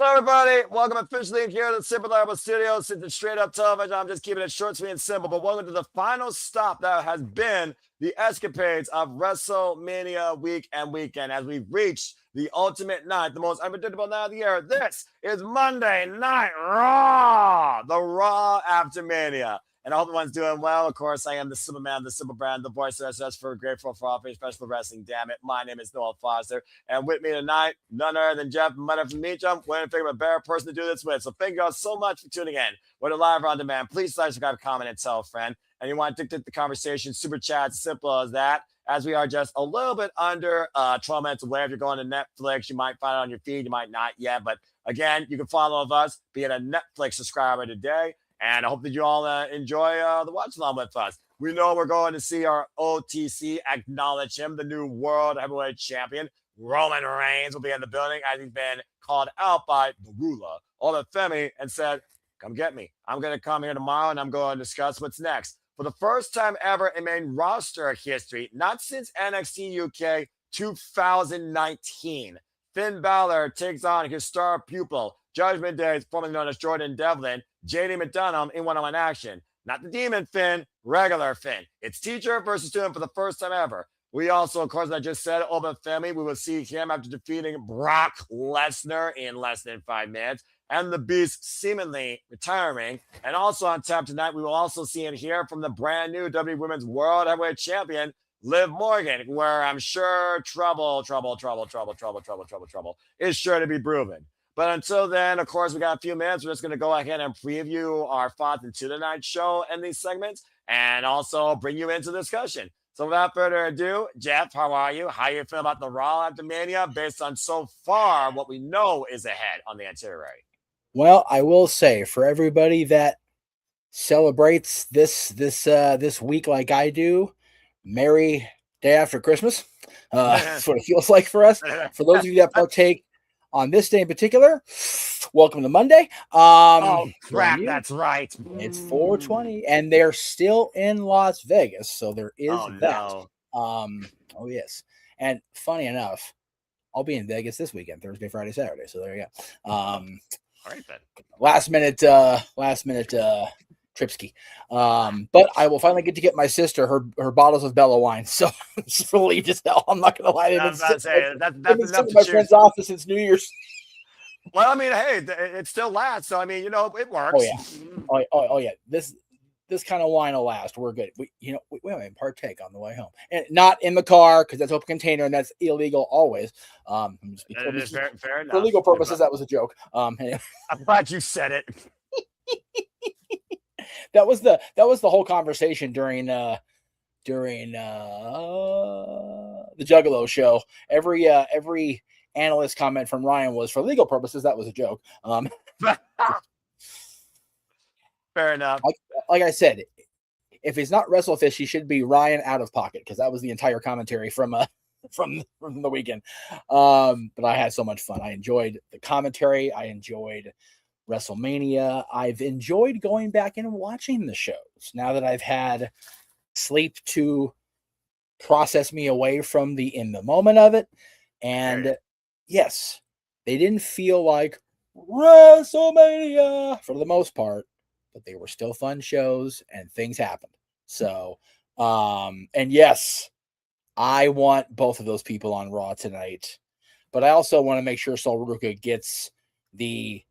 Hello, everybody. Welcome officially here to the Simple Liable Studios. Since it's straight up television, I'm just keeping it short, sweet, and simple. But welcome to the final stop that has been the escapades of WrestleMania week and weekend as we've reached the ultimate night, the most unpredictable night of the year. This is Monday Night Raw, the Raw After Mania. And I hope everyone's doing well. Of course, I am the Simple Man, the Simple Brand, the voice of SS for Grateful for all things special wrestling. Damn it. My name is Noah Foster. And with me tonight, none other than Jeff Muther F'N Meacham. We're going to figure a better person to do this with. So thank you all so much for tuning in. We're live or on demand. Please like, subscribe, comment, and tell a friend. And you want to dictate the conversation, super chat, simple as that. As we are just a little bit under 12 minutes away. If you're going to Netflix, you might find it on your feed. You might not yet. But again, you can follow us, be a Netflix subscriber today. And I hope that you all enjoy the watch along with us. We know we're going to see our OTC acknowledge him, the new World Heavyweight Champion. Roman Reigns will be in the building as he's been called out by the ruler, Femi, and said, come get me. I'm going to come here tomorrow and I'm going to discuss what's next. For the first time ever in main roster history, not since NXT UK 2019, Finn Balor takes on his star pupil, Judgment Day, formerly known as Jordan Devlin, JD McDonough in one-on-one action. Not the Demon Finn, regular Finn. It's teacher versus student for the first time ever. We also, of course, I just said, Femi, we will see him after defeating Brock Lesnar in less than 5 minutes. And the Beast seemingly retiring. And also on tap tonight, we will also see and hear from the brand new WWE Women's World Heavyweight Champion, Liv Morgan, where I'm sure trouble is sure to be proven. But until then, of course, we got a few minutes. We're just going to go ahead and preview our thoughts into tonight's show and these segments and also bring you into the discussion. So without further ado, Jeff, how are you? How you feel about the Raw After Mania based on so far what we know is ahead on the itinerary? Well, I will say for everybody that celebrates this week like I do, Merry Day After Christmas. That's what it feels like for us. For those of you that partake on this day in particular, welcome to Monday. Oh, crap, that's right. It's 4/20, and they're still in Las Vegas, so there is that. No. Oh, yes. And funny enough, I'll be in Vegas this weekend, Thursday, Friday, Saturday, so there you go. All right, then. Last minute trip ski. But I will finally get my sister her bottles of Bella wine. So it's relieved as hell. I'm not gonna lie. That's enough to my friend's office since New Year's. Well, I mean, hey, it still lasts. So I mean, it works. Oh yeah. Oh yeah. This kind of wine will last. We're good. We might partake on the way home, and not in the car because that's open container and that's illegal always. Fair enough. For legal purposes, that was a joke. Anyway. I'm glad you said it. That was the whole conversation during the Juggalo show. Every analyst comment from Ryan was for legal purposes. That was a joke. Fair enough. Like I said, if he's not WrestleFish, he should be Ryan out of pocket because that was the entire commentary from the weekend. But I had so much fun. I enjoyed the commentary. I enjoyed WrestleMania. I've enjoyed going back and watching the shows now that I've had sleep to process me away from the in the moment of it. And yes, they didn't feel like WrestleMania for the most part, but they were still fun shows and things happened. So, and yes, I want both of those people on Raw tonight, but I also want to make sure Sol Ruka gets the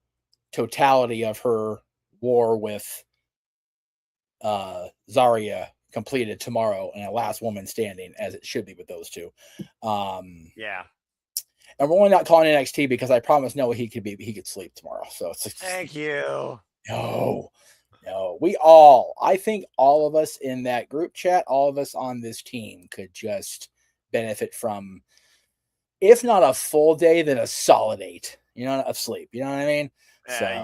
totality of her war with Zarya completed tomorrow and a last woman standing, as it should be with those two. Yeah. And we're only not calling NXT because I promised Noah he could sleep tomorrow. So thank you. No. I think all of us in that group chat, all of us on this team could just benefit from, if not a full day, then a solid 8, of sleep. You know what I mean?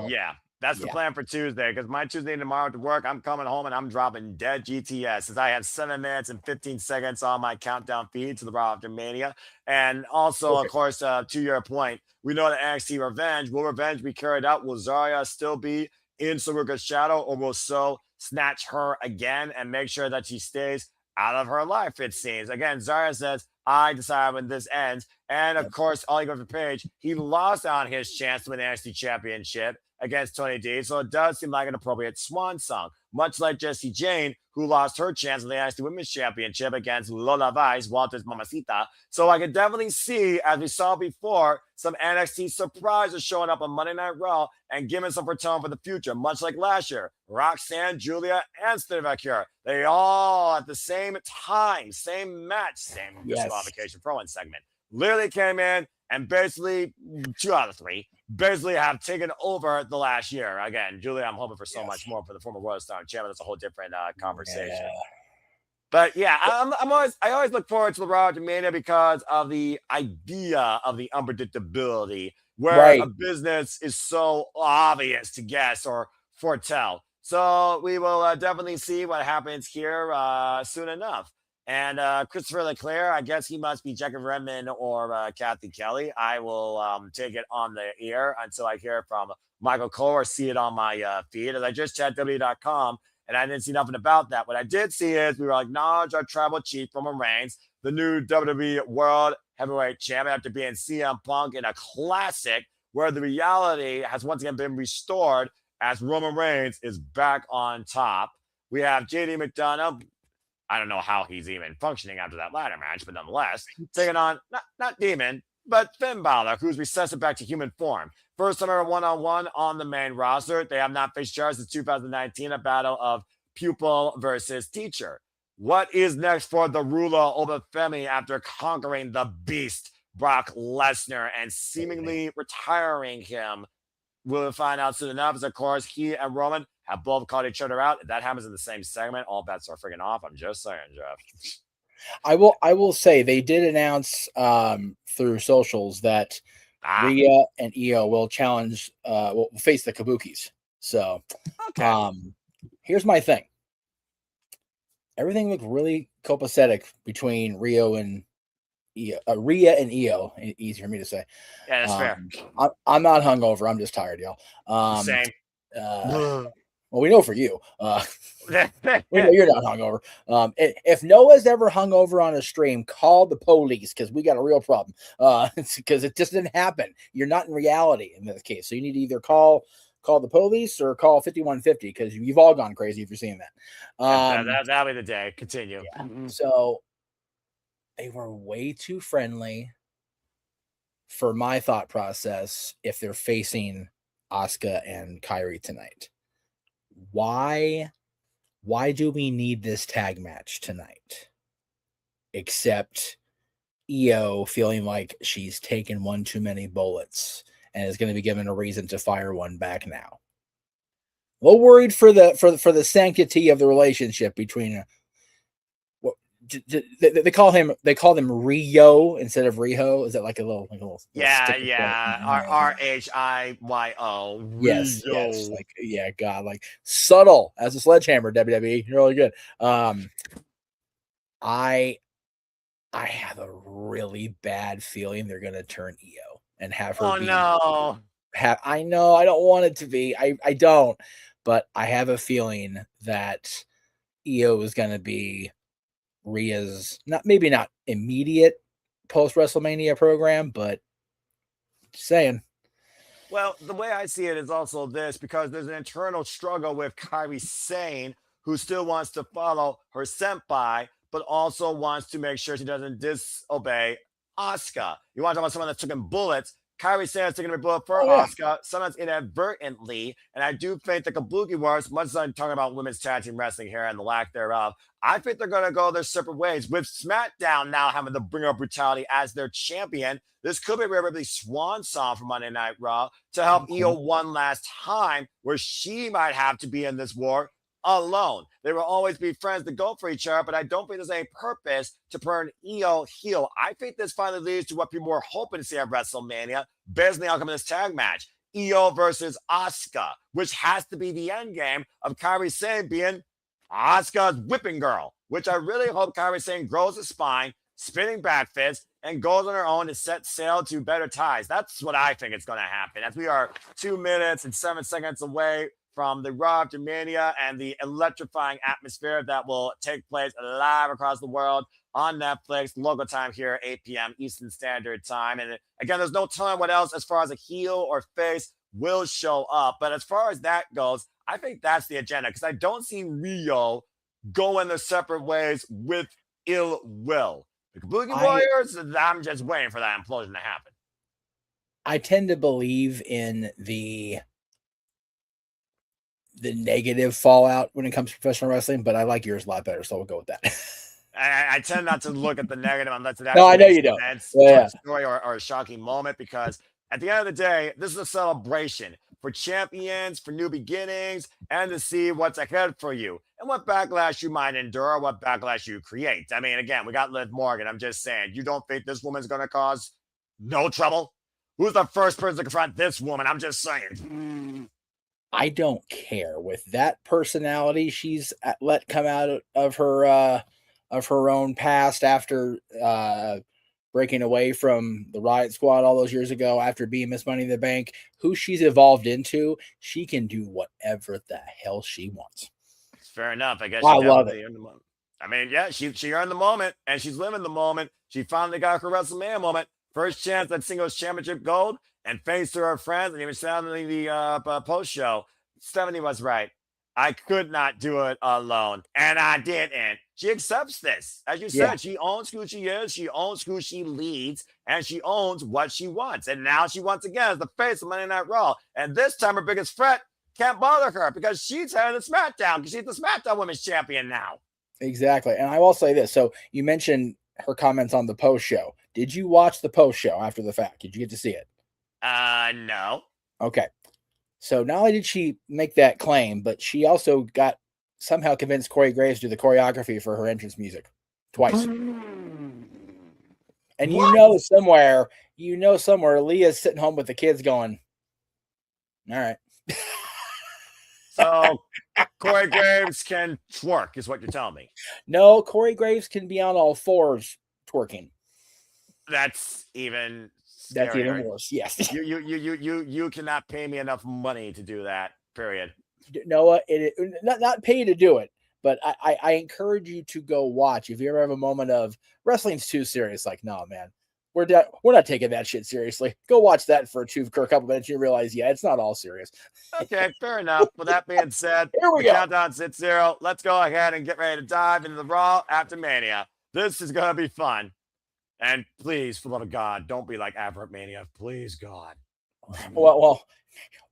Yeah, that's the plan for Tuesday, because my Tuesday and tomorrow to work, I'm coming home and I'm dropping dead GTS, as I have 7 minutes and 15 seconds on my countdown feed to the Raw After Mania. And also, of course, to your point, we know that NXT Revenge, will Revenge be carried out? Will Zarya still be in Saruka's shadow, or will So snatch her again and make sure that she stays out of her life, it seems? Again, Zarya says, I decide when this ends. And of course, all you go for Page, he lost on his chance to win the NXT Championship against Tony D. So it does seem like an appropriate swan song, much like Jessie Jane, who lost her chance in the NXT Women's Championship against Lola Vice, Walter's Mamacita. So I can definitely see, as we saw before, some NXT surprises showing up on Monday Night Raw and giving some tone for the future, much like last year. Roxanne, Julia, and Steve they all at the same time, same match, same disqualification throw-in segment, literally came in and basically 2 out of 3 basically have taken over the last year. Again, Julia, I'm hoping for so much more for the former World Star Champion. That's a whole different conversation. Yeah. But yeah, I always look forward to the Raw After Mania because of the idea of the unpredictability, where a business is so obvious to guess or foretell. So we will definitely see what happens here soon enough. And Christopher Leclerc, I guess he must be Jackie Redmond or Kathy Kelly. I will take it on the ear until I hear from Michael Cole or see it on my feed. As I just checked WWE.com, and I didn't see nothing about that. What I did see is we were acknowledge our tribal chief, Roman Reigns, the new WWE World Heavyweight Champion, after being CM Punk in a classic where the reality has once again been restored as Roman Reigns is back on top. We have JD McDonough. I don't know how he's even functioning after that ladder match, but nonetheless, taking on not Demon, but Finn Balor, who's recessed back to human form. First time ever one-on-one on the main roster. They have not faced charge since 2019, a battle of pupil versus teacher. What is next for the ruler Obafemi after conquering the beast, Brock Lesnar, and seemingly retiring him? We'll find out soon enough. As of course, he and Roman have both called each other out. If that happens in the same segment, all bets are freaking off. I'm just saying, Jeff. I will say they did announce through socials that Rhea and Io will challenge will face the Kabukis. So here's my thing. Everything looked really copacetic between Rhea and Io. Easier for me to say. Yeah, that's fair. I'm not hungover. I'm just tired, y'all. Same. Well, we know for you. We know you're not hungover. If Noah's ever hungover on a stream, call the police because we got a real problem. Because it just didn't happen. You're not in reality in this case. So you need to either call the police or call 5150 because you've all gone crazy if you're seeing that. That'll be the day. Continue. Yeah. So they were way too friendly for my thought process if they're facing Asuka and Kairi tonight. Why do we need this tag match tonight? Except Io feeling like she's taken one too many bullets and is going to be given a reason to fire one back now. A little worried for the sanctity of the relationship between they call them Rio instead of Riho. Is that like a little yeah RHIYO? Yes, like God, like subtle as a sledgehammer. WWE, you're really good. I have a really bad feeling they're gonna turn Io and have her. I know I don't want it to be. I don't, but I have a feeling that Io is gonna be Rhea's maybe not immediate post WrestleMania program, but just saying. Well, the way I see it is also this, because there's an internal struggle with Kairi Sane, who still wants to follow her senpai, but also wants to make sure she doesn't disobey Asuka. You want to talk about someone that's taking bullets? Kairi Sane is taking a bullet for Asuka, sometimes inadvertently. And I do think the Kabuki Wars, much as I'm talking about women's tag team wrestling here and the lack thereof, I think they're going to go their separate ways. With SmackDown now having to bring up brutality as their champion, this could be a really swan song for Monday Night Raw to help Io one last time, where she might have to be in this war alone. They will always be friends to go for each other, but I don't think there's any purpose to turn Io heel. I think this finally leads to what people were hoping to see at WrestleMania, based on the outcome of this tag match. Io versus Asuka, which has to be the end game of Kairi Sane being Asuka's whipping girl, which I really hope Kairi Sane grows a spine, spinning back fists, and goes on her own to set sail to better ties. That's what I think is going to happen. As we are 2 minutes and 7 seconds away from the Raw After Mania and the electrifying atmosphere that will take place live across the world on Netflix, local time here, 8 p.m. Eastern Standard Time. And again, there's no telling what else as far as a heel or face will show up. But as far as that goes, I think that's the agenda because I don't see Rio going their separate ways with ill will. The Kabuki Warriors, I'm just waiting for that implosion to happen. I tend to believe in the negative fallout when it comes to professional wrestling, but I like yours a lot better, so we'll go with that. I tend not to look at the negative unless it no, I know you don't. Yeah. Story or a shocking moment because at the end of the day, this is a celebration for champions, for new beginnings, and to see what's ahead for you and what backlash you might endure, what backlash you create. I mean, again, we got Liv Morgan. I'm just saying, you don't think this woman's going to cause no trouble? Who's the first person to confront this woman? I'm just saying. I don't care. With that personality she's let come out of her own past after breaking away from the Riot Squad all those years ago, after being Miss Money in the Bank, who she's evolved into, she can do whatever the hell she wants. Fair enough. I guess I love it. I mean, yeah, she earned the moment and she's living the moment. She finally got her WrestleMania moment. First chance at singles championship gold, and thanks to her friends and even sounding the post show, Stephanie was right. I could not do it alone, and I didn't. She accepts this. As you said, she owns who she is, she owns who she leads, and she owns what she wants. And now she once again is the face of Monday Night Raw. And this time her biggest threat can't bother her because she's headed to SmackDown because she's the SmackDown Women's Champion now. Exactly. And I will say this. So you mentioned her comments on the post show. Did you watch the post show after the fact? Did you get to see it? No. Okay. So not only did she make that claim, but she also got somehow convinced Corey Graves to do the choreography for her entrance music twice. And what? you know somewhere Leah's sitting home with the kids going, all right. So Corey Graves can twerk is what you're telling me. No, Corey Graves can be on all fours twerking. That's even scarier. That's even worse. Yes. You cannot pay me enough money to do that. Period. Noah, not pay you to do it, but I encourage you to go watch. If you ever have a moment of wrestling's too serious, like, no, man, we're not taking that shit seriously. Go watch that for a couple minutes. You realize, yeah, it's not all serious. Okay, fair enough. With that being said, here we go. Countdown's at 0. Let's go ahead and get ready to dive into the Raw After Mania. This is gonna be fun. And please, for the love of God, don't be like After Mania. Please, God. Well,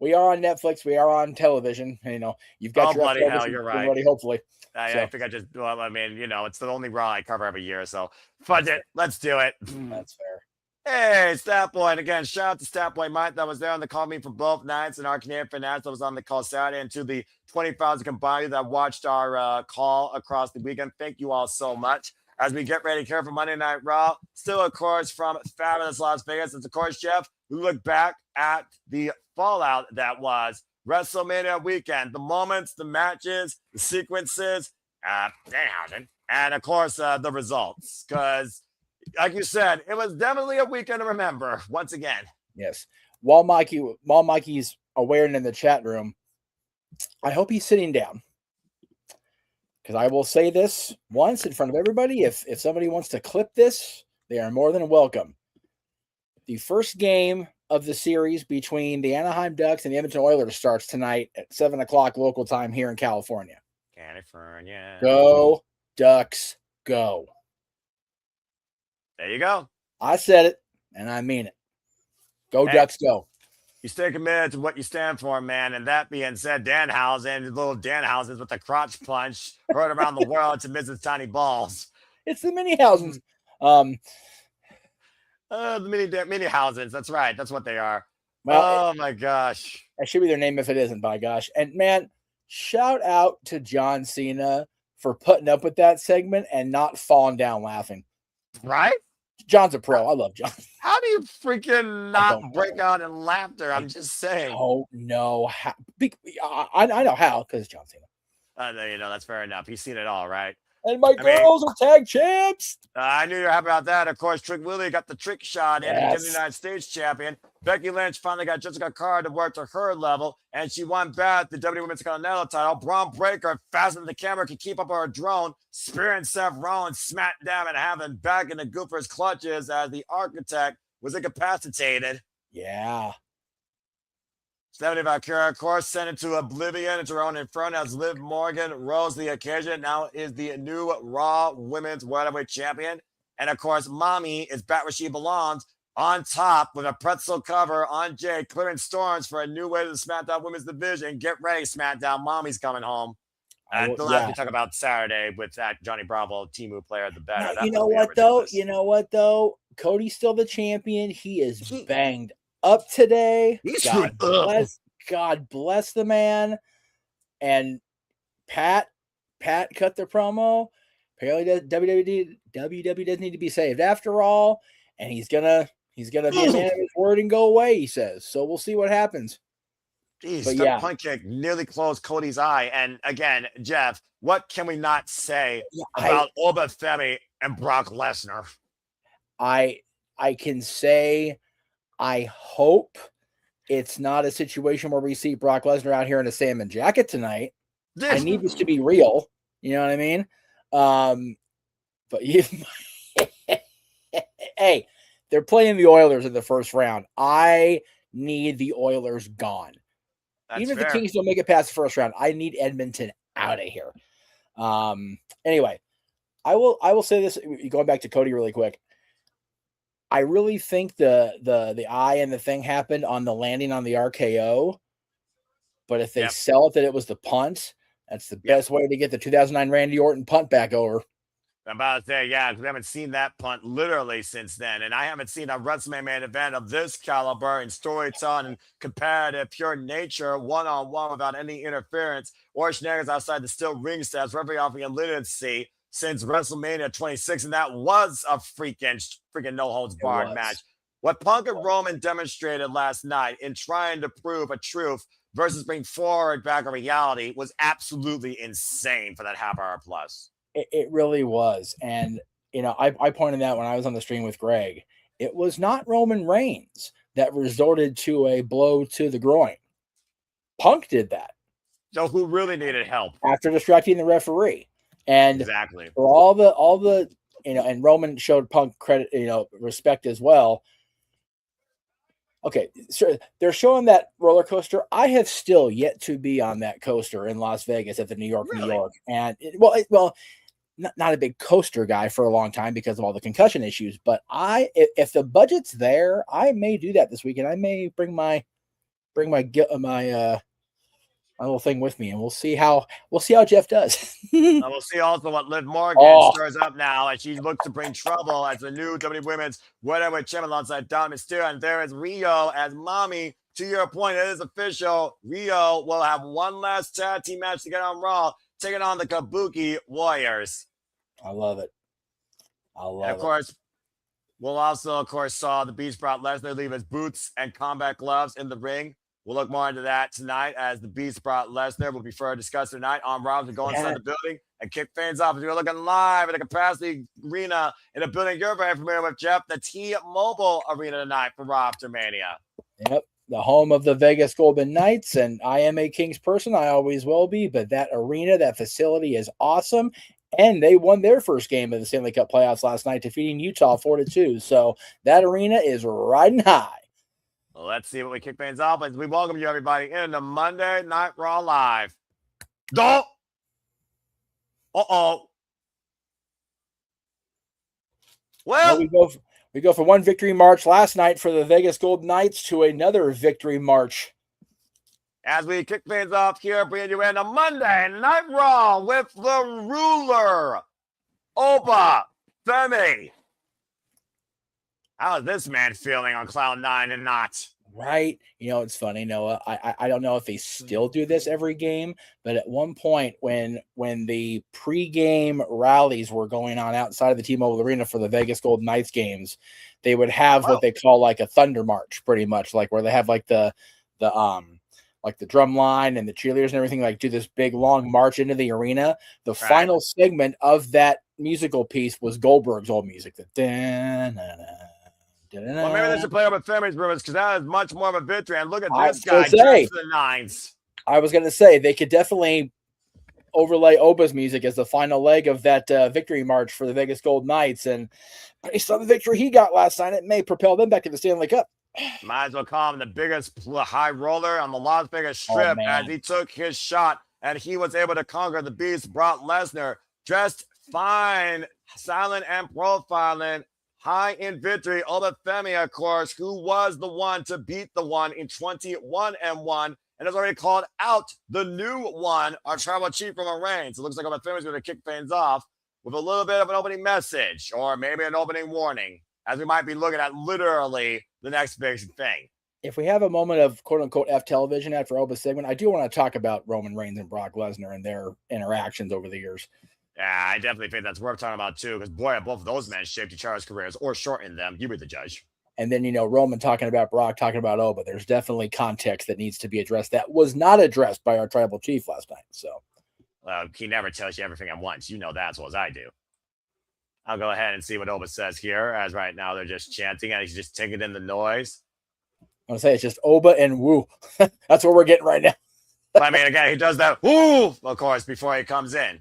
we are on Netflix. We are on television. You know, you've got your bloody hell, you're right. Everybody, hopefully. I think I mean, you know, it's the only Raw I cover every year. So fudge it. Let's do it. That's fair. Hey, Statboy. And again, shout out to Statboy Mike that was there on the call me for both nights, and our Canadian finance that was on the call Saturday, and to the 20,000 combined that watched our call across the weekend. Thank you all so much. As we get ready here for Monday Night Raw, still, of course, from fabulous Las Vegas. It's, of course, Jeff, we look back at the fallout that was WrestleMania weekend, the moments, the matches, the sequences, and, of course, the results. Because, like you said, it was definitely a weekend to remember once again. Yes. While Mikey's aware in the chat room, I hope he's sitting down. Because I will say this once in front of everybody. If somebody wants to clip this, they are more than welcome. The first game of the series between the Anaheim Ducks and the Edmonton Oilers starts tonight at 7 o'clock local time here in California. California. Go, Ducks, go. There you go. I said it, and I mean it. Go, Ducks, go. You stay committed to what you stand for, man. And that being said, Danhausen, little Danhausens with the crotch punch, heard around the world to Mrs. Tiny Balls. It's the mini Hausens. The mini Hausens. That's right. That's what they are. Well, oh my gosh. That should be their name if it isn't, by gosh. And man, shout out to John Cena for putting up with that segment and not falling down laughing. Right? John's a pro. I love John. How do you freaking not break out in laughter? I'm just saying. Oh no, how. I know how, because John Cena. You know, that's fair enough. He's seen it all, right? And my girls are tag champs. I knew you were happy about that. Of course, Trick Willie got the trick shot and became the United States champion. Becky Lynch finally got Jessica Carr to work to her level, and she won back the WWE Women's Continental title. Braun Breaker, faster than the camera could keep up her drone, spearing Seth Rollins, SmackDown, and having back in the Gooper's clutches as the Architect was incapacitated. Yeah. Stephanie Valkyria, of course, sent into oblivion into her own inferno as Liv Morgan rose to the occasion. Now is the new Raw Women's World Heavyweight Champion. And of course, Mommy is back where she belongs, on top with a pretzel cover on Jay, clearing storms for a new way to the SmackDown Women's Division. Get ready, SmackDown. Mommy's coming home. And the last we talk about Saturday with that Johnny Bravo Timu player, the better. You know what though? Cody's still the champion. He is banged up today. God bless the man. And Pat cut the promo. Apparently WWE doesn't need to be saved after all. And he's gonna be a man of his word and go away, he says. So we'll see what happens. Jeez, that punt kick nearly closed Cody's eye. And again, Jeff, what can we not say about Oba Femi and Brock Lesnar? I can say I hope it's not a situation where we see Brock Lesnar out here in a salmon jacket tonight. I need this to be real. You know what I mean? But hey, they're playing the Oilers in the first round. I need the Oilers gone. Even if the Kings don't make it past the first round, I need Edmonton out of here. Anyway, I will say this, going back to Cody really quick. I really think the eye and the thing happened on the landing on the RKO. But if they sell it that it was the punt, that's the best way to get the 2009 Randy Orton punt back over. I'm about to say, because we haven't seen that punt literally since then. And I haven't seen a WrestleMania main event of this caliber and storytelling and comparative pure nature, one-on-one without any interference or shenanigans outside the still ring stats, referee offering leniency since WrestleMania 26. And that was a freaking no-holds-barred match. What Punk and Roman demonstrated last night in trying to prove a truth versus bring forward back a reality was absolutely insane for that half-hour plus. It really was. And, I pointed out when I was on the stream with Greg, it was not Roman Reigns that resorted to a blow to the groin. Punk did that. So who really needed help? After distracting the referee. And exactly for all the, and Roman showed Punk credit, respect as well. Okay, so they're showing that roller coaster. I have still yet to be on that coaster in Las Vegas at the New York. And not a big coaster guy for a long time because of all the concussion issues. But if the budget's there, I may do that this weekend. I may bring my little thing with me, and we'll see how Jeff does. We'll see also what Liv Morgan stirs up now as she looks to bring trouble as the new WWE Women's World Heavyweight Champion alongside Dominic Mysterio. And there is Rio as Mommy. To your point, it is official. Rio will have one last tag team match to get on Raw, taking on the Kabuki Warriors. I love it. Of course, we'll also, saw the Beast brought Lesnar leave his boots and combat gloves in the ring. We'll look more into that tonight as the Beast brought Lesnar. We'll be further discussed tonight on Raw to go inside the building and kick fans off. As we're looking live at the Capacity Arena in a building you're very familiar with, Jeff, the T-Mobile Arena tonight for Raw After Mania. Yep, the home of the Vegas Golden Knights, and I am a Kings person. I always will be, but that arena, that facility is awesome. And they won their first game of the Stanley Cup playoffs last night, defeating Utah 4-2. So that arena is riding high. Well, let's see what we kick things off as we welcome you, everybody, into Monday Night Raw Live. Well, we go from one victory march last night for the Vegas Golden Knights to another victory march as we kick things off here, bringing you into Monday Night Raw with the ruler, Oba Femi. How is this man feeling on cloud nine and not? Right. It's funny, Noah. I don't know if they still do this every game, but at one point when the pregame rallies were going on outside of the T-Mobile Arena for the Vegas Golden Knights games, they would have what they call like a Thunder March, pretty much, like where they have like the like the drum line and the cheerleaders and everything, like do this big long march into the arena. The final segment of that musical piece was Goldberg's old music. Well, maybe they should play up with Femi's rumors because that is much more of a victory. And look at this guy dressed to the nines. I was going to say they could definitely overlay Oba's music as the final leg of that victory march for the Vegas Gold Knights. And based on the victory he got last night, it may propel them back to the Stanley Cup. Might as well call him the biggest high roller on the Las Vegas Strip as he took his shot and he was able to conquer the beast, Brock Lesnar, dressed fine, silent and profiling, high in victory. Oba Femi, of course, who was the one to beat the one in 21-1 and has already called out the new one, our tribal chief from Reigns. It looks like Oba Femi is going to kick things off with a little bit of an opening message or maybe an opening warning, as we might be looking at literally the next big thing. If we have a moment of quote-unquote F television after Oba's segment, I do want to talk about Roman Reigns and Brock Lesnar and their interactions over the years. Yeah, I definitely think that's worth talking about too, because boy, both of those men shaped each other's careers or shortened them. You be the judge. And then, Roman talking about Brock, talking about Oba. There's definitely context that needs to be addressed that was not addressed by our tribal chief last night. So he never tells you everything at once. You know that as well as I do. I'll go ahead and see what Oba says here, as right now they're just chanting and he's just taking in the noise. I'm going to say it's just Oba and woo. That's what we're getting right now. I mean, again, he does that woo, of course, before he comes in.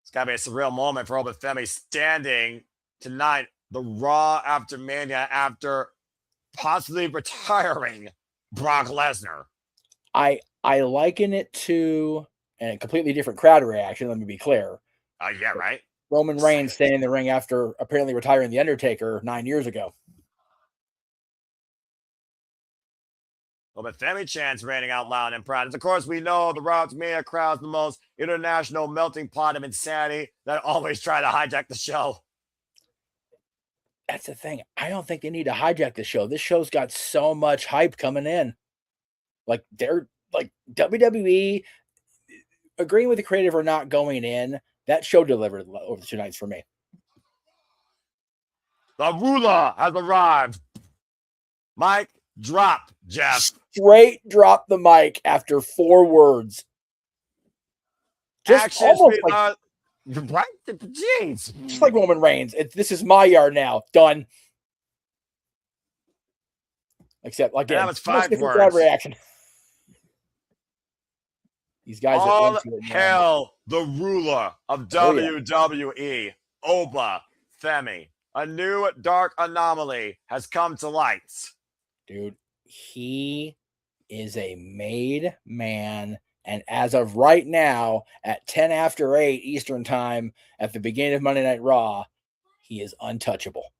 It's got to be a surreal moment for Oba Femi standing tonight, the Raw After Mania, after possibly retiring Brock Lesnar. I liken it to a completely different crowd reaction, let me be clear. Yeah, right. Roman Reigns staying in the ring after apparently retiring The Undertaker 9 years ago. Well, but Femi chants raining out loud and proud. As of course, we know the Raw After Mania crowd's the most international melting pot of insanity that always try to hijack the show. That's the thing. I don't think they need to hijack the show. This show's got so much hype coming in. Like, they're like WWE agreeing with the creative or not going in. That show delivered over the 2 nights for me. The ruler has arrived. Mic drop, Jeff. Straight drop the mic after 4 words. Just almost like, right? Jeez. Just like Roman Reigns. This is my yard now. Done. Except, again, that was 5 words. Crowd reaction. These guys all are into it, hail the ruler of WWE, Oba Femi. A new dark anomaly has come to light. Dude, he is a made man. And as of right now, at 10 after 8 Eastern time, at the beginning of Monday Night Raw, he is untouchable.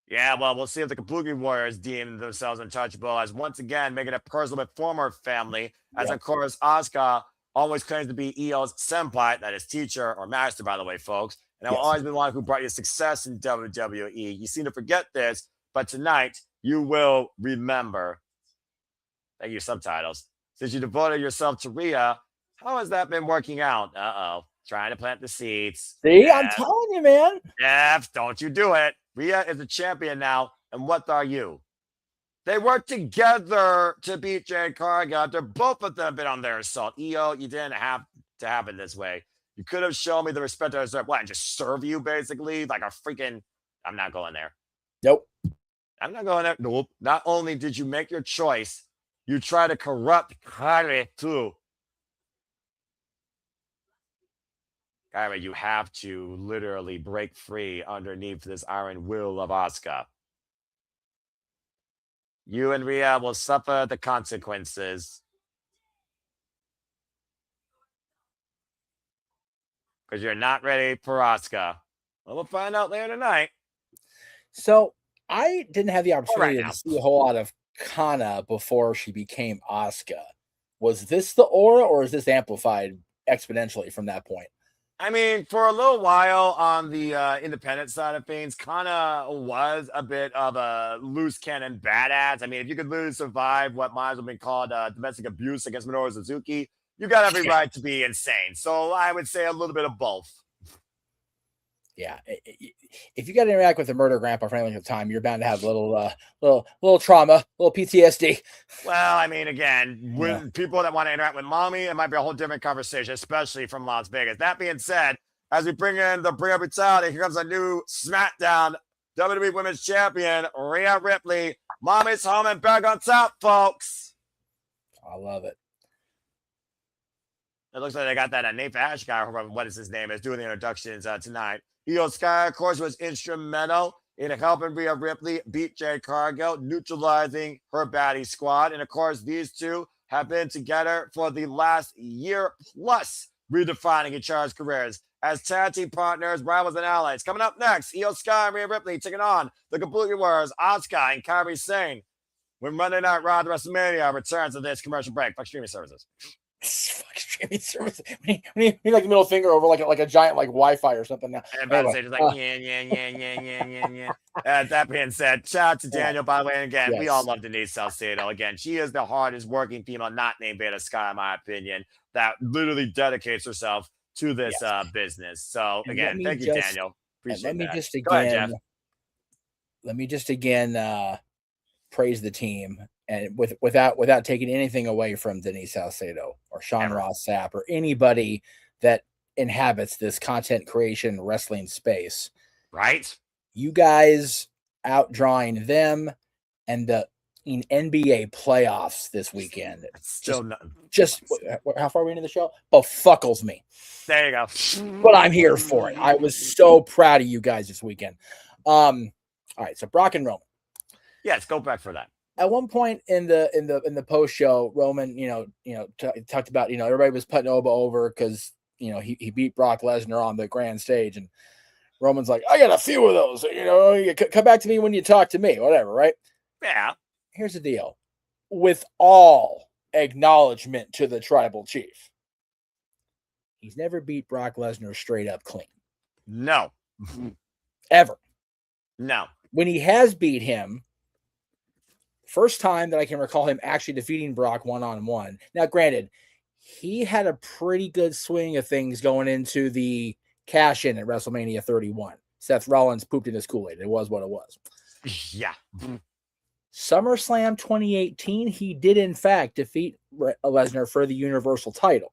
Yeah, well, we'll see if the Kabuki Warriors deem themselves untouchable, as once again making it personal with former family, as of course Asuka always claims to be Io's senpai, that is teacher or master, by the way, folks. And I've always been one who brought you success in WWE. You seem to forget this, but tonight you will remember. Thank you, subtitles. Since you devoted yourself to Rhea, how has that been working out? Trying to plant the seeds. See, I'm telling you, man. Jeff, don't you do it. Rhea is a champion now, and what are you? They worked together to beat Jade Cargill. They're both of them been on their assault. Io, you didn't have to happen this way. You could have shown me the respect I deserve. What, and just serve you, basically? Like a freaking... I'm not going there. Nope. I'm not going there. Nope. Not only did you make your choice, you try to corrupt Kairi, too. Kairi, you have to literally break free underneath this iron will of Asuka. You and Rhea will suffer the consequences. Because you're not ready for Asuka. Well, we'll find out later tonight. So, I didn't have the opportunity to see a whole lot of Kana before she became Asuka. Was this the aura, or is this amplified exponentially from that point? I mean, for a little while on the independent side of things, Kana was a bit of a loose cannon badass. I mean, if you could literally survive what might have been called domestic abuse against Minoru Suzuki, you got every right to be insane. So I would say a little bit of both. Yeah, if you got to interact with a murder grandpa for any length of time, you're bound to have a little trauma, a little PTSD. Well, I mean, again, with people that want to interact with mommy, it might be a whole different conversation, especially from Las Vegas. That being said, as we bring in the Bring Up Brutality, here comes a new SmackDown WWE Women's Champion, Rhea Ripley. Mommy's home and back on top, folks. I love it. It looks like they got that Nate Ash guy, or what is his name, is doing the introductions tonight. Io Sky, of course, was instrumental in helping Rhea Ripley beat Jade Cargill, neutralizing her baddie squad. And of course, these two have been together for the last year plus, redefining each other's careers as tag team partners, rivals, and allies. Coming up next, Io Sky and Rhea Ripley taking on the Kabuki Warriors, Asuka and Kairi Sane. When Monday Night Raw at WrestleMania returns to this commercial break. Fuck streaming services. Fuck streaming service. We need like the middle finger over like a giant like Wi-Fi or something now. And anyway, say just like yeah. That being said, shout out to Daniel, by the way. And again, we all love Denise Salcedo. Again, she is the hardest working female not named Beta Sky, in my opinion, that literally dedicates herself to this business. So again, thank you, Daniel. Appreciate that. Let me just again praise the team, and without taking anything away from Denise Salcedo or Sean Ross Sapp or anybody that inhabits this content creation wrestling space. Right? You guys outdrawing them and the NBA playoffs this weekend. Just how far are we into the show? Befuckles me. There you go. But I'm here for it. I was so proud of you guys this weekend. All right, so Brock and Roman. Yes, go back for that. At one point in the post show, Roman, talked about, everybody was putting Oba over because he beat Brock Lesnar on the grand stage, and Roman's like, I got a few of those. You come back to me when you talk to me, whatever, right? Yeah. Here's the deal. With all acknowledgement to the tribal chief, he's never beat Brock Lesnar straight up clean. No. Ever. No. When he has beat him, first time that I can recall him actually defeating Brock one-on-one. Now, granted, he had a pretty good swing of things going into the cash-in at WrestleMania 31. Seth Rollins pooped in his Kool-Aid. It was what it was. Yeah. SummerSlam 2018, he did, in fact, defeat Lesnar for the Universal title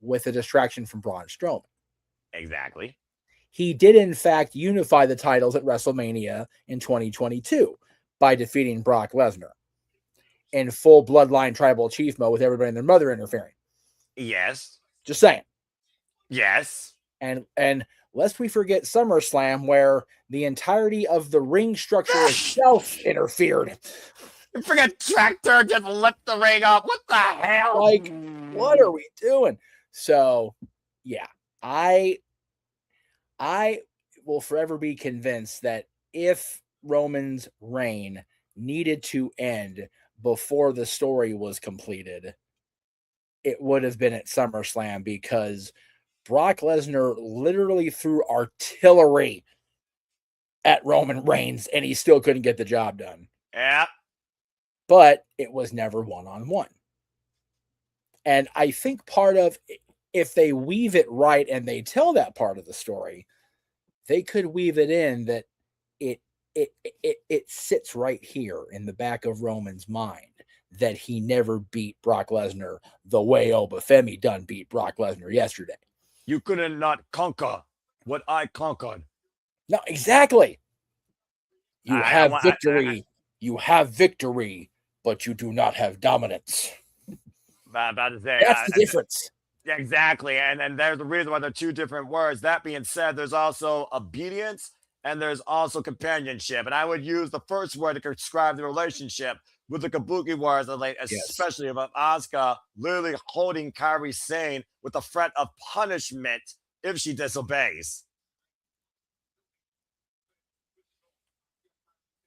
with a distraction from Braun Strowman. Exactly. He did, in fact, unify the titles at WrestleMania in 2022 by defeating Brock Lesnar in full bloodline tribal chief mode with everybody and their mother interfering. Yes. Just saying. Yes. And lest we forget SummerSlam, where the entirety of the ring structure itself interfered. You forget Tractor just lift the ring up. What the hell? Like, what are we doing? So, yeah, I will forever be convinced that if Roman's reign needed to end before the story was completed, it would have been at SummerSlam, because Brock Lesnar literally threw artillery at Roman Reigns and he still couldn't get the job done. Yeah. But it was never one-on-one. And I think part of, if they weave it right and they tell that part of the story, they could weave it in that it sits right here in the back of Roman's mind that he never beat Brock Lesnar the way Obafemi done beat Brock Lesnar yesterday. You couldn't not conquer what I conquered. No, exactly. You have victory. You have victory, but you do not have dominance. About to say, that's the difference. Exactly. And there's the reason why they're two different words. That being said, there's also obedience and there's also companionship. And I would use the first word to describe the relationship with the Kabuki Warriors, especially about Asuka literally holding Kairi Sane with the threat of punishment if she disobeys.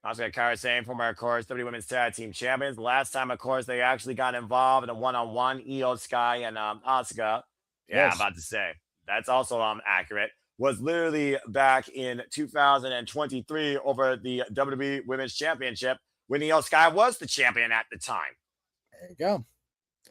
Asuka and Kairi Sane, former, of course, WWE Women's Tag Team Champions. Last time, of course, they actually got involved in a one-on-one, Io Sky and Asuka. Yeah, yes. About to say. That's also accurate. Was literally back in 2023 over the WWE Women's Championship when Io Sky was the champion at the time. There you go.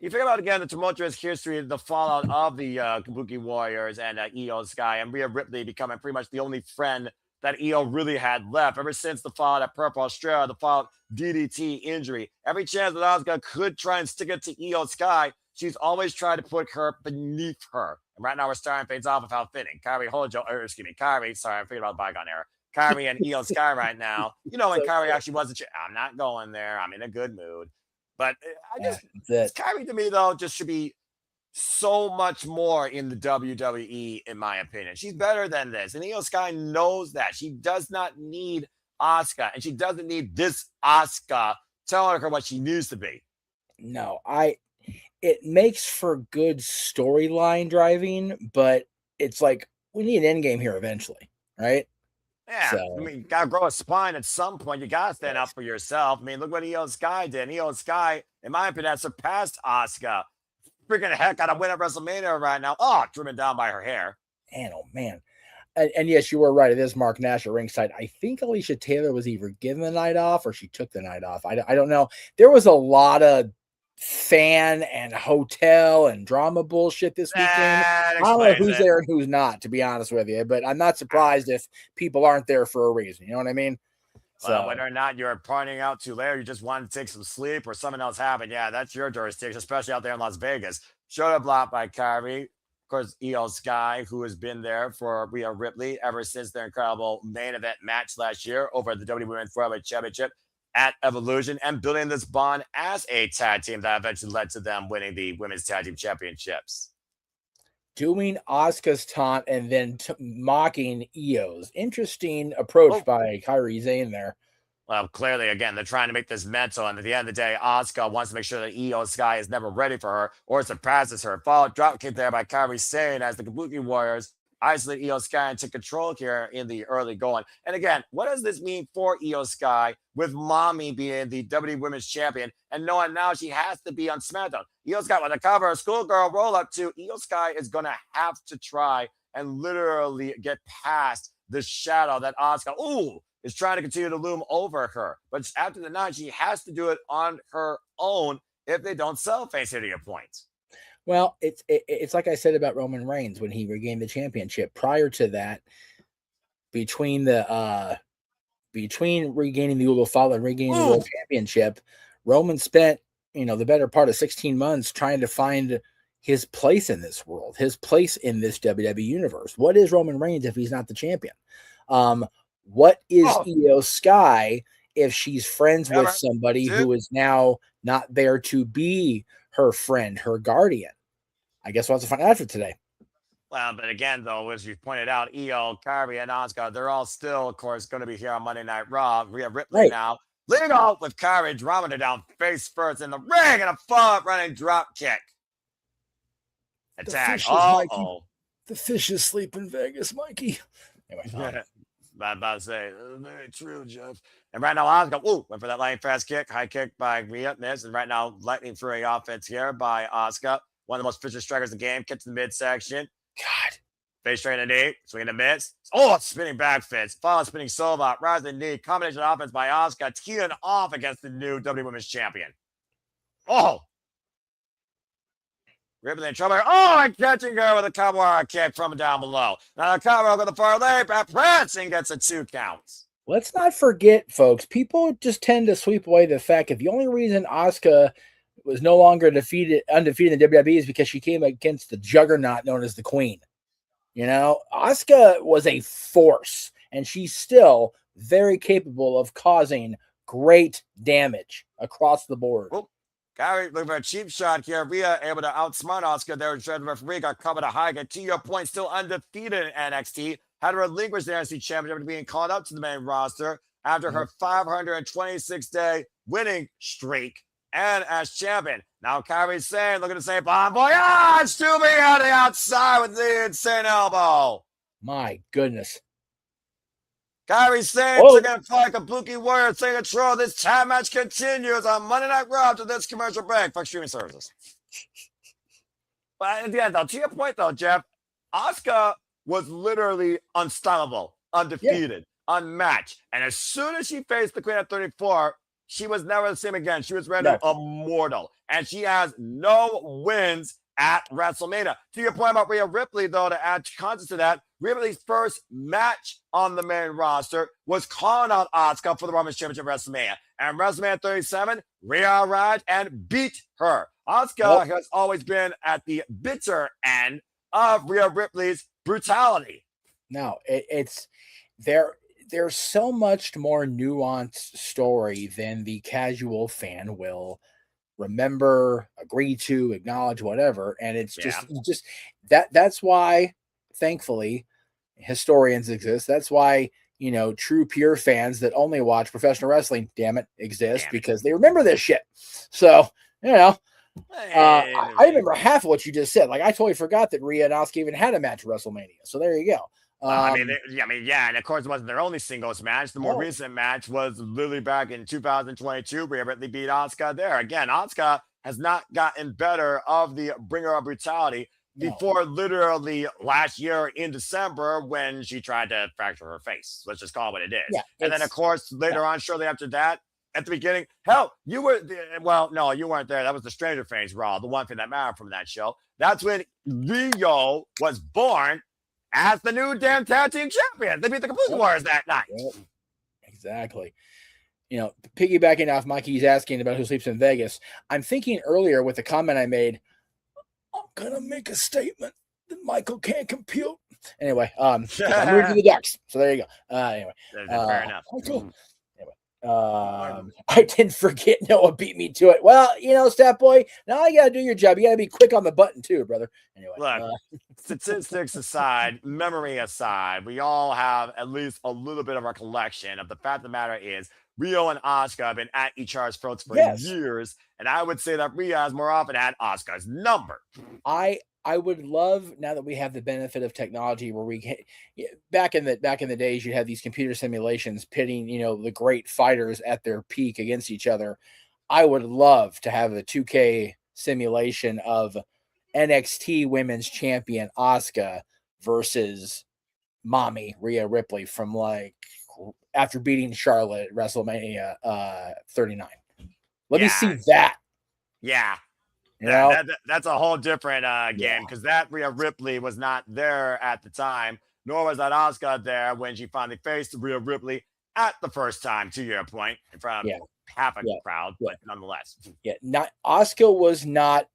You think about again the tumultuous history, the fallout of the Kabuki Warriors and Io Sky and Rhea Ripley becoming pretty much the only friend that Io really had left ever since the fallout at Purple Australia, the fallout DDT injury. Every chance that Asuka could try and stick it to Io Sky, she's always tried to put her beneath her. And right now we're starting things off with how fitting. Kyrie Hojo, or excuse me, Kyrie, sorry, I'm thinking about the bygone era. Kyrie and Io Sky right now. You know, when So Kyrie good. actually wasn't, I'm not going there. I'm in a good mood. But I Yeah, just, that's it. Kyrie to me, though, just should be so much more in the WWE, in my opinion. She's better than this. And Io Sky knows that. She does not need Asuka, and she doesn't need this Asuka telling her what she needs to be. No, it makes for good storyline driving, but it's like we need an end game here eventually, right? Yeah, I So mean, you gotta grow a spine at some point. You gotta stand up yes. for yourself. I mean, look what Io Sky did. Io Sky, in my opinion, has surpassed Asuka. Freaking heck out of win at WrestleMania right now. Oh, driven down by her hair. Man, oh man. And yes, you were right. It is Mark Nash at ringside. I think Alicia Taylor was either given the night off or she took the night off. I don't know. There was a lot of fan and hotel and drama bullshit this weekend. That I don't know explains who's it. there and who's not, to be honest with you, but I'm not surprised if people aren't there for a reason. You know what I mean? Well, So whether or not you're pointing out too late or you just want to take some sleep or something else happened, yeah, that's your jurisdiction, especially out there in Las Vegas. Showed up blocked by Kyrie. Of course, Io Sky, who has been there for Rhea Ripley ever since their incredible main event match last year over the WWE Women's World Championship at Evolution and building this bond as a tag team that eventually led to them winning the Women's Tag Team Championships. doing Asuka's taunt and then mocking Io's. Interesting approach Oh, by Kyrie Zane there. well, clearly, again, they're trying to make this mental, and at the end of the day, Asuka wants to make sure that Io Sky is never ready for her or surpasses her. Follow drop kick there by Kairi Sane as the Kabuki Warriors isolate Io Sky and take control here in the early going. And again, what does this mean for Io Sky with Mommy being the WWE Women's Champion and knowing now she has to be on SmackDown? Io Sky with a cover, a schoolgirl roll up to Io Sky is going to have to try and literally get past the shadow that Asuka, is trying to continue to loom over her. But after the night, she has to do it on her own if they don't sell face here to your point. Well, it's like I said about Roman Reigns when he regained the championship. Prior to that, between regaining the Ulufala and regaining the Ooh, World Championship, Roman spent the better part of 16 months trying to find his place in this world, his place in this WWE universe. What is Roman Reigns if he's not the champion? What is oh, Io Sky if she's friends with cover, somebody two. who is now not there to be her friend, her guardian? I guess we'll have to find out after today. Well, but again, though, as you pointed out, Io, Kyrie, and Asuka, they're all still, of course, going to be here on Monday Night Raw. Rhea Ripley Right. now leading off with Kyrie dropping her down face first in the ring and a far running drop kick. Attack. Uh-oh. The fish is asleep in Vegas, Mikey. Anyway, I'm about to say, very true, Jeff. And right now, Asuka, went for that lightning fast kick, high kick by Rhea, miss. And right now, lightning fury offense here by Asuka. One of the most vicious strikers in the game, kick to the midsection. God. Face straight in the knee, swing in the miss. Oh, spinning back fist. Follow spinning Sova, rising knee. Combination offense by Asuka, teeing off against the new WWE Women's Champion. Oh, Ripping in trouble. And catching her with a Kawara kick from down below. Now the Kawara with the far leg, but Prancing gets a 2 counts. Let's not forget, folks, people just tend to sweep away the fact that the only reason Asuka was no longer undefeated in the WWE is because she came against the juggernaut known as the Queen. Asuka was a force, and she's still very capable of causing great damage across the board. Oh, Gary looking for a cheap shot here. Rhea able to outsmart Asuka there. The referee got covered a high. Get to your point, still undefeated in NXT. Had to relinquish the NXT championship being called up to the main roster after her 526-day winning streak and as champion. Now Kairi Sane looking to say bon voyage to me on the outside with the insane elbow. My goodness. Kairi Sane taking a fight. Kabuki Warrior taking control. This tag match continues on Monday Night Raw after this commercial break for streaming services. But at the end, though, to your point, though, Jeff, Asuka was literally unstoppable, undefeated, unmatched. And as soon as she faced the Queen at 34, she was never the same again. She was rendered immortal, and she has no wins at WrestleMania. To your point about Rhea Ripley, though, to add context to that, Rhea Ripley's first match on the main roster was calling out Asuka for the Women's Championship at WrestleMania. And WrestleMania 37, Rhea arrived and beat her. Asuka has always been at the bitter end of Rhea Ripley's brutality. No, it's there. There's so much more nuanced story than the casual fan will remember, agree to, acknowledge, whatever. And it's just that's why, thankfully, historians exist. That's why, true pure fans that only watch professional wrestling, exist because they remember this shit. So, I remember half of what you just said. Like, I totally forgot that Rhea and Asuka even had a match at WrestleMania. So there you go. And of course, it wasn't their only singles match. The more recent match was literally back in 2022. Rhea Ripley beat Asuka there. Again, Asuka has not gotten better of the bringer of brutality before literally last year in December when she tried to fracture her face. Let's just call it what it is. Yeah, and then, of course, later on, shortly after that, at the beginning, hell, you were no, you weren't there. That was the Stranger Things Raw, the one thing that mattered from that show. That's when Rio was born as the new damn tag team champion. They beat the Kabuki Warriors that night. Yep. Exactly. Piggybacking off Mikey's asking about who sleeps in Vegas, I'm thinking earlier with the comment I made, I'm going to make a statement that Michael can't compute. Anyway, I'm moving to the Ducks. So there you go. Anyway. Fair enough. Michael. I didn't forget Noah beat me to it. Well, Stat Boy, now you gotta do your job. You gotta be quick on the button too, brother. Anyway, look, statistics aside, memory aside, we all have at least a little bit of our collection of the fact of the matter is Rio and Asuka have been at each other's throats for years, and I would say that Rhea has more often had Asuka's number. I would love, now that we have the benefit of technology, where we can, back in the days, you had these computer simulations pitting, the great fighters at their peak against each other. I would love to have a 2K simulation of NXT Women's Champion Asuka versus Mommy Rhea Ripley from after beating Charlotte at WrestleMania 39. Let me see that. Yeah. That's a whole different game, because that Rhea Ripley was not there at the time, nor was that Asuka there when she finally faced Rhea Ripley at the first time, to your point, in front of half a crowd, but nonetheless. Not Asuka was not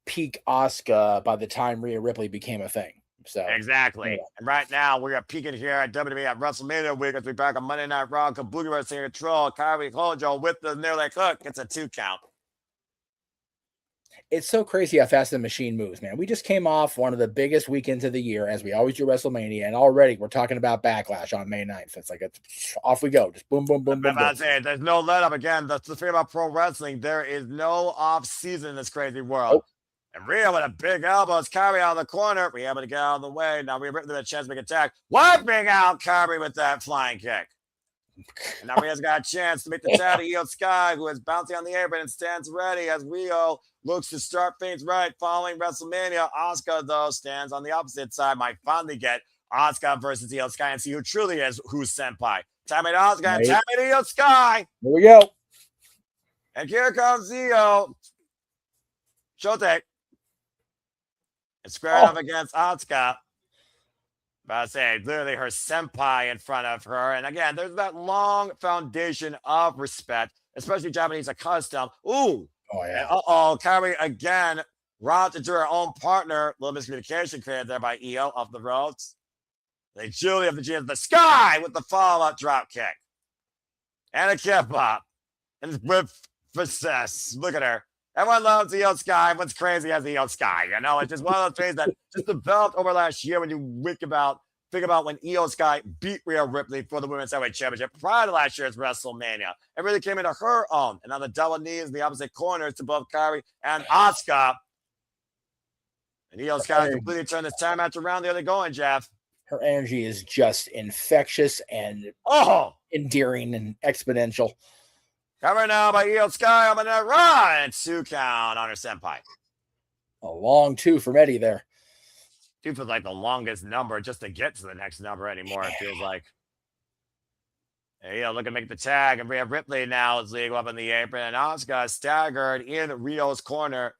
peak Asuka by the time Rhea Ripley became a thing. So exactly. And right now we are peaking here at WWE at WrestleMania week as we back on Monday Night Raw. Kabuki Wrestling Control, Kyrie Hojo with the nearly hook. It's a 2 count. It's so crazy how fast the machine moves, man. We just came off one of the biggest weekends of the year, as we always do WrestleMania, and already we're talking about Backlash on May 9th. It's like, off we go. Just boom, boom, boom, boom. I'm saying, there's no let up. Again, that's the thing about pro wrestling. There is no off season in this crazy world. Oh. And Rhea with a big elbows, Kyrie out of the corner. Rhea able to get out of the way. Now Rhea Ripley with a chance to make an attack. Wiping out Kyrie with that flying kick. And now Rhea's got a chance to make the tag to Io Sky, who is bouncing on the apron and stands ready as Rio looks to start things right following WrestleMania. Asuka, though, stands on the opposite side. Might finally get Asuka versus Io Sky and see who truly is who's senpai. Time it Asuka and time it Io Sky. Here we go. And here comes Io. Shote. And squaring up against Asuka. But I say, literally her senpai in front of her. And again, there's that long foundation of respect, especially Japanese custom. Ooh. Oh, yeah. Kyrie again routed to her own partner. Little miscommunication created there by Io off the ropes. They Julie of the G of the Sky with the follow-up drop kick. And a kip up. And with success. Look at her. Everyone loves Io Sky. Everyone's crazy as Io Sky. It's just one of those things that just developed over last year when you think about when Io Sky beat Rhea Ripley for the Women's Heavyweight Championship prior to last year's WrestleMania. It really came into her own. And on the double knees in the opposite corners to both Kyrie and Asuka. And Io Sky completely turned this time match around. There they going, Jeff. Her energy is just infectious and endearing and exponential. Covered now by Io Sky on the net run. 2 count on her senpai. A long 2 from Eddie there. 2 feels like the longest number just to get to the next number anymore, it feels like. Io looking to make the tag, and Rhea Ripley now is legal up in the apron, and Asuka staggered in Rio's corner.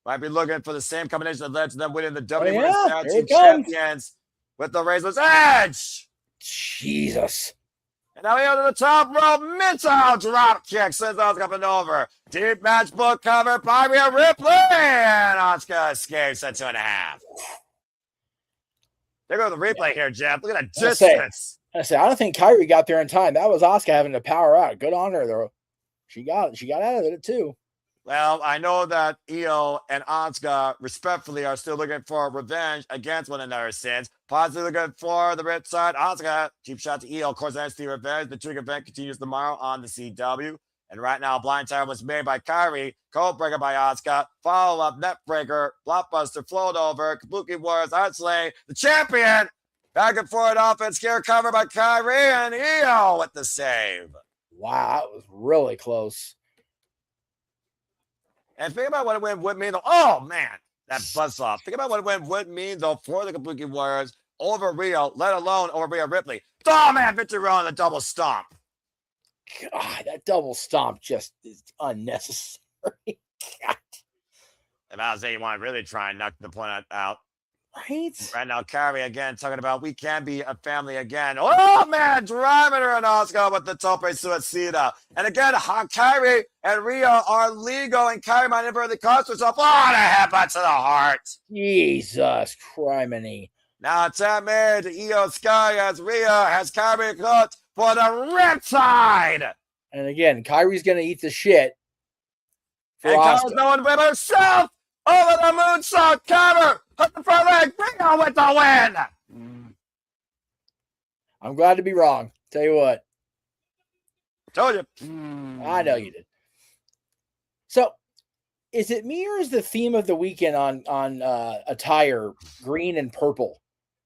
Might be looking for the same combination that led to them winning the WWE Women's Tag Team Champions with the Razor's Edge. Jesus. And now Io to the top rope, missile drop kick, sends Asuka up and over. Deep match book cover by Rhea Ripley, and Asuka escapes at 2.5. There go the replay here, Jeff. Look at that distance. I don't think Kyrie got there in time. That was Asuka having to power out. Good on her, though. She got out of it, too. Well, I know that Io and Asuka respectfully are still looking for revenge against one another since. Possibly looking for the red side. Asuka, cheap shot to Io. Of course, NXT Revenge. The Twig event continues tomorrow on the CW. And right now, Blind Tire was made by Kyrie. Code Breaker by Asuka. Follow-up, Net Breaker. Blockbuster, float over. Kabuki Warriors, Slay. The champion. Back and forth offense. Scare cover by Kyrie. And Io with the save. Wow, that was really close. And think about what it would mean, though. Oh, man, that buzzsaw. Think about what it would mean, though, for the Kabuki Warriors over Rio, let alone over Rhea Ripley. Oh, man, victory on the double stomp. God, that double stomp just is unnecessary. God. If I was saying you want to really try and knock the point out. Right? Right now, Kyrie again talking about we can be a family again. Oh, man, driving her and Asuka with the tope suicida. And again, Kyrie and Rio are legal, and Kyrie might inadvertently cost herself. Oh, the headbutt to the heart. Jesus criminy. Now it's married to Io Sky as Rio has Kyrie cooked for the riptide. And again, Kyrie's going to eat the shit. And Kyrie's going with herself over the moonsault cover. Hook the front leg. Rio with the win. I'm glad to be wrong. Tell you what. Told you. I know you did. So, is it me or is the theme of the weekend on attire green and purple?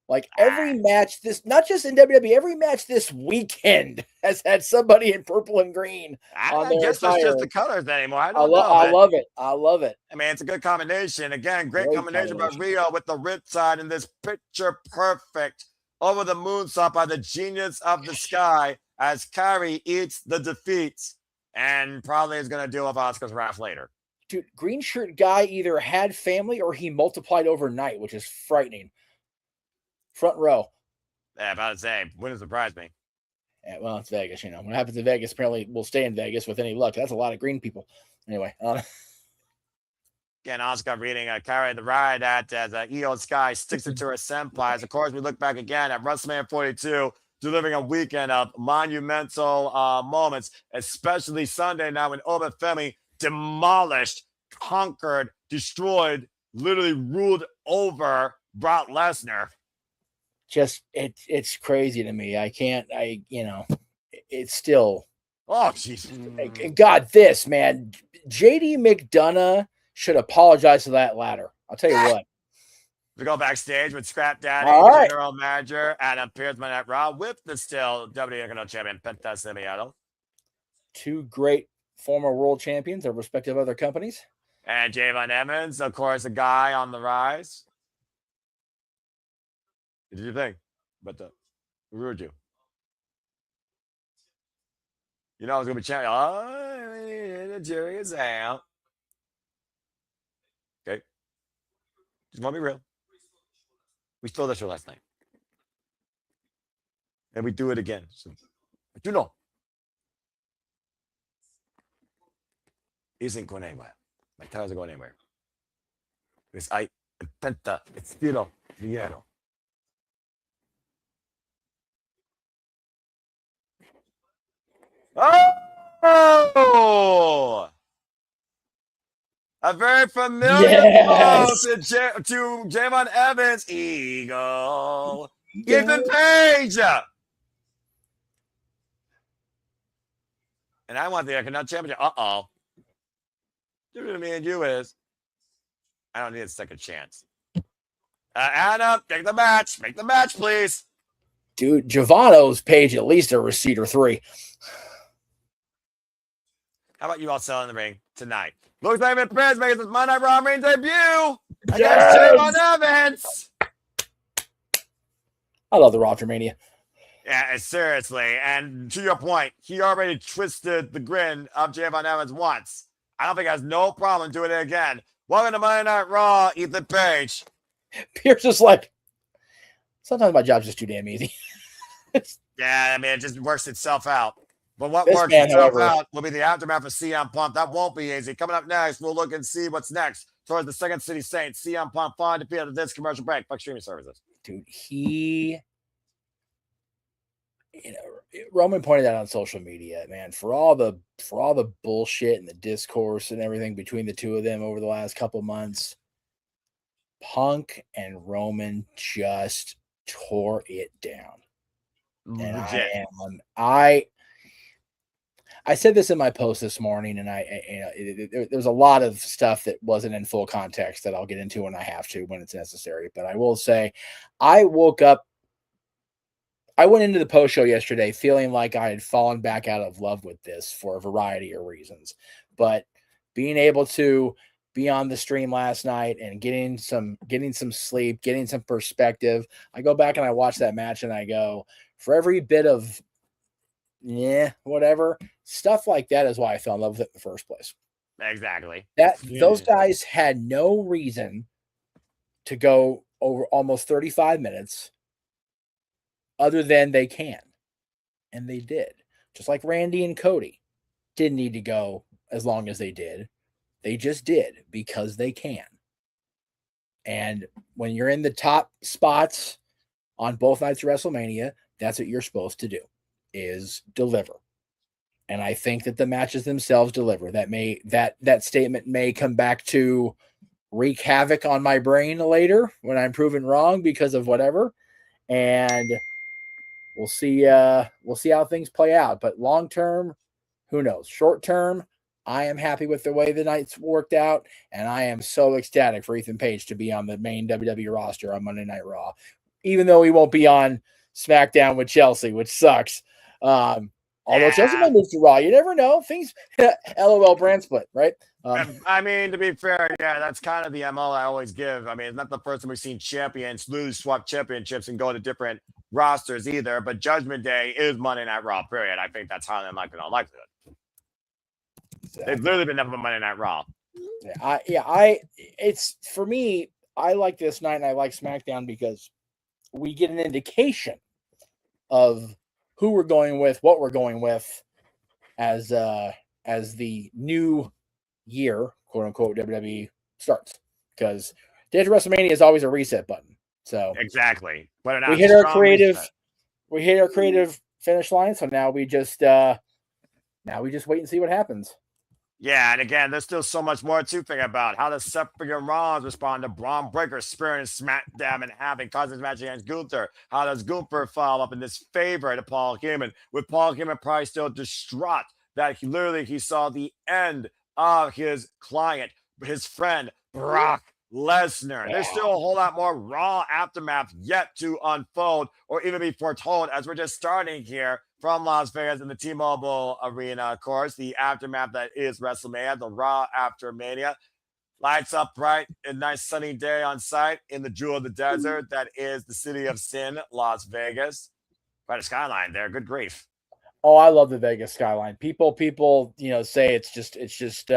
Like every match, not just in WWE, every match this weekend has had somebody in purple and green. I guess that's just the colors anymore. I don't know. I love it. I love it. I mean, it's a good combination. Again, great combination by Rio with the riptide and this picture perfect over the moonsault by the genius of the sky as Kyrie eats the defeat and probably is going to deal with Asuka's wrath later. Dude, green shirt guy either had family or he multiplied overnight, which is frightening. Front row. Yeah, about to say, wouldn't surprise me. Yeah, well, it's Vegas, you know. What happens in Vegas apparently will stay in Vegas with any luck. That's a lot of green people. Anyway. Again, Asuka reading Kyrie the ride at as Io Sky sticks it to her senpais. Of course, we look back again at WrestleMania 42, delivering a weekend of monumental moments, especially Sunday night when Oba Femi demolished, conquered, destroyed, literally ruled over Brock Lesnar. Just it's crazy to me. It's still. Oh, jeez. God, this man, JD McDonough should apologize to that ladder. I'll tell you what. We go backstage with Scrap Daddy, General Manager, Adam Pearce, Monday Night Raw, with the still WWE Intercontinental Champion, Penta Semiato. Two great former world champions of respective other companies. And Javon Evans, of course, a guy on the rise. What did you think? But who ruined you? You know I was going to be champion. Oh, the jury is out. Okay. Just want to be real. We stole that show last night. And we do it again. So, but you know. Isn't going anywhere. My tires are going anywhere. Because I intenta estilo dinero. Oh! A very familiar pose to Javon Evans. Eagle. Ethan Page. And I want the Intercontinental Championship. Uh-oh. The difference between me and you is I don't need a second chance. Adam, take the match. Make the match, please. Dude, Javon owes Page at least a receipt or 3. How about you all sell in the ring tonight? Looks like Prince makes his Monday Night Raw main debut against Javon Evans. I love the Raw After Mania. Yeah, seriously. And to your point, he already twisted the grin of Javon Evans once. I don't think he has no problem doing it again. Welcome to Monday Night Raw, Ethan Page. Pierce is like, sometimes my job's just too damn easy. Yeah, I mean, it just works itself out. But what This works man, itself however, out will be the aftermath of CM Punk. That won't be easy. Coming up next, we'll look and see what's next towards the Second City Saints. CM Punk fine defeat of this commercial break. Fuck streaming services. dude, Roman pointed out on social media, man, for all the bullshit and the discourse and everything between the two of them over the last couple months, Punk and Roman just tore it down. And Legit. I said this in my post this morning, and there's a lot of stuff that wasn't in full context that I'll get into when I have to, when it's necessary. But I will say, I went into the post show yesterday feeling like I had fallen back out of love with this for a variety of reasons. But being able to be on the stream last night and getting some sleep, getting some perspective, I go back and I watch that match and I go, for every bit of whatever, stuff like that is why I fell in love with it in the first place. Exactly. Those guys had no reason to go over almost 35 minutes other than they can. And they did. Just like Randy and Cody didn't need to go as long as they did. They just did because they can. And when you're in the top spots on both nights of WrestleMania, that's what you're supposed to do, is deliver. And I think that the matches themselves deliver. That statement may come back to wreak havoc on my brain later when I'm proven wrong because of whatever. And we'll see how things play out. But long term, who knows? Short term, I am happy with the way the nights worked out, and I am so ecstatic for Ethan Page to be on the main WWE roster on Monday Night Raw, even though he won't be on SmackDown with Chelsea, which sucks. Although Chelsea might move to Raw, you never know. Things, LOL brand split, right? I mean, to be fair, yeah, that's kind of the MO I always give. I mean, it's not the first time we've seen champions lose, swap championships, and go to different rosters either. But Judgment Day is Monday Night Raw, period. I think that's highly unlikely on likelihood. They've literally been nothing but Monday Night Raw. It's for me, I like this night and I like SmackDown because we get an indication of who we're going with, what we're going with as the new year, quote unquote, WWE starts. Because Day to WrestleMania is always a reset button. So exactly. We hit our creative finish line. So now we just wait and see what happens. Yeah, and again, there's still so much more to think about. How does Seth freaking Rollins respond to Braun Breaker spearing SmackDown and having Cousins match against Gunther? How does Gunther follow up in this favor to Paul Heyman? With Paul Heyman probably still distraught that he saw the end of his client, his friend, Brock Lesnar. Yeah. There's still a whole lot more Raw aftermath yet to unfold or even be foretold as we're just starting here from Las Vegas in the T-Mobile Arena, of course, the aftermath that is WrestleMania, the Raw After Mania. Lights up bright, a nice sunny day on site in the jewel of the desert that is the city of sin, Las Vegas. Quite a skyline there, good grief. Oh, I love the Vegas skyline. People, say it's just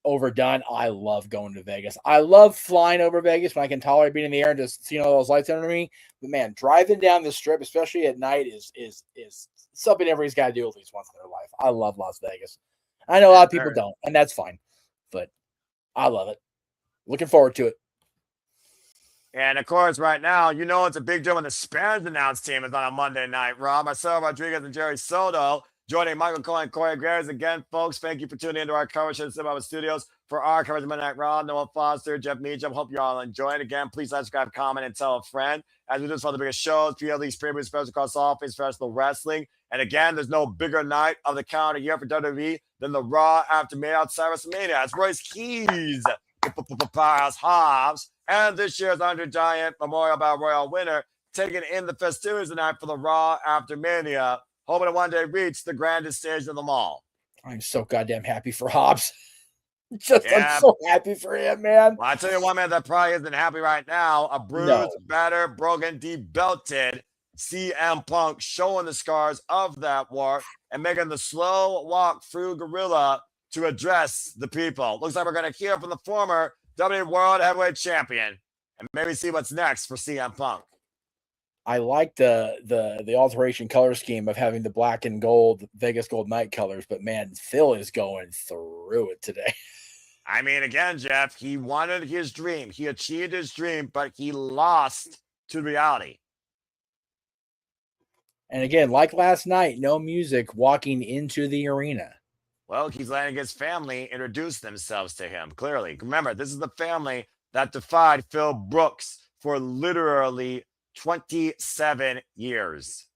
overdone. I love going to Vegas. I love flying over Vegas when I can tolerate being in the air and just seeing all those lights under me. But man, driving down the strip, especially at night, is something everybody's got to do at least once in their life. I love Las Vegas. I know a lot of people don't, and that's fine. But I love it. Looking forward to it. And of course, right now, it's a big deal when the Spanish announce team is on a Monday Night Raw. Marcelo Rodriguez and Jerry Soto joining Michael Cole and Corey Graves. Again, folks, thank you for tuning into our coverage at the Cinema Studios. For our coverage of Monday Night Raw, Noah Foster, Jeff Muther. Hope you all enjoyed. Again, please subscribe, comment, and tell a friend. As we do this for the biggest shows, PLE's premium specials across all things professional wrestling. And again, there's no bigger night of the calendar year for WWE than the Raw After Mania outside WrestleMania. It's Royce Keys, Powerhouse Hobbs, and this year's Andre Giant Memorial Battle Royal winner taking in the festivities tonight for the Raw After Mania, hoping to one day reach the grandest stage of them all. I'm so goddamn happy for Hobbs. I'm so happy for him, man. Well, I tell you one man that probably isn't happy right now. A bruised, battered, broken, debelted CM Punk showing the scars of that war and making the slow walk through Gorilla to address the people. Looks like we're going to hear from the former WWE World Heavyweight Champion and maybe see what's next for CM Punk. I like the alteration color scheme of having the black and gold Vegas Gold Night colors, but man, Phil is going through it today. I mean, again, Jeff, he wanted his dream. He achieved his dream, but he lost to reality. And again, like last night, no music walking into the arena. Well, he's letting his family introduce themselves to him, clearly. Remember, this is the family that defied Phil Brooks for literally 27 years.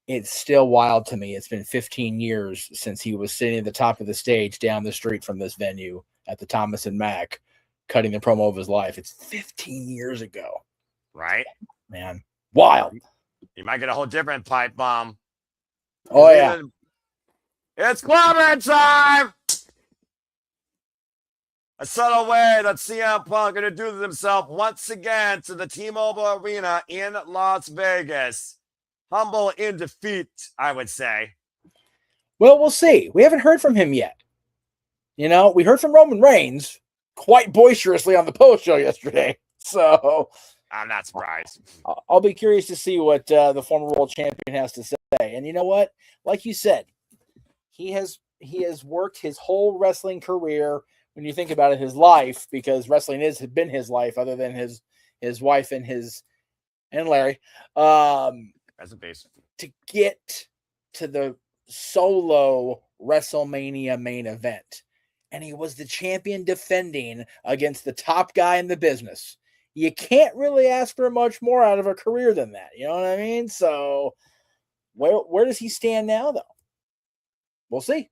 It's still wild to me. It's been 15 years since he was sitting at the top of the stage down the street from this venue at the Thomas and Mack, cutting the promo of his life. It's 15 years ago. Right? Man, wild. You might get a whole different pipe bomb. Oh, yeah. It's clobbering time! A subtle way that CM Punk introduces himself once again to the T-Mobile Arena in Las Vegas. Humble in defeat, I would say. Well, we'll see. We haven't heard from him yet. You know, we heard from Roman Reigns quite boisterously on the post show yesterday. So I'm not surprised. I'll be curious to see what the former world champion has to say. And you know what? Like you said, he has worked his whole wrestling career, when you think about it, his life, because wrestling has been his life other than his wife and Larry. That's a base. To get to the solo WrestleMania main event. And he was the champion defending against the top guy in the business. You can't really ask for much more out of a career than that. You know what I mean? So where does he stand now, though? We'll see.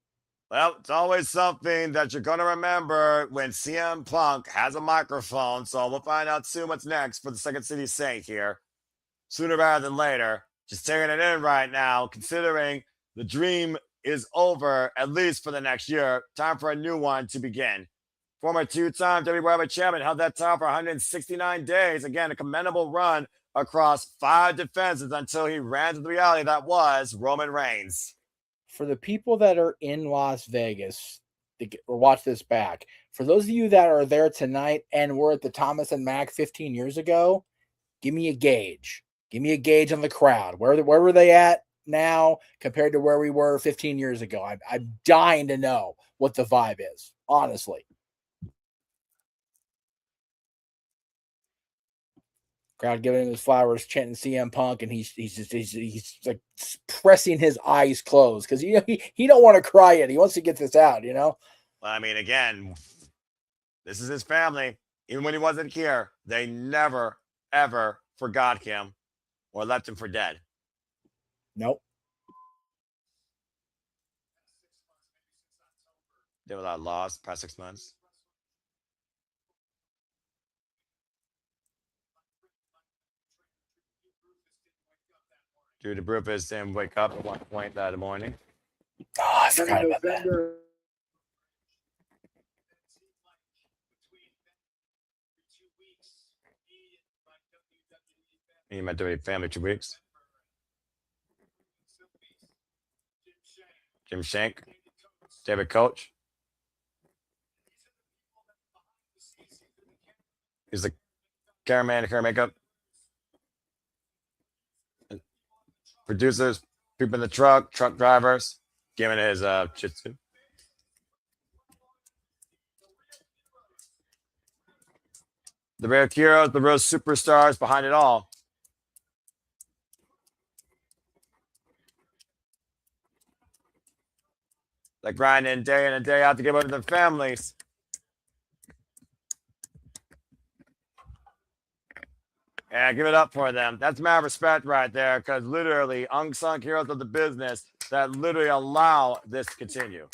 Well, it's always something that you're going to remember when CM Punk has a microphone. So we'll find out soon what's next for the Second City Saint here. Sooner rather than later. Just taking it in right now, considering the dream is over, at least for the next year. Time for a new one to begin. Former two-time WWE Heavyweight Champion held that title for 169 days. Again, a commendable run across 5 defenses until he ran to the reality that was Roman Reigns. For the people that are in Las Vegas, or watch this back, for those of you that are there tonight and were at the Thomas and Mack 15 years ago, give me a gauge. Give me a gauge on the crowd. Where were they at now compared to where we were 15 years ago? I'm dying to know what the vibe is, honestly. Crowd giving him his flowers, chanting CM Punk, and he's like pressing his eyes closed because he don't want to cry yet. He wants to get this out, you know. Well, I mean, again, this is his family. Even when he wasn't here, they never ever forgot him or left him for dead. Nope. Did a lot of loss past 6 months. Dude, the Brufus didn't wake up at one point that morning. Oh, I forgot about that. You met WWE family 2 weeks. Jim Shank, David Coach. He's the cameraman, hair makeup. Producers, people in the truck drivers, giving his jitsu. The real heroes, the real superstars behind it all. Like grinding day in and day out to give up to their families. Yeah, give it up for them. That's mad respect right there, because literally unsung heroes of the business that literally allow this to continue.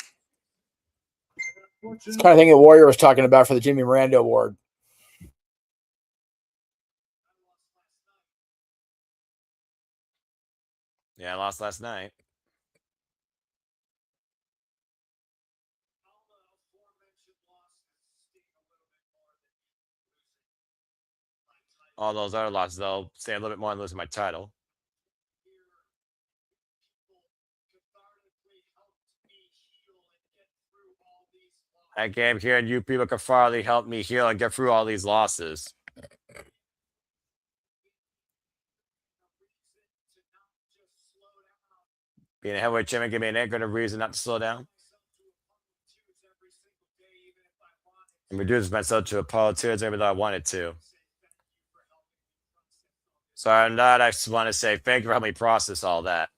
It's the kind of thing that Warrior was talking about for the Jimmy Miranda Award. Yeah, I lost last night. All those other losses, though, say a little bit more than losing my title. I came here and you people could finally help me heal and get through all these losses. Being a heavyweight champion gave me an good reason not to slow down. And reduce myself to a pile of tears every time I wanted to. So on that, I just want to say thank you for helping me process all that.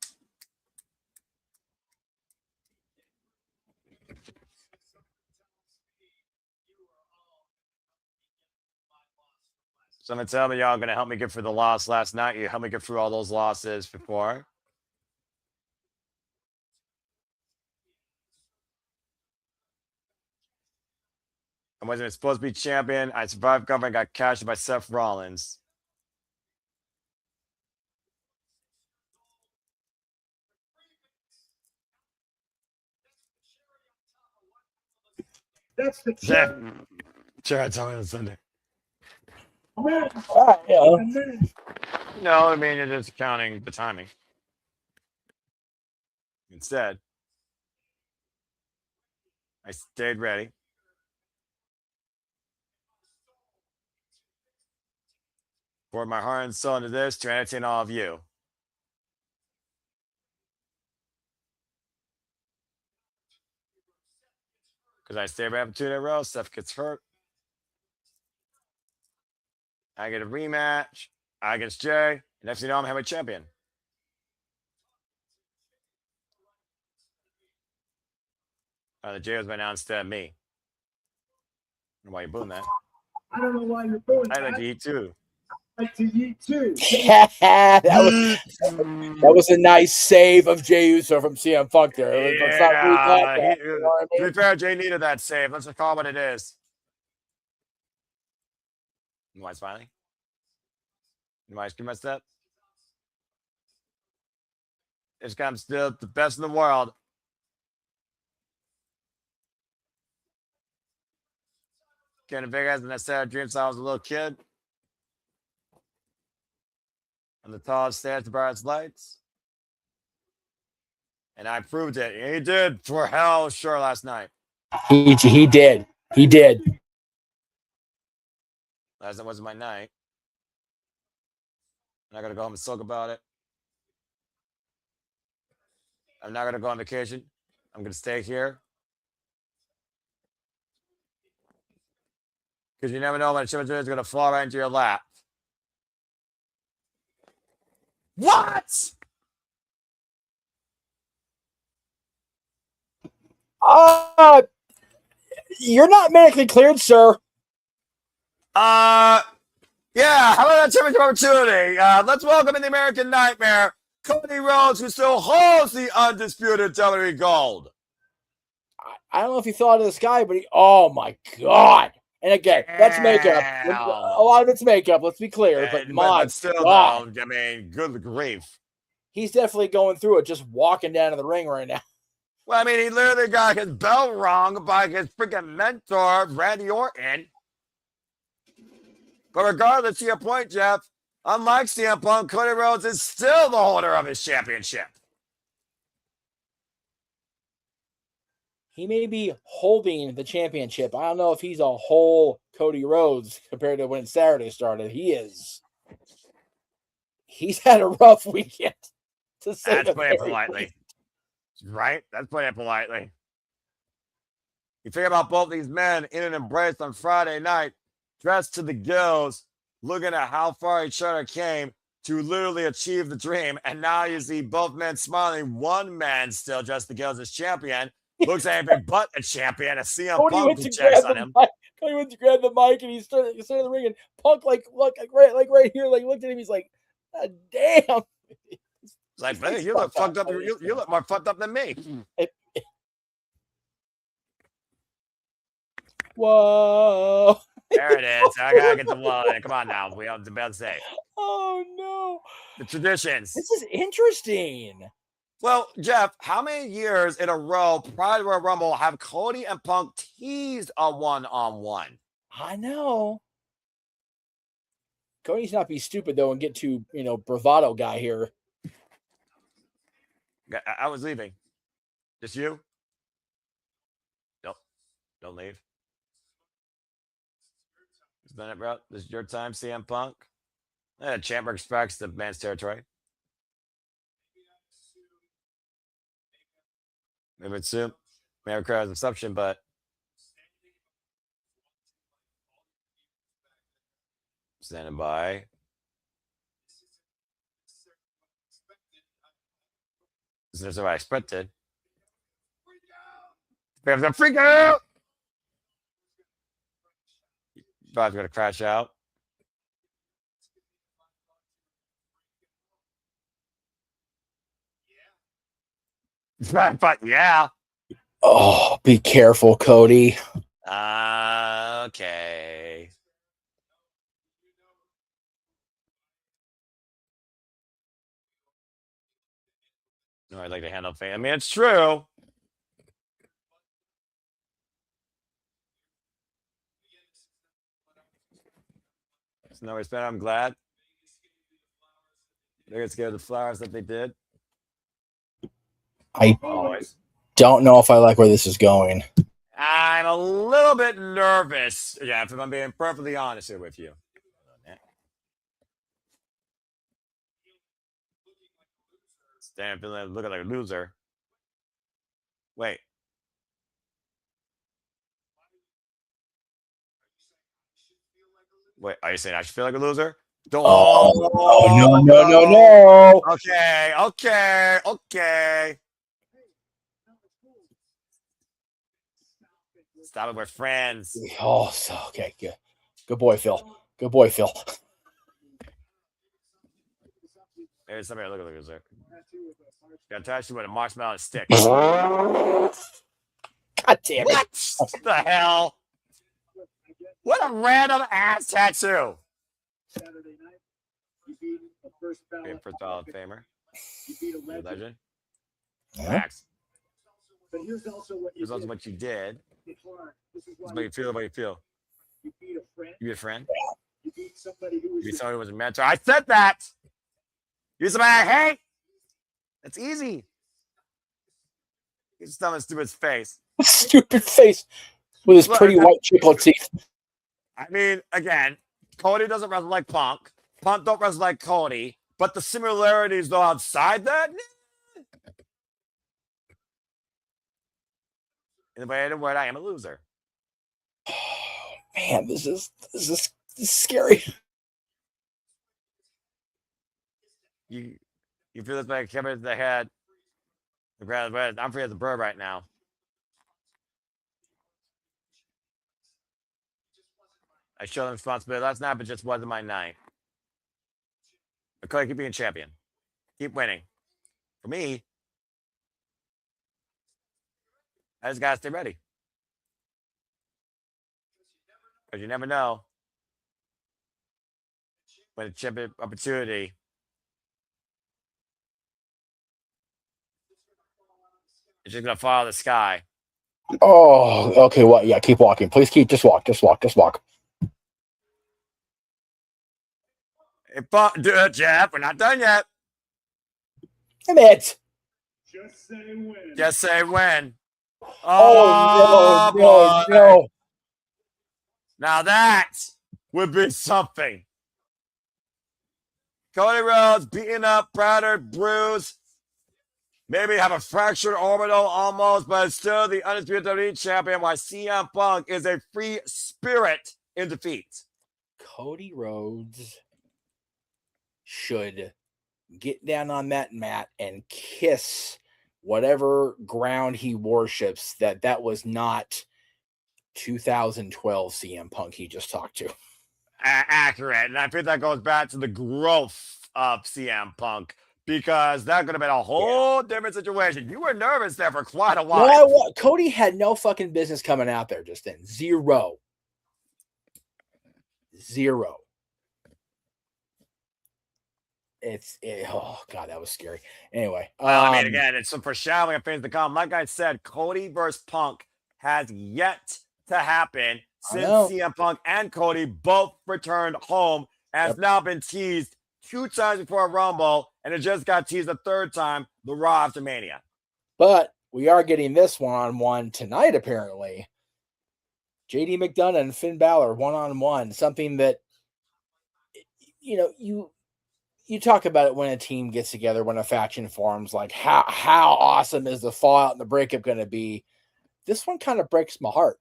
Someone tell me y'all going to help me get through the loss last night. You helped me get through all those losses before. I wasn't supposed to be champion. I survived government, got cashed by Seth Rollins. That's the Jeff, sure, tell me on Sunday. No, I mean, you're just counting the timing. Instead, I stayed ready. Poured my heart and soul into this to entertain all of you. Because I stayed right up 2 in a row. Seth gets hurt. I get a rematch. I get Jay. Next thing you know, I'm heavyweight champion. The Jay was announced instead of me. I don't know why you're booing that. I don't know why you're booing I like to eat too. I like to eat too. that was a nice save of Jey Uso from CM Punk there. To be fair, Jay needed that save. Let's just call it what it is. You know why smiling? You know why I scream my step? It's because I'm still the best in the world. Getting big as I said, dreams since I was a little kid. On the tallest stairs, the brightest lights. And I proved it. He did for hell sure last night. He did. He did. Last night wasn't my night. I'm not going to go home and sulk about it. I'm not going to go on vacation. I'm going to stay here. Because you never know when a chimpanzee is going to fall right into your lap. What? You're not medically cleared, sir. Yeah, how about that championship opportunity? Let's welcome in the American Nightmare, Cody Rhodes, who still holds the undisputed WWE Gold. I don't know if you thought of this guy, but oh my God. And again, that's makeup. A lot of it's makeup, let's be clear. But still, God. though, I mean, good grief. He's definitely going through it, just walking down to the ring right now. Well, I mean, he literally got his bell rung by his freaking mentor, Randy Orton. But regardless, to your point, Jeff, unlike CM Punk, Cody Rhodes is still the holder of his championship. He may be holding the championship. I don't know if he's a whole Cody Rhodes compared to when Saturday started. He is. He's had a rough weekend. That's putting it politely. Right? That's putting it politely. You think about both these men in an embrace on Friday night, dressed to the gills, looking at how far each other came to literally achieve the dream. And now you see both men smiling. One man still dressed to the gills as champion. Looks like anything but a champion. A CM Punk checks on him. Cody went to grab the mic and he started the ring, and Punk looked right here, looked at him. He's like, oh, "Damn!" It's like, hey, you look fucked up. You look more fucked up than me. Whoa! There it is. I gotta get the wall in. Come on now. We have the best say. Oh no! The traditions. This is interesting. Well, Jeff, how many years in a row prior to a Rumble have Cody and Punk teased a one-on-one? I know. Cody's not be stupid though and get to bravado guy here. I was leaving. Just you? Nope. Don't leave. Is that it, bro? This is your time, CM Punk. Champ respects the man's territory. Maybe it's soon. May require an exception, but standing by. This is what I expected. We have to freak out. Bob's gonna crash out. But yeah. Oh, be careful, Cody. Okay. No, I'd like to handle fame. I mean, it's true. There's no respect. I'm glad. They're scared of the flowers that they did. I Always. don't know if I like where this is going. I'm a little bit nervous. Yeah, if I'm being perfectly honest here with you. Stand feeling looking like a loser. Wait. Wait, are you saying I should feel like a loser? Oh, no. Okay. Stop it, we're friends. Oh, so okay, good. Good boy, Phil. Good boy, Phil. There's somebody look at the loser. Got attached to a marshmallow stick. God damn it. What the hell? What a random ass tattoo. Saturday night, you beat a first ballot Hall of Famer. You beat a Legend. legend. Max. But here's also what you Here's also did. what you did. It's hard. This is This why is what you feel. What you feel. you beat a friend. You be a friend. You beat somebody who You was be your someone who was a mentor. I said that. You somebody I hate. That's easy. He's stumbling through his face. Stupid face with his Look, pretty white triple teeth. I mean, again, Cody doesn't wrestle like Punk. Punk don't wrestle like Cody. But the similarities, though, outside that, in the way of the word, I am a loser. Oh, man, this is scary. You feel this like coming to the head. I'm free as a bird right now. I show them responsibility last night, but just wasn't my night. Okay, keep being champion. Keep winning. For me, I just gotta stay ready. Because you never know when a champion opportunity. It's just gonna fall out of the sky. Oh, okay. What? Yeah, keep walking. Please just walk. Do it, Jeff. We're not done yet. Damn it. just say when. Just say when. Oh, boy. no. Now that would be something. Cody Rhodes beaten up, battered, bruised. Maybe have a fractured orbital almost, but still the undisputed WWE champion, while CM Punk is a free spirit in defeat. Cody Rhodes should get down on that mat and kiss whatever ground he worships that was not 2012 CM Punk he just talked to. Accurate. And I think that goes back to the growth of CM Punk, because that could have been a whole different situation. You were nervous there for quite a while. No, Cody had no fucking business coming out there just then. Zero. Oh god, that was scary. Anyway, I mean, again, it's some foreshadowing of things to come. Like I said, Cody versus Punk has yet to happen since CM Punk and Cody both returned home. Has now been teased 2 times before a Rumble, and it just got teased a 3rd time, the Raw After Mania. But we are getting this one-on-one tonight, apparently. JD McDonough and Finn Balor one-on-one, something that, you know, you talk about it when a team gets together, when a faction forms, like how awesome is the fallout and the breakup going to be? This one kind of breaks my heart.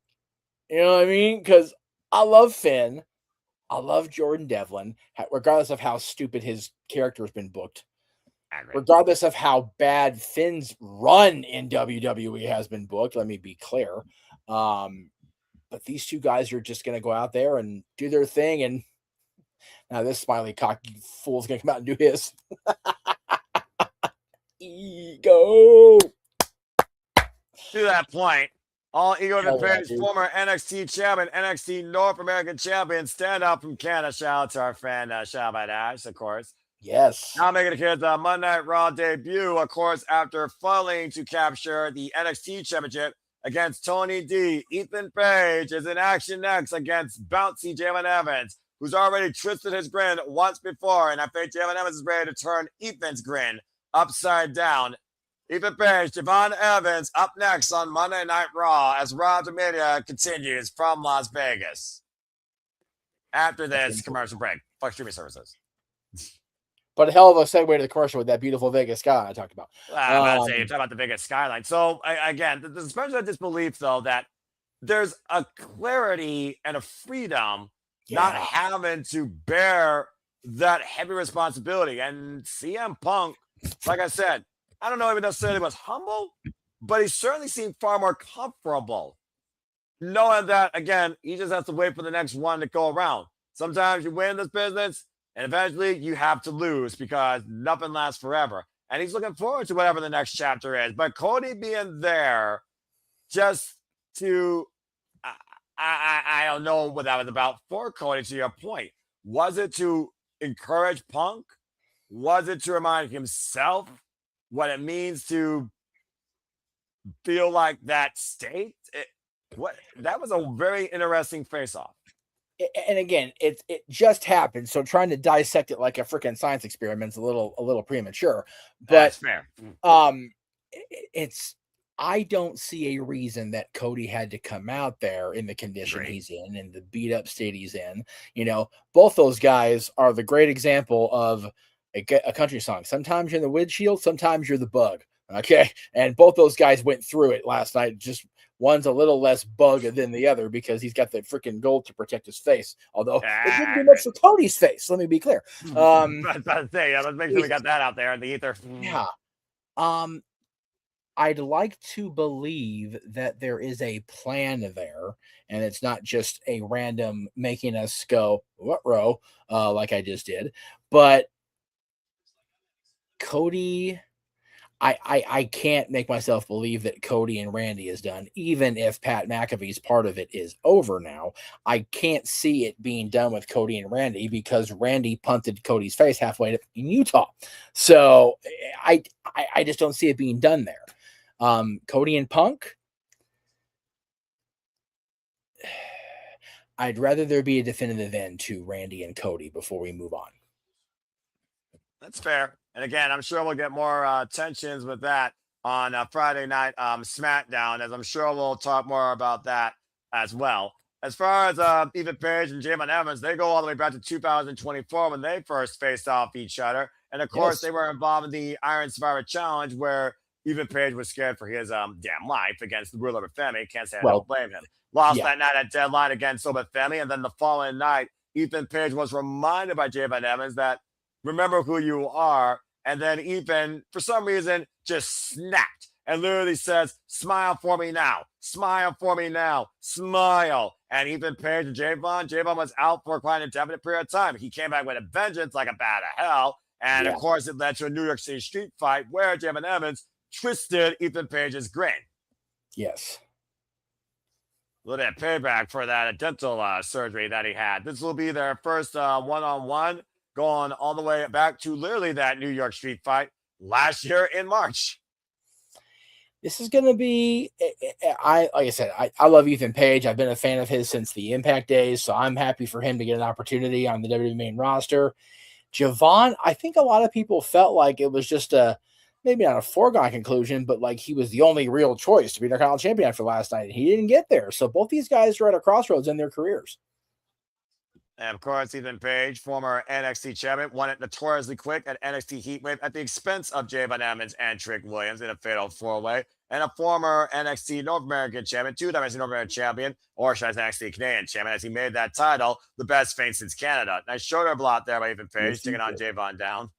You know what I mean? Because I love Finn. I love Jordan Devlin, regardless of how stupid his character has been booked. Regardless of how bad Finn's run in WWE has been booked, let me be clear. But these two guys are just going to go out there and do their thing. And now this smiley cocky fool's going to come out and do his. Ego. To that point, all Ego Hell yeah, Page, dude. former NXT champion, NXT North American champion, stand up from Canada. Shout out to our friend Shabbat Ash, of course. Yes. Now making a kid's Monday Night Raw debut, of course, after failing to capture the NXT championship against Tony D. Ethan Page is in action next against bouncy Jalen Evans, who's already twisted his grin once before, and I think Jalen Evans is ready to turn Ethan's grin upside down. Ethan Page, Javon Evans up next on Monday Night Raw as Raw After Mania continues from Las Vegas. After this commercial break, fuck streaming services. But a hell of a segue to the commercial with that beautiful Vegas sky I talked about. I'm about to say, you're talking about the Vegas skyline. So, again, the suspension of disbelief, though, that there's a clarity and a freedom not having to bear that heavy responsibility. And CM Punk, like I said, I don't know if he necessarily was humble, but he certainly seemed far more comfortable knowing that, again, he just has to wait for the next one to go around. Sometimes you win this business, and eventually you have to lose because nothing lasts forever. And he's looking forward to whatever the next chapter is. But Cody being there just to, I don't know what that was about for Cody, to your point. Was it to encourage Punk? Was it to remind himself what it means to feel like that state? That was a very interesting face-off. And again, it just happened, so trying to dissect it like a freaking science experiment is a little premature. But that's fair. I don't see a reason that Cody had to come out there in the condition he's in and the beat up state he's in. You know, both those guys are the great example of a country song. Sometimes you're the windshield, sometimes you're the bug. Okay, and both those guys went through it last night. Just one's a little less bug than the other because he's got the freaking gold to protect his face. Although it didn't do much for Cody's face. Let me be clear. I was about to say, let's make sure we got that out there in the ether. Yeah. I'd like to believe that there is a plan there, and it's not just a random making us go what row like I just did. But Cody. I can't make myself believe that Cody and Randy is done, even if Pat McAfee's part of it is over now. I can't see it being done with Cody and Randy because Randy punted Cody's face halfway in Utah. So I just don't see it being done there. Cody and Punk, I'd rather there be a definitive end to Randy and Cody before we move on. That's fair. And again, I'm sure we'll get more tensions with that on Friday night SmackDown, as I'm sure we'll talk more about that as well. As far as Ethan Page and Jalen Evans, they go all the way back to 2024 when they first faced off each other. And of course, they were involved in the Iron Survivor Challenge where Ethan Page was scared for his damn life against the ruler of family. Can't say I don't blame him. Lost that night at Deadline against Sober Family. And then the following night, Ethan Page was reminded by Jalen Evans that remember who you are. And then Ethan, for some reason, just snapped and literally says, smile for me now. Smile for me now. Smile. And Ethan Page and Javon was out for quite an indefinite period of time. He came back with a vengeance like a bat of hell. And, of course, it led to a New York City street fight where Javon Evans twisted Ethan Page's grin. Yes. A little bit of payback for that dental surgery that he had. This will be their first one-on-one. Going all the way back to literally that New York street fight last year in March. This is going to be, like I said, I love Ethan Page. I've been a fan of his since the Impact days, so I'm happy for him to get an opportunity on the WWE main roster. Javon, I think a lot of people felt like it was just maybe not a foregone conclusion, but like he was the only real choice to be their Intercontinental champion after last night. He didn't get there. So both these guys are at a crossroads in their careers. And of course, Ethan Page, former NXT champion, won it notoriously quick at NXT Heatwave at the expense of Javon Evans and Trick Williams in a fatal four-way. And a former NXT North American champion, two-time NXT North American champion, or should I say NXT Canadian champion, as he made that title the best feint since Canada. Nice shoulder block there by Ethan Page, taking on Javon down.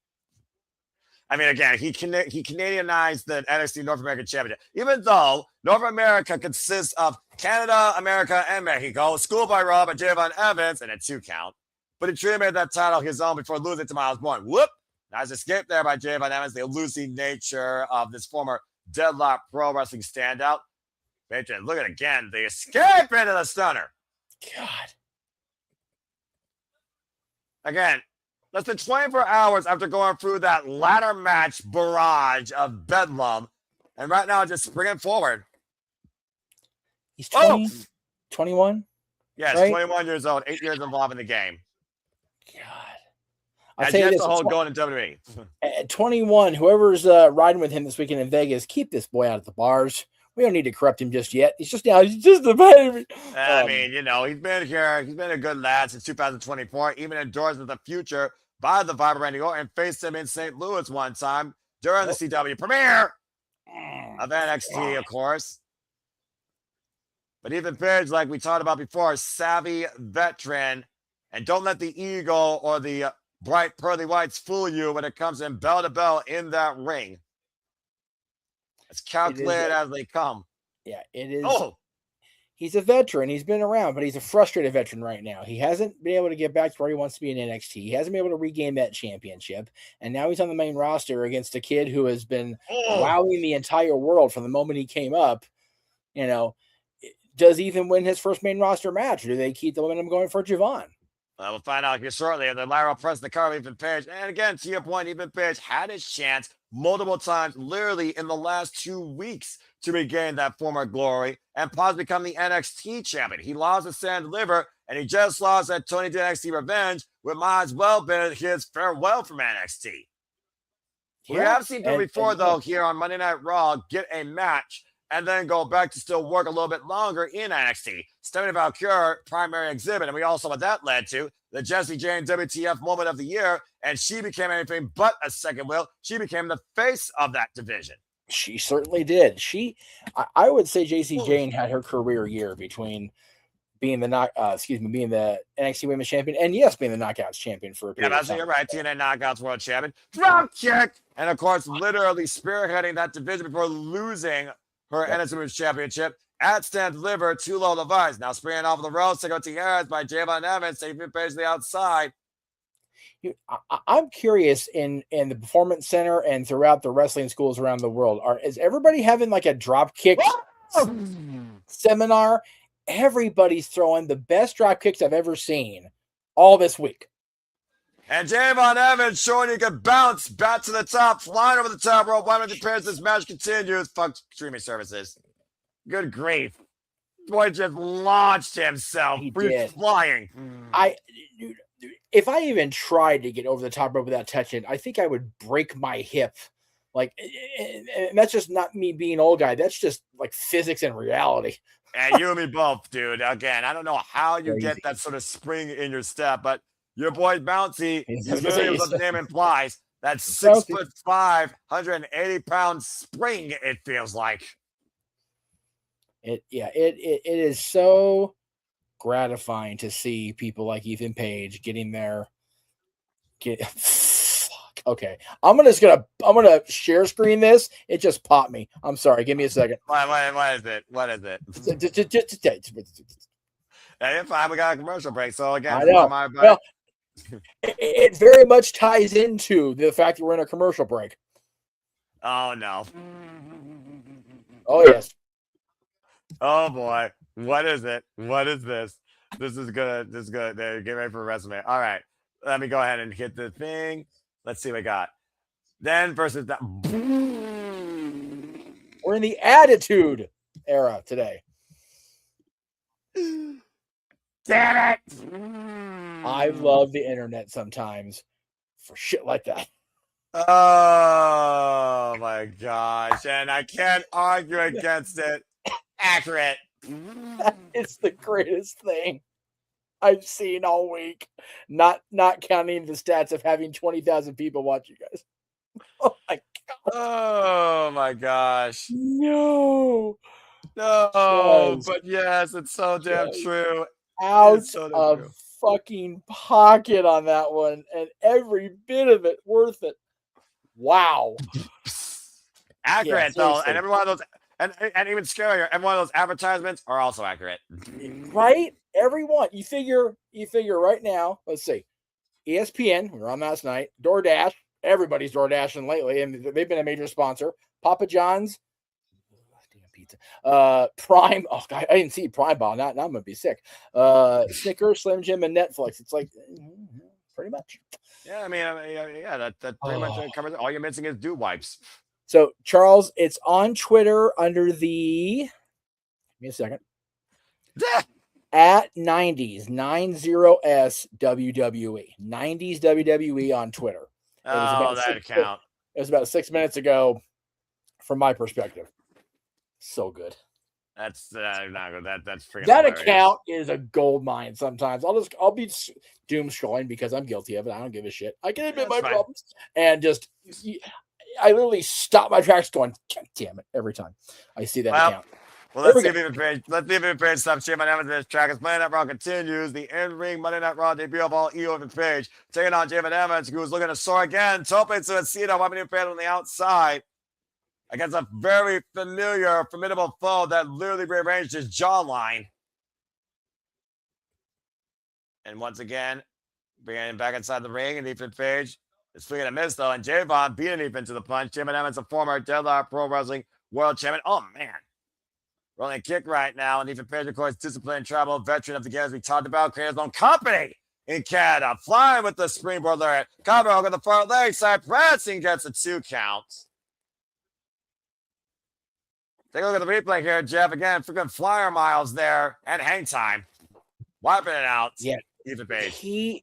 I mean, again, he Canadianized the NXT North American Championship, even though North America consists of Canada, America, and Mexico, schooled by Raw by Javon Evans, and a 2 count. But he truly made that title his own before losing to Miles Bourne. Whoop! Nice escape there by Javon Evans, the elusive nature of this former Deadlock Pro Wrestling standout. Patron, look at it again, the escape into the stunner. God. Again, less than 24 hours after going through that ladder match barrage of bedlam. And right now, just bringing forward. He's 20, 21? Yes, right? 21 years old, 8 years involved in the game. God. I'll And tell you yet this. the whole going in WWE. At 21, whoever's riding with him this weekend in Vegas, keep this boy out of the bars. We don't need to corrupt him just yet. He's just a baby. I mean, you know, he's been here. He's been a good lad since 2024, even endorsed with the future by the Viper Randy Orton, faced him in St. Louis one time during the CW premiere of NXT, of course. But Ethan Page, like we talked about before, savvy veteran, and don't let the ego or the bright pearly whites fool you when it comes in bell to bell in that ring. As calculated as they come. Yeah, it is. Oh, he's a veteran. He's been around, but he's a frustrated veteran right now. He hasn't been able to get back to where he wants to be in NXT. He hasn't been able to regain that championship. And now he's on the main roster against a kid who has been wowing the entire world from the moment he came up. You know, does Ethan win his first main roster match, or do they keep the momentum going for Javon? We'll find out here shortly. The lateral press the car of Ethan Page. And again, to your point, Ethan Page had his chance multiple times, literally in the last 2 weeks, to regain that former glory and possibly become the NXT champion. He lost to Sand Liver, and he just lost at Tony D NXT Revenge, which might as well be his farewell from NXT. Yeah, we have seen people before, though, here on Monday Night Raw, get a match and then go back to still work a little bit longer in NXT. Stephanie Valkyrie, primary exhibit, and we all saw what that led to. The Jessie Jane WTF moment of the year, and she became anything but a second wheel. She became the face of that division. She certainly did. I would say Jessie Jane had her career year between being the being the NXT Women's Champion, and yes, being the Knockouts Champion for a period of time. You're right. TNA Knockouts World Champion, drop kick, and of course, literally spearheading that division before losing her NXT Women's Championship at Stand Liver to Lola Vice. Now springing off the road, Cinco Tierras by Javon Evans, taking Page to the outside. I'm curious in the Performance Center and throughout the wrestling schools around the world, is everybody having like a drop kick seminar? Everybody's throwing the best drop kicks I've ever seen all this week. And Javon Evans showing he can bounce back to the top, flying over the top rope. Why don't you pair this match continues? Fuck streaming services. Good grief. Boy just launched himself. He did. Flying. If I even tried to get over the top rope without touching it, I think I would break my hip. Like, and that's just not me being an old guy. That's just like physics and reality. And you and me both, dude. Again, I don't know how you get that sort of spring in your step, but your boy Bouncy, what the name implies, that 6'5", 180-pound spring, it feels like. It is so gratifying to see people like Ethan Page getting there. Okay, I'm gonna share screen this. It just popped me. I'm sorry. Give me a second. What is it? What is it? Hey, fine. We got a commercial break. So again, I know. Well, it very much ties into the fact that we're in a commercial break. Oh no. Oh yes. Oh boy. What is it? What is this? This is good. This is good. There, get ready for a resume. All right. Let me go ahead and hit the thing. Let's see what we got. Then versus that. We're in the attitude era today. Damn it. I love the internet sometimes for shit like that. Oh my gosh. And I can't argue against it. Accurate. It's the greatest thing I've seen all week. Not counting the stats of having 20,000 people watch you guys. Oh my Oh my gosh. no. No, Yes. but yes, it's so damn Yes. true. Out It's so damn of true. fucking pocket on that one, and every bit of it worth it. Wow. Accurate though, seriously. and every one of those, and even scarier, every one of those advertisements are also accurate. Right? Everyone. You figure right now, let's see. ESPN, we were on last night, DoorDash, everybody's DoorDashing lately, and they've been a major sponsor. Papa John's, damn pizza. Prime, oh god, I didn't see Prime Ball. Now I'm gonna be sick. Snickers, Slim Jim, and Netflix. It's like pretty much. Yeah, I mean, yeah, that pretty much covers it. All you're missing is dew wipes. So Charles, it's on Twitter under the. Give me a second. At 90s WWE 90s WWE on Twitter. Oh, that count. It was about 6 minutes ago, from my perspective. So good. That's not good. That's freaking That hilarious. account is a gold mine. Sometimes I'll be doom scrolling because I'm guilty of it. I don't give a shit. I can admit my problems and just I literally stop my tracks going, God damn it, every time I see that account. Well, let's see if even page. Let's see if even page stops cheering. My name is this track. As Monday Night Raw continues, the in-ring Monday Night Raw debut of all EO even page, taking on Jamin Evans, who was looking to soar again. Tope Suicida, wiping your fan on the outside against a very familiar, formidable foe that literally rearranged his jawline. And once again, bringing him back inside the ring, and Ethan Page is swinging a miss though, and Javon beating Ethan to the punch. Jamin Evans, a former Deadlock Pro Wrestling World Champion. Oh man. Rolling kick right now, and Ethan Page, of course, disciplined travel veteran of the game, as we talked about, created his own company in Canada, flying with the springboard lariat. Cover over the far leg side, Prancing gets a 2 count. Take a look at the replay here, Jeff. Again, freaking flyer miles there and hang time. Wiping it out. Yeah. Ethan Page.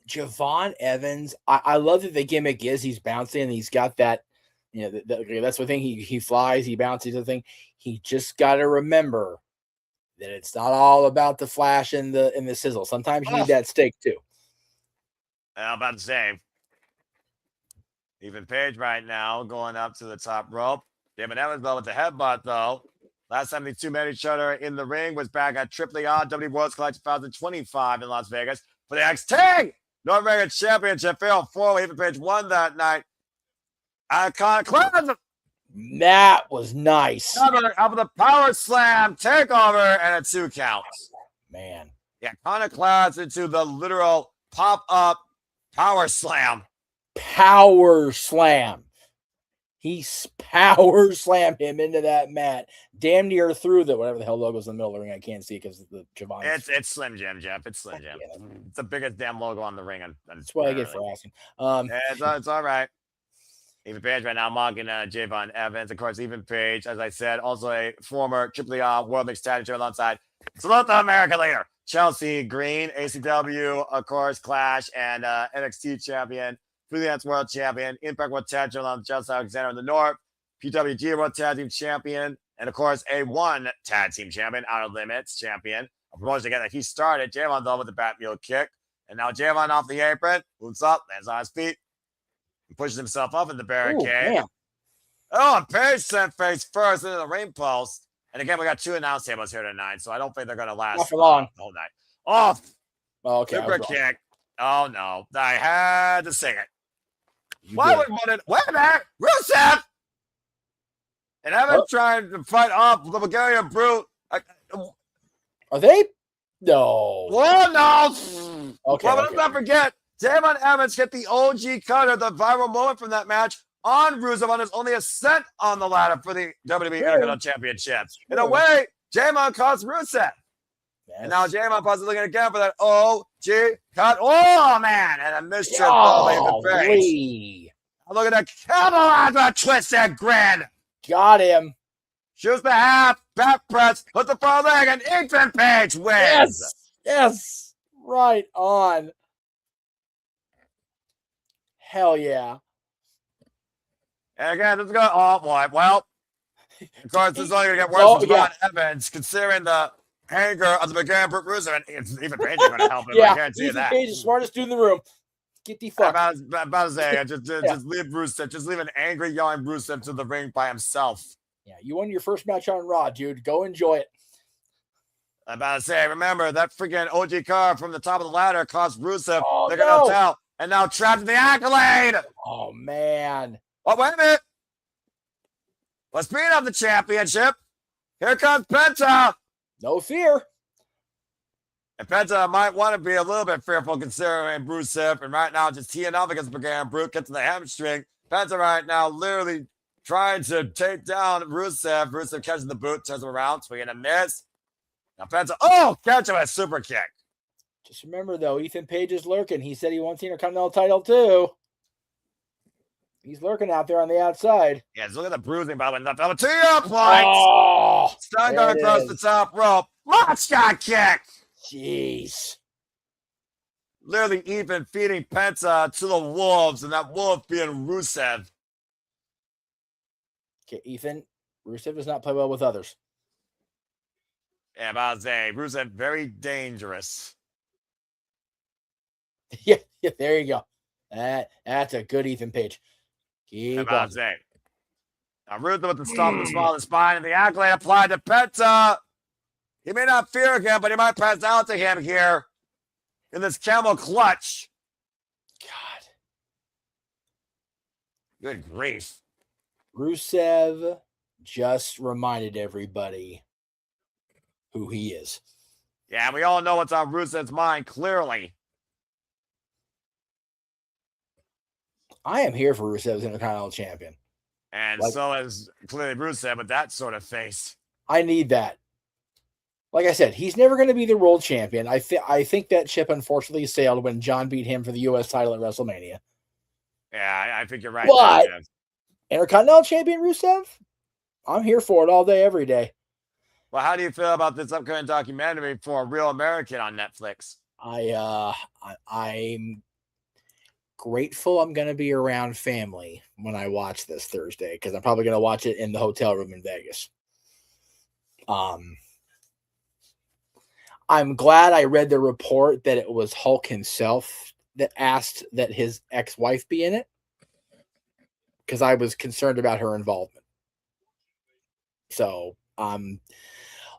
Javon Evans, I love that the gimmick is he's bouncing and he's got that. You know, that's the thing. He flies, he bounces the thing. He just got to remember that it's not all about the flash and the sizzle. Sometimes you need that steak too. I'm about to say, Ethan Page right now going up to the top rope. Jamin Evans though with the headbutt though. Last time these two met each other in the ring was back at Triple Odd WWE World's College 2025 in Las Vegas for the XT North American Championship. Fatal 4-way. Ethan Page won that night. Iconoclasm. That was nice. Up with a power slam, takeover, and a 2 count. Man. Yeah, Iconoclasm into the literal pop-up power slam. Power slam. He power slammed him into that mat. Damn near through the whatever the hell logo's in the middle of the ring. I can't see it because of the Javon. It's Slim Jim, Jeff. It's Slim Jim. Yeah. It's the biggest damn logo on the ring. That's what I get for asking. It's all right. Ethan Page right now mocking Javon Evans. Of course, Ethan Page, as I said, also a former Triple World Mixed Tag Team alongside Salute the American leader, Chelsea Green, ACW, of course, Clash, and NXT champion, Freelance World Champion, Impact World Tag Team along Chelsea Alexander in the North, PWG World Tag Team Champion, and of course, A1 Tag Team Champion, Outer Limits Champion. A promotion again that he started. Javon though with the Batmule kick. And now Javon off the apron, moves up, lands on his feet. Pushes himself up in the barricade. Ooh, and Page sent face first into the ring post. And again, we got 2 announce tables here tonight, so I don't think they're going to last not for long. The whole night. Off. Oh, okay. Super kick. Oh, no. I had to sing it. Why would one? Wait a minute. Rusev! And Evan trying to fight off the Bulgarian Brute. Are they? No. Oh, no. Okay. Well, let's not forget. Javon Evans hit the OG cutter, the viral moment from that match on Rusev on his only ascent on the ladder for the WWE Intercontinental Championship. In a way, Javon cost Rusev. Yes. And now Javon possibly looking again for that OG cut. Oh, man. And a mischief. Look at that Camelot twisted grin. Got him. Shoots the half, back press, hits the far leg, and Ethan Page wins. Yes. Right on. Hell yeah. And again, this is going. Oh boy. Well, of course, this is only going to get worse with Ron Evans, considering the anger of the McGarren Brooke Rusev, and it's even Page is going to help him. I guarantee you that. Page is the smartest dude in the room. Get the fuck. About to say, just leave Rusev. Just leave an angry, yelling Rusev to the ring by himself. Yeah, you won your first match on Raw, dude. Go enjoy it. I'm about to say, remember that freaking OG car from the top of the ladder cost Rusev the tell, and now trapped in the Accolade. Oh man. Oh, wait a minute. Well, speaking of the championship, here comes Penta. No fear. And Penta might want to be a little bit fearful considering Rusev, and right now just teeing up against McGarren Brute, gets to the hamstring. Penta right now literally trying to take down Rusev. Rusev catches the boot, turns him around, swinging a miss. Now Penta, catch him with a super kick. Just remember, though, Ethan Page is lurking. He said he wants the Intercontinental title, too. He's lurking out there on the outside. Yeah, look at the bruising, by the way. Number 2 point. Oh, Stun guard across the top rope. Monster kick. Jeez. Literally even feeding Penta to the wolves, and that wolf being Rusev. Okay, Ethan, Rusev does not play well with others. Yeah, about to say, Rusev, very dangerous. Yeah, there you go. That's a good Ethan Page. Keep about to say. Now, Rusev with the stomp and the small of the spine, and the accolade applied to Penta. He may not fear him, but he might pass out to him here in this camel clutch. God. Good grief. Rusev just reminded everybody who he is. Yeah, we all know what's on Rusev's mind, clearly. I am here for Rusev as Intercontinental Champion. And so is clearly Rusev with that sort of face. I need that. Like I said, he's never going to be the world champion. I think that ship unfortunately sailed when John beat him for the U.S. title at WrestleMania. Yeah, I think you're right. But Intercontinental Champion Rusev, I'm here for it all day, every day. Well, how do you feel about this upcoming documentary for a Real American on Netflix? I'm grateful I'm going to be around family when I watch this Thursday, because I'm probably going to watch it in the hotel room in Vegas. I'm glad I read the report that it was Hulk himself that asked that his ex-wife be in it, because I was concerned about her involvement. So, like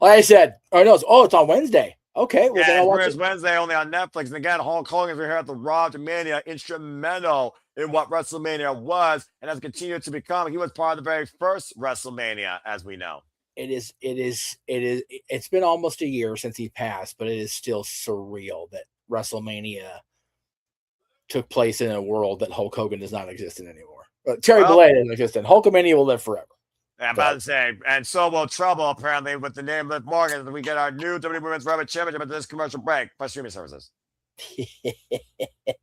I said, it's on Wednesday. Okay, we're gonna watch it. Wednesday only on Netflix. And again, Hulk Hogan is here at the RAW After Mania, instrumental in what WrestleMania was, and has continued to become. He was part of the very first WrestleMania, as we know. It's been almost a year since he passed, but it is still surreal that WrestleMania took place in a world that Hulk Hogan does not exist in anymore. But Terry Bollea doesn't exist in. Hulkamania will live forever. Yeah, I'm about to say, and so will Trouble, apparently, with the name Liv Morgan, as we get our new WWE Women's Rabbit Championship after this commercial break by streaming services.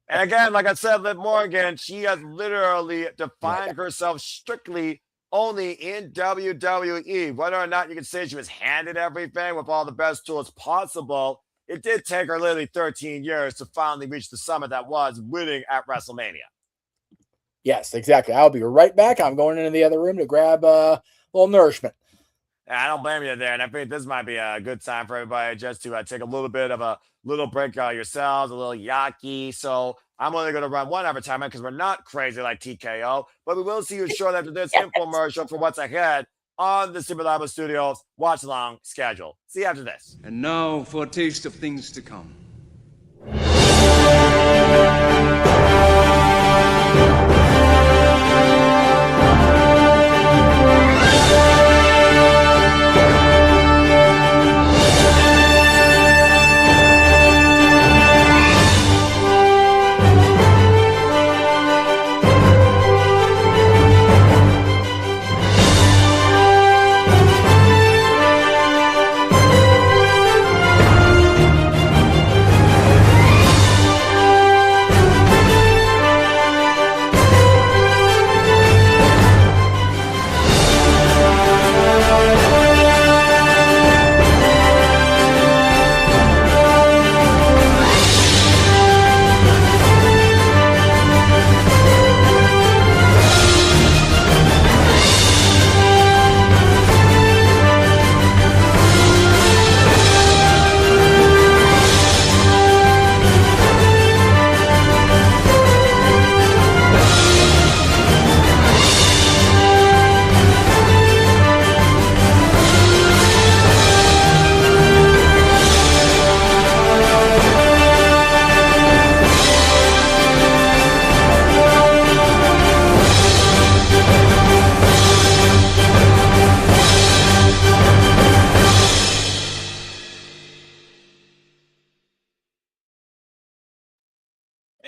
And again, like I said, Liv Morgan, she has literally defined herself strictly only in WWE. Whether or not you can say she was handed everything with all the best tools possible, it did take her literally 13 years to finally reach the summit that was winning at WrestleMania. Yes, exactly. I'll be right back. I'm going into the other room to grab a little nourishment. I don't blame you there. And I think this might be a good time for everybody just to take a little bit of a little break yourselves, a little yaki. So I'm only going to run one advertisement because we're not crazy like TKO. But we will see you shortly after this infomercial for what's ahead on the Super Live Studios watch along schedule. See you after this. And now for a taste of things to come.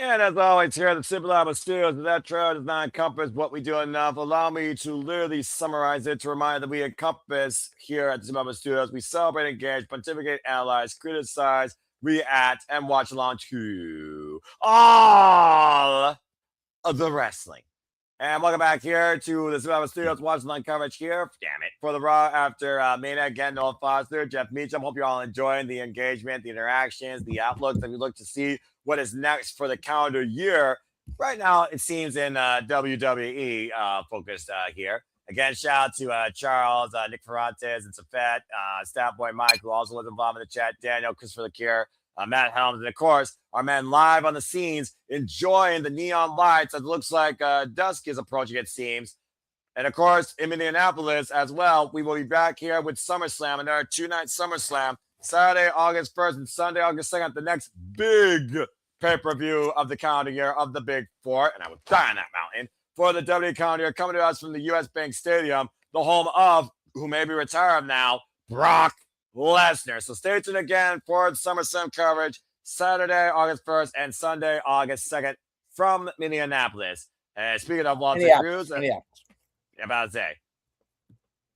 And as always, here at the Simple Album Studios, if that trailer does not encompass what we do enough, allow me to literally summarize it to remind you that we encompass here at the Simple Album Studios. We celebrate, engage, pontificate, analyze, criticize, react, and watch along to all of the wrestling. And welcome back here to the Simple Album Studios watch along coverage here. Damn it. For the Raw After Mania, again, Noah Foster, Jeff Muther. Hope you're all enjoying the engagement, the interactions, the outlooks that we look to see what is next for the calendar year. Right now, it seems in WWE focused here. Again, shout out to Charles, Nick Ferrantes, and Safet, Stat Boy Mike, who also was involved in the chat, Daniel, Christopher Lecure, Matt Helms, and of course, our man live on the scenes, enjoying the neon lights. It looks like dusk is approaching, it seems. And of course, in Indianapolis as well, we will be back here with SummerSlam, another two-night SummerSlam, Saturday, August 1st, and Sunday, August 2nd, the next big pay-per-view of the calendar year of the Big Four. And I will die on that mountain for the WWE calendar year, coming to us from the U.S. Bank Stadium, the home of, who may be retired now, Brock Lesnar. So stay tuned again for SummerSlam coverage Saturday, August 1st, and Sunday, August 2nd from Minneapolis. And speaking of Walter Cruz, about to say,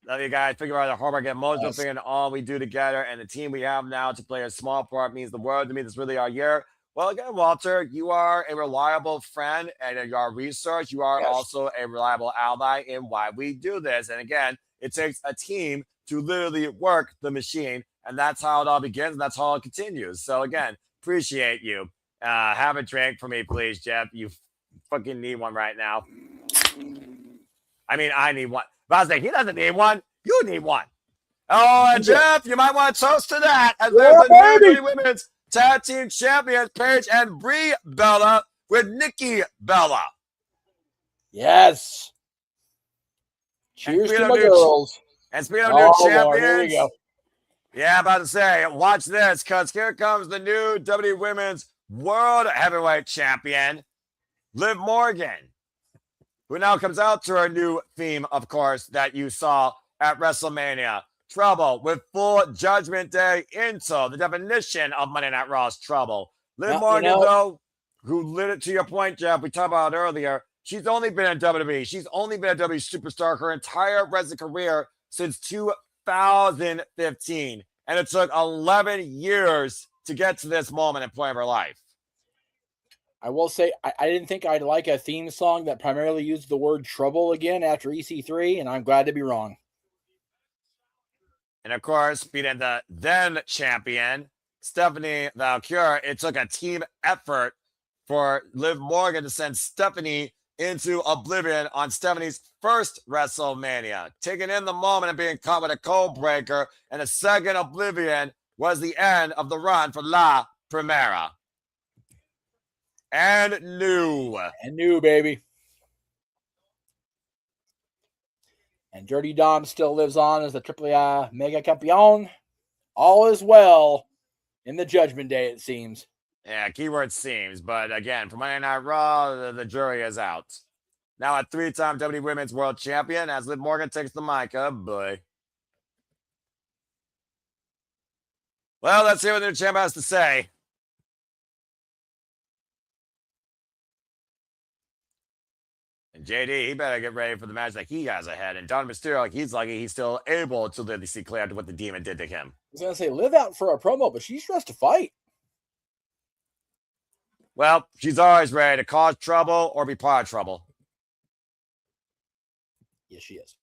love you guys. Figure out the hard work and emotional thing and all we do together, and the team we have now to play a small part means the world to me. This is really our year. Well, again, Walter, you are a reliable friend and your research. You are also a reliable ally in why we do this. And again, it takes a team to literally work the machine, and that's how it all begins, and that's how it continues. So again, appreciate you. Have a drink for me, please, Jeff. You fucking need one right now. I mean, I need one. But I was like, he doesn't need one. You need one. Oh, and Jeff, you might want to toast to that. As there's the new women's tag team champions, Paige and Brie Bella with Nikki Bella. Yes. Cheers to my girls. And speaking of new champions, Lord, here we go. Yeah, about to say, watch this, because here comes the new WWE Women's World Heavyweight Champion, Liv Morgan, who now comes out to her new theme, of course, that you saw at WrestleMania. Trouble with full Judgment Day into the definition of Monday Night Raw's trouble. Liv Morgan, though, who lit it to your point, Jeff, we talked about it earlier, she's only been in WWE. She's only been a WWE superstar her entire wrestling career since 2015. And it took 11 years to get to this moment and point of her life. I will say, I didn't think I'd like a theme song that primarily used the word trouble again after EC3, and I'm glad to be wrong. And of course, beating the then champion, Stephanie Valkyrie, it took a team effort for Liv Morgan to send Stephanie into oblivion on Stephanie's first WrestleMania. Taking in the moment and being caught with a cold breaker, and a second oblivion was the end of the run for La Primera. And new, baby. And Dirty Dom still lives on as the AAA Mega Campeon. All is well in the Judgment Day, it seems. Yeah, keyword seems. But again, for Monday Night Raw, the jury is out. Now a three-time WWE Women's World Champion as Liv Morgan takes the mic. Oh, boy. Well, let's hear what the new champ has to say. And JD, he better get ready for the match that he has ahead. And Don Mysterio, like he's lucky he's still able to literally see clear after what the demon did to him. I was going to say, Liv out for a promo, but she's dressed to fight. Well, she's always ready to cause trouble or be part of trouble. Yes, she is.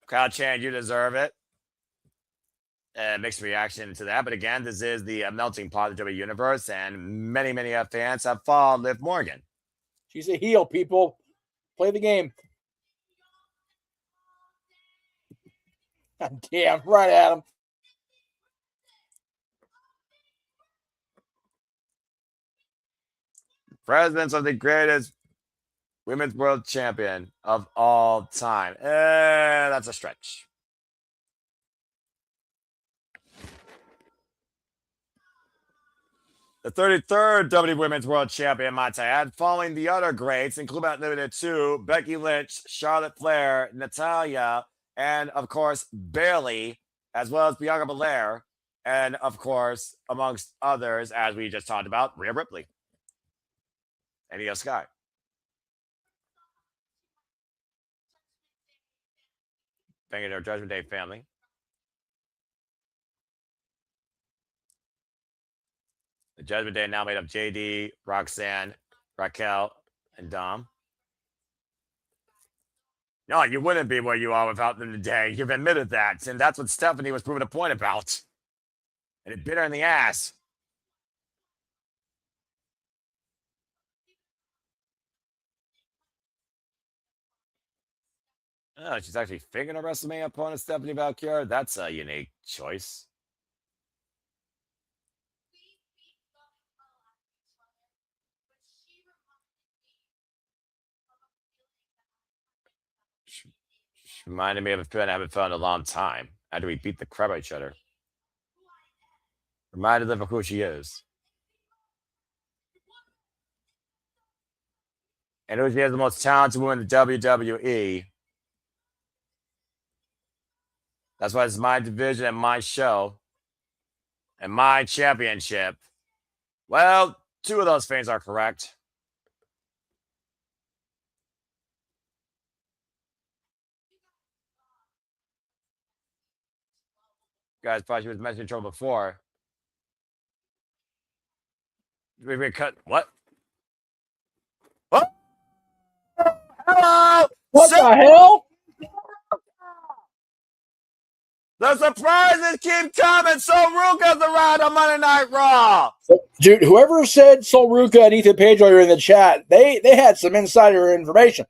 Crowd chant, you deserve it. Mixed reaction to that. But again, this is the melting pot of the WWE Universe, and many, many fans have followed Liv Morgan. She's a heel, people. Play the game. God damn, right at him. Presidents of the greatest women's world champion of all time. That's a stretch. The 33rd WWE Women's World Champion, might I add, following the other greats, including but limited to Becky Lynch, Charlotte Flair, Natalya, and of course Bayley, as well as Bianca Belair. And of course, amongst others, as we just talked about, Rhea Ripley and Io Sky. Thanking our Judgment Day family. The Judgment Day now made up JD, Roxanne, Raquel, and Dom. No, you wouldn't be where you are without them today. You've admitted that. And that's what Stephanie was proving a point about. And it bit her in the ass. Oh, she's actually figuring a WrestleMania opponent, Stephanie Valkyrie. That's a unique choice. She reminded me of a feeling I haven't felt in a long time. After we beat the crap out of each other. Reminded of who she is. And who she is the most talented woman in the WWE. That's why it's my division and my show. And my championship. Well, two of those things are correct. Guys, probably she was mentioning trouble before. We cut what? Oh! Hello! What the hell? The surprises keep coming. So Ruka's around on Monday Night Raw. Dude, whoever said Sol Ruka and Ethan Page while you're in the chat, they had some insider information.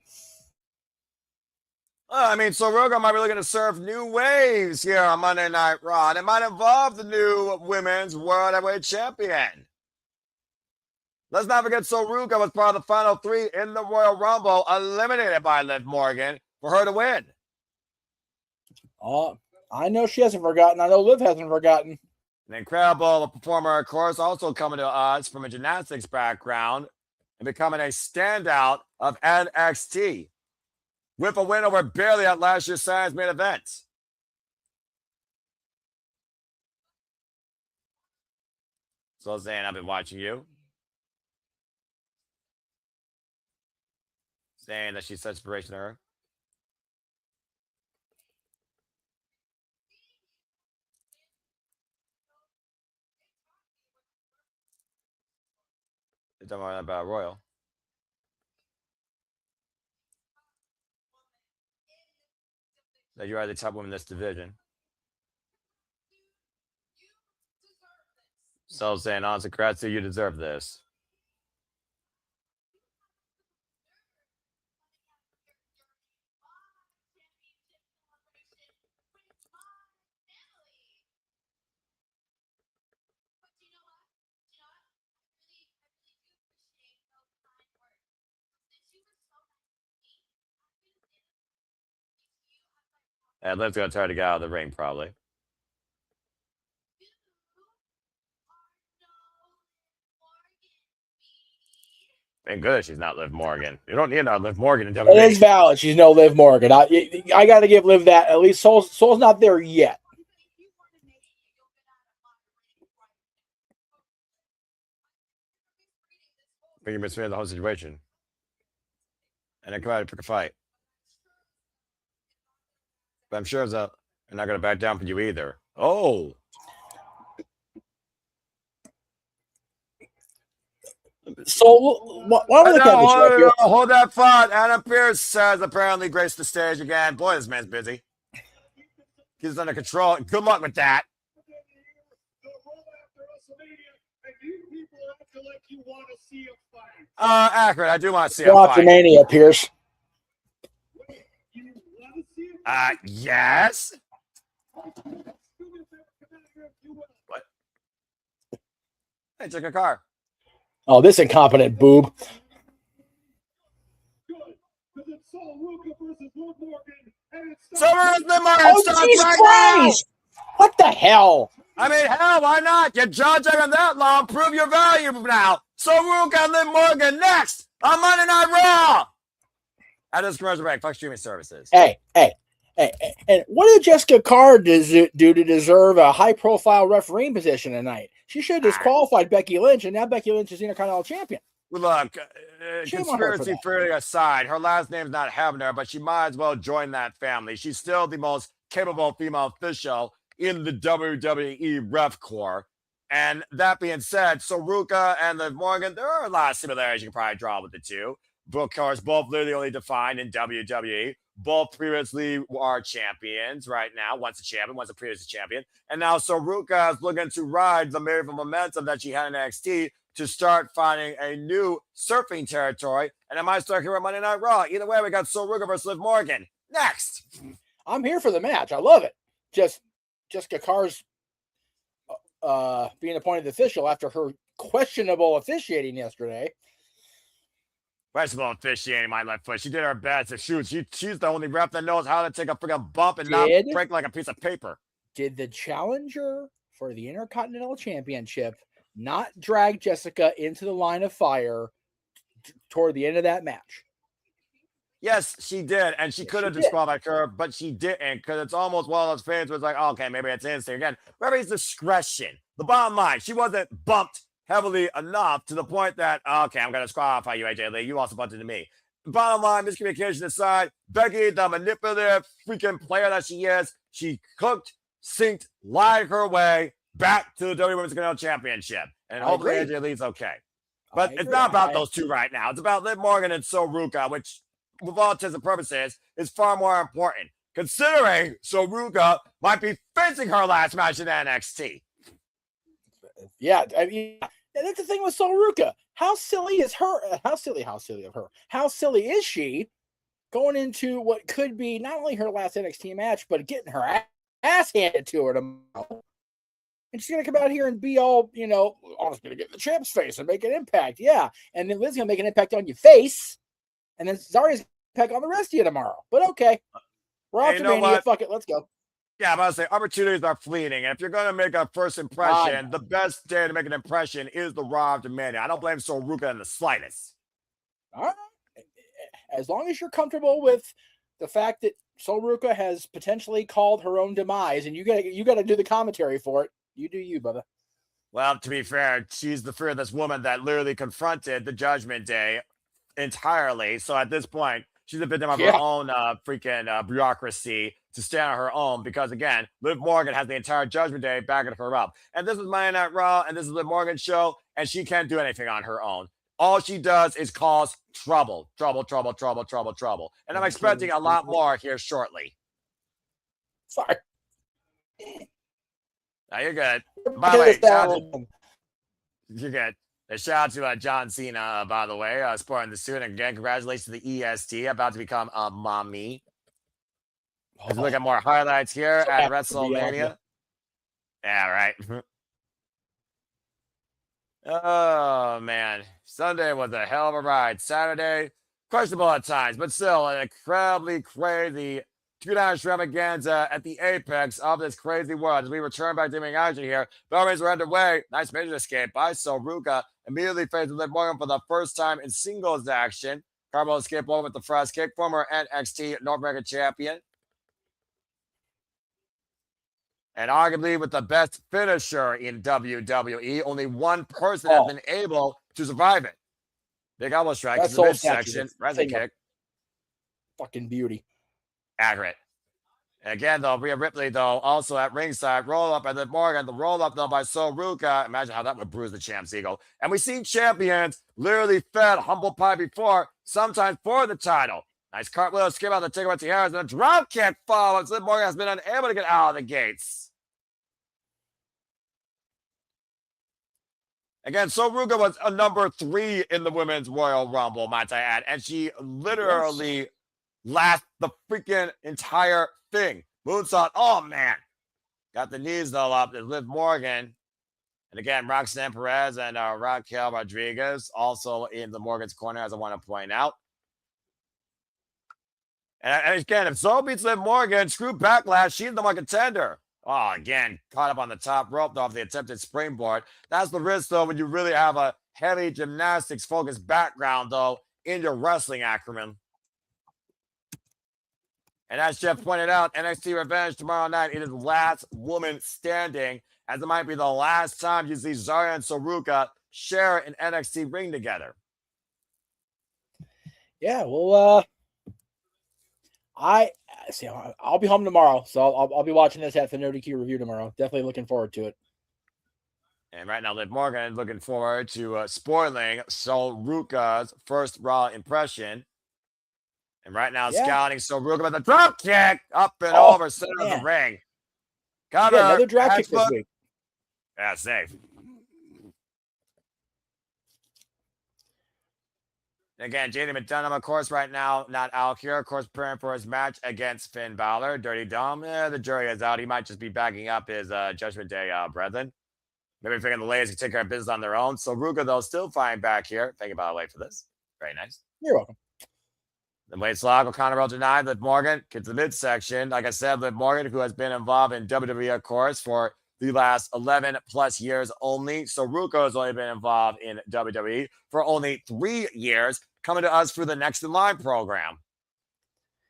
I mean, so Ruka might be looking to surf new waves here on Monday Night Raw. And it might involve the new Women's World Heavyweight Champion. Let's not forget So Ruka was part of the final three in the Royal Rumble, eliminated by Liv Morgan for her to win. I know she hasn't forgotten. I know Liv hasn't forgotten. An incredible performer, of course, also coming to us from a gymnastics background and becoming a standout of NXT with a win over Bayley at last year's Science main event. So Zane, I've been watching you. Saying that she's such inspiration to her. You're talking about Royal. That you are the top woman in this division. So saying, honestly, congrats to you, deserve this. And Liv's going to try to get out of the ring, probably. Thank goodness she's not Liv Morgan. You don't need another Liv Morgan in WWE. It is valid. She's no Liv Morgan. I got to give Liv that. At least Soul's not there yet. But you're misreading the whole situation. And then come out and pick a fight. But I'm sure they're not going to back down for you either. Oh. So why would they hold that thought. Adam Pearce has apparently graced the stage again. Boy, this man's busy. He's under control. Good luck with that. Accurate. I do want to see a RAW fight. After Mania, Pierce. Yes. What? Hey, took a car. Oh, this incompetent boob. Summer is the Oh, Jesus Christ! What the hell? I mean, hell, why not? You're judging on that long. Prove your value now. So Rook and Liv Morgan next on Monday Night Raw. At this commercial break, fuck streaming services. Hey, And what did Jessica Carr do to deserve a high-profile refereeing position tonight? She should have disqualified Becky Lynch, and now Becky Lynch is the Intercontinental Champion. Look, Shame on her for conspiracy that. theory aside, her last name's not Hebner, but she might as well join that family. She's still the most capable female official in the WWE Ref Corps. And that being said, Saruka and Liv Morgan, there are a lot of similarities you can probably draw with the two. Of course, both literally defined in WWE. Both previously are champions right now. Once a champion, once a previous champion. And now Saruka is looking to ride the miracle momentum that she had in NXT to start finding a new surfing territory. And it might start here on Monday Night Raw. Either way, we got Saruka versus Liv Morgan. Next. I'm here for the match. I love it. Just Jessica Carr's being appointed official after her questionable officiating yesterday. Questionable officiating, my left foot. She did her best. She's the only ref that knows how to take a freaking bump and not break like a piece of paper. Did the challenger for the Intercontinental Championship not drag Jessica into the line of fire toward the end of that match? Yes, she did. And she could have disqualified her, but she didn't, because it's almost one of those things where it's like, okay, maybe it's instinct. Again, referee's discretion. The bottom line, she wasn't bumped heavily enough to the point that, okay, I'm going to disqualify you, AJ Lee. You also bumped into me. Bottom line, miscommunication aside, Becky, the manipulative freaking player that she is, she cooked, synced, lied her way back to the WWE Women's Intercontinental Championship. And hopefully AJ Lee's okay. But it's not about those two right now. It's about Liv Morgan and Saruka, which, with all intents and purposes, is far more important, considering Saruka might be facing her last match in NXT. Yeah, I mean, that's the thing with Saruka. How silly is her? How silly of her? How silly is she going into what could be not only her last NXT match, but getting her ass handed to her tomorrow? And she's going to come out here and be all, I'm just going to get in the champ's face and make an impact. Yeah. And then Liv's going to make an impact on your face. And then Zarya's going to impact on the rest of you tomorrow. But okay. We're off to Mania. Fuck it. Let's go. Yeah, I'm about to say, opportunities are fleeting. And if you're going to make a first impression, the best day to make an impression is the Raw After Mania. I don't blame Saruka in the slightest. All right. As long as you're comfortable with the fact that Saruka has potentially called her own demise, and you got to do the commentary for it. You do you, brother. Well, to be fair, she's the fearless woman that literally confronted the Judgment Day entirely. So at this point, she's a victim of her own freaking bureaucracy to stand on her own, because, again, Liv Morgan has the entire Judgment Day backing her up. And this is Monday Night Raw, and this is Liv Morgan's show, and she can't do anything on her own. All she does is cause trouble. And I'm expecting a lot more here shortly. Sorry. No, you're good. By the way, you're good. A shout out to John Cena, by the way, sporting the suit. And again, congratulations to the EST, about to become a mommy. Let's look at more highlights here at WrestleMania. Yeah, right. Oh, man. Sunday was a hell of a ride. Saturday, questionable at times, but still an incredibly crazy 2-night extravaganza at the apex of this crazy world. As we return back to the action here, Bellrays were underway. Nice major escape by Saruka. Immediately facing Liv Morgan for the first time in singles action. Carmel escaped over with the first kick, former NXT North American champion. And arguably with the best finisher in WWE, only one person has been able to survive it. Big elbow strike to the midsection, rising kick. Fucking beauty. Accurate. And again, though, Rhea Ripley, though, also at ringside, roll up, and then Morgan, the roll up, though, by Saruka. Imagine how that would bruise the champ's ego. And we've seen champions literally fed humble pie before, sometimes for the title. Nice cartwheel, skip out the ticket with Tiaras, and a drop kick follows. Liv Morgan has been unable to get out of the gates. Again, Saruka was a number 3 in the Women's Royal Rumble, might I add, and she literally last the freaking entire thing. Moonsault, oh man. Got the knees though up to Liv Morgan. And again, Roxanne Perez and Raquel Rodriguez also in the Morgan's corner, as I want to point out. And again, if Zoe beats Liv Morgan, screw Backlash, she's the one contender. Oh, again, caught up on the top rope though of the attempted springboard. That's the risk though when you really have a heavy gymnastics focused background though in your wrestling acumen. And as Jeff pointed out, NXT Revenge tomorrow night, it is last woman standing, as it might be the last time you see Zarya and Saruka share an NXT ring together. Yeah, well, I'll be home tomorrow, so I'll be watching this at the No DQ review tomorrow. Definitely looking forward to it. And right now, Liv Morgan is looking forward to spoiling Saruka's first Raw impression. And right now, scouting Saruka with a drop kick up and over center of the ring. Cover. Yeah, another drop kick this week. Yeah, safe. Again, JD McDonough, of course, right now, not out here. Of course, preparing for his match against Finn Balor. Dirty Dom, the jury is out. He might just be backing up his Judgment Day brethren. Maybe figuring the ladies can take care of business on their own. So Ruka, though, still fine back here. Thank you, by the way, for this. Very nice. You're welcome. The weight slog, O'Connor will deny Liv Morgan. Gets the midsection. Like I said, Liv Morgan, who has been involved in WWE, of course, for the last 11 plus years only. So Ruka has only been involved in WWE for only 3 years, coming to us through the Next in Line program.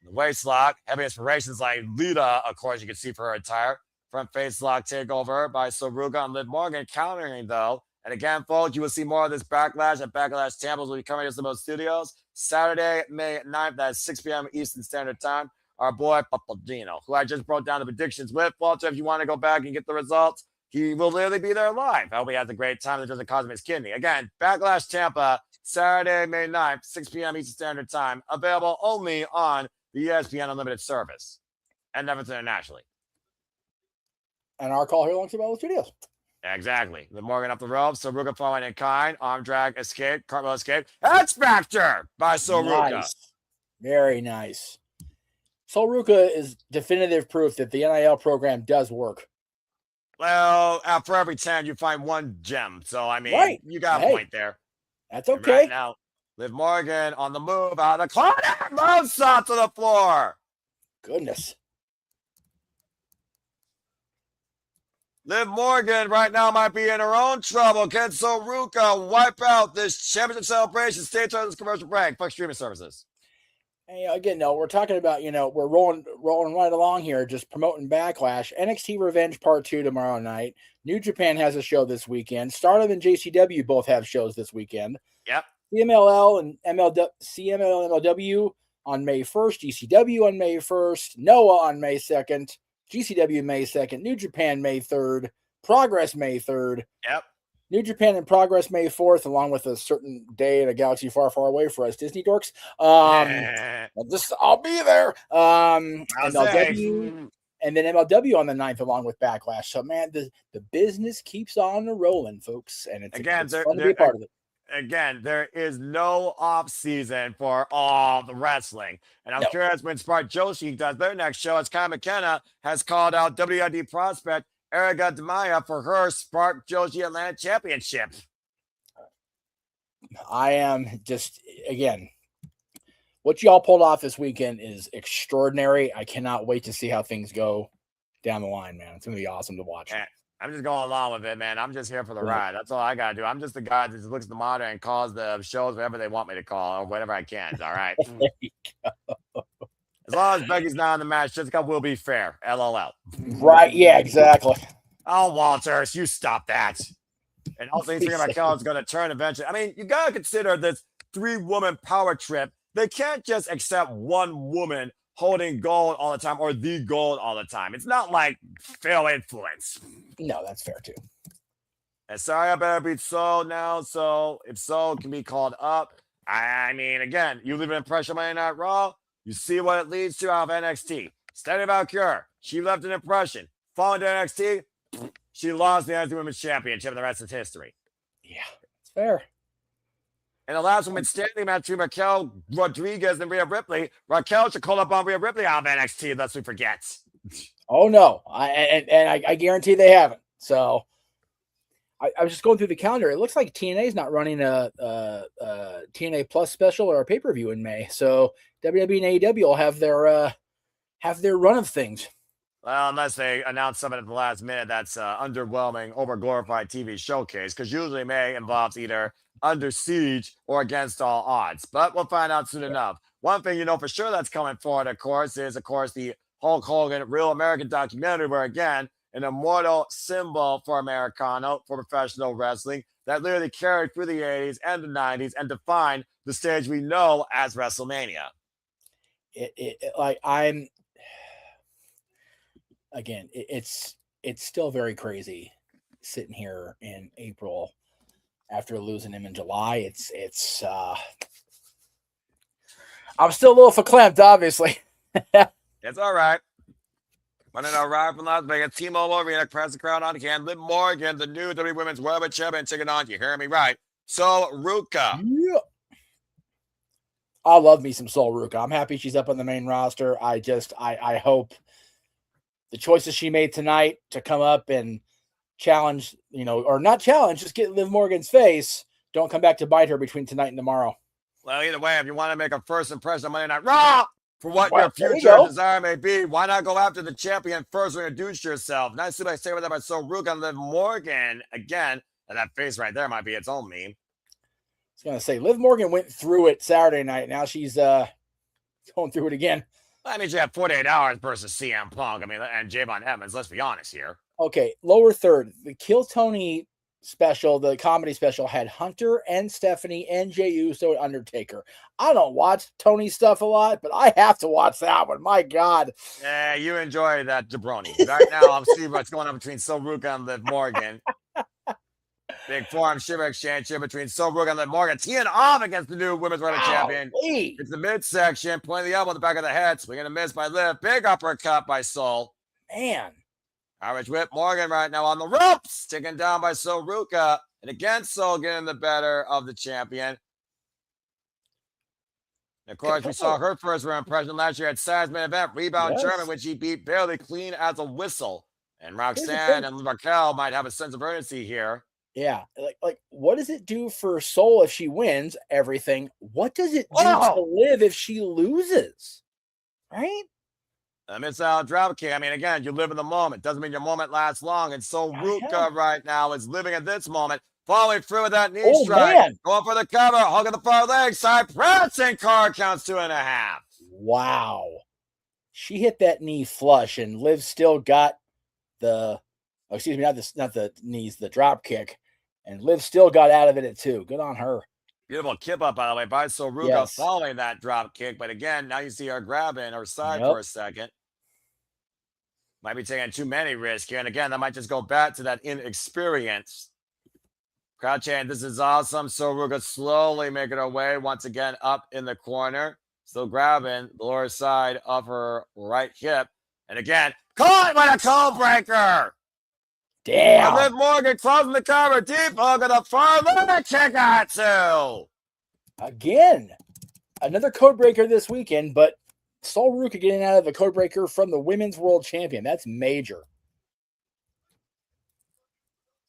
The waist lock, heavy inspirations like Lita, of course, you can see for her attire. Front face lock takeover by Saruka and Liv Morgan, countering though. And again, folks, you will see more of this Backlash at Backlash Tamples will be coming to Simone Studios Saturday, May 9th at 6 p.m. Eastern Standard Time. Our boy Papadino, who I just broke down the predictions with. Walter, if you want to go back and get the results, he will literally be there live. I hope he has a great time. That doesn't cause him his kidney. Again, Backlash Tampa, Saturday, May 9th, 6 p.m. Eastern Standard Time. Available only on the ESPN Unlimited service and never internationally. And our call here along Simone Studios. Exactly. The Morgan up the ropes. Saruka falling in kind. Arm drag escape. Cartwheel escape. X Factor by Saruka. Nice. Very nice. Saruka is definitive proof that the NIL program does work. Well, for every 10, you find one gem. So, I mean, you got a point there. That's okay. Right now, Liv Morgan on the move out of the corner. Moonsault to the floor. Goodness. Liv Morgan right now might be in her own trouble. Can Saruka wipe out this championship celebration? Stay tuned to this commercial break. Fuck streaming services. And, again, no, we're talking about, we're rolling right along here, just promoting Backlash. NXT Revenge Part 2 tomorrow night. New Japan has a show this weekend. Stardom and JCW both have shows this weekend. Yep. CMLL and CMLL and MLW on May 1st. ECW on May 1st. Noah on May 2nd. GCW May 2nd, New Japan May 3rd, Progress May 3rd. Yep. New Japan and Progress May 4th, along with a certain day in a galaxy far, far away for us Disney dorks. I'll be there. MLW, and then MLW on the 9th, along with Backlash. So, man, the business keeps on rolling, folks, and it's fun to be a part of it. Again, there is no off season for all the wrestling. And I'm curious when Spark Joshi does their next show, as Kai McKenna has called out WID prospect Erica DeMaya for her Spark Joshi Atlanta Championship. I am just, again, what y'all pulled off this weekend is extraordinary. I cannot wait to see how things go down the line, man. It's going to be awesome to watch. I'm just going along with it, man. I'm just here for the ride. That's all I got to do. I'm just the guy that just looks at the monitor and calls the shows whatever they want me to call or whatever I can. All right. There you go. As long as Becky's not in the match, Jessica will be fair. LOL. Right. Yeah, exactly. Oh, Walter, you stop that. And also, he's thinking about Kellen's going to turn eventually. I mean, you got to consider this 3-woman power trip. They can't just accept one woman holding gold all the time or the gold all the time. It's not like Phil influence. No, that's fair too. And sorry, I better beat Soul now. So if Soul can be called up, I mean, again, you leave an impression on Monday Night Raw. You see what it leads to out of NXT. Stephanie Valkyrie, she left an impression. Falling to NXT, she lost the NXT Women's Championship, and the rest is history. Yeah, it's fair. And the last women's standing match between Raquel Rodriguez and Rhea Ripley. Raquel should call up on Rhea Ripley out of NXT, lest we forget. Oh, no. I guarantee they haven't. So I was just going through the calendar. It looks like TNA is not running a TNA Plus special or a pay-per-view in May. So WWE and AEW will have their run of things. Well, unless they announce something at the last minute that's underwhelming, over-glorified TV showcase, because usually May involves either Under Siege or Against All Odds. But we'll find out soon enough. one thing you know for sure that's coming forward, of course, is, of course, the Hulk Hogan Real American documentary, where, again, an immortal symbol for Americano, for professional wrestling, that literally carried through the 80s and the 90s and defined the stage we know as WrestleMania. It's still very crazy sitting here in April after losing him in July. I'm still a little verklempt, obviously. It's all right. Running our ride from Las Vegas, T-Mobile Arena, press the crowd on again. Liv Morgan, the new WWE Women's World Champion, taking on, you hear me right, Sol Ruca. Yeah. I love me some Sol Ruca. I'm happy she's up on the main roster. I hope the choices she made tonight to come up and challenge, or not challenge, just get Liv Morgan's face, don't come back to bite her between tonight and tomorrow. Well, either way, if you want to make a first impression on Monday Night Raw, for what your future desire may be, why not go after the champion first and introduce yourself? Nicely by saying that by Sol Ruca and Liv Morgan. Again, and that face right there might be its own meme. I was going to say, Liv Morgan went through it Saturday night. Now she's going through it again. I mean, she had 48 hours versus CM Punk. I mean, and Javon Evans, let's be honest here. Okay, lower third. The Kill Tony special, the comedy special, had Hunter and Stephanie and Jey Uso and Undertaker. I don't watch Tony's stuff a lot, but I have to watch that one. My God. Yeah, you enjoy that jabroni. Right now, I'm seeing what's going on between Sol Ruca and Liv Morgan. Big forearm shiver exchange here between Sol Ruca and Liv Morgan. Teeing off against the new Women's World Champion. It's the midsection, pointing the elbow in the back of the head. Swinging a miss by Liv. Big uppercut by Sol. Man. Irish whip Morgan right now on the ropes. Taken down by Sol Ruca. And again, Sol getting the better of the champion. And of course, we saw her first round impression last year at Satur's main event. Rebound German, which he beat barely clean as a whistle. And Roxanne and Raquel might have a sense of urgency here. Yeah, like what does it do for Sol if she wins everything? What does it do to Liv if she loses? Right? A mid-style drop kick. I mean, again, you live in the moment. Doesn't mean your moment lasts long. And Sol Ruca right now is living at this moment. Following through with that knee strike. Man. Going for the cover. Hugging the far leg. Side pressing. Card counts 2.5. Wow. She hit that knee flush, and Liv still got not the knees, the drop kick. And Liv still got out of it at 2. Good on her. Beautiful kip up, by the way, by Sol Ruca following that drop kick. But again, now you see her grabbing her side for a second. Might be taking too many risks here. And again, that might just go back to that inexperience. Crowd chant, this is awesome. Sol Ruca slowly making her way once again up in the corner. Still grabbing the lower side of her right hip. And again, caught by a code breaker. Damn. Liv Morgan closing the cover. Deep hook of the far leg kick out to. Again, another code breaker this weekend, but Sol Ruca getting out of the code breaker from the Women's World Champion. That's major.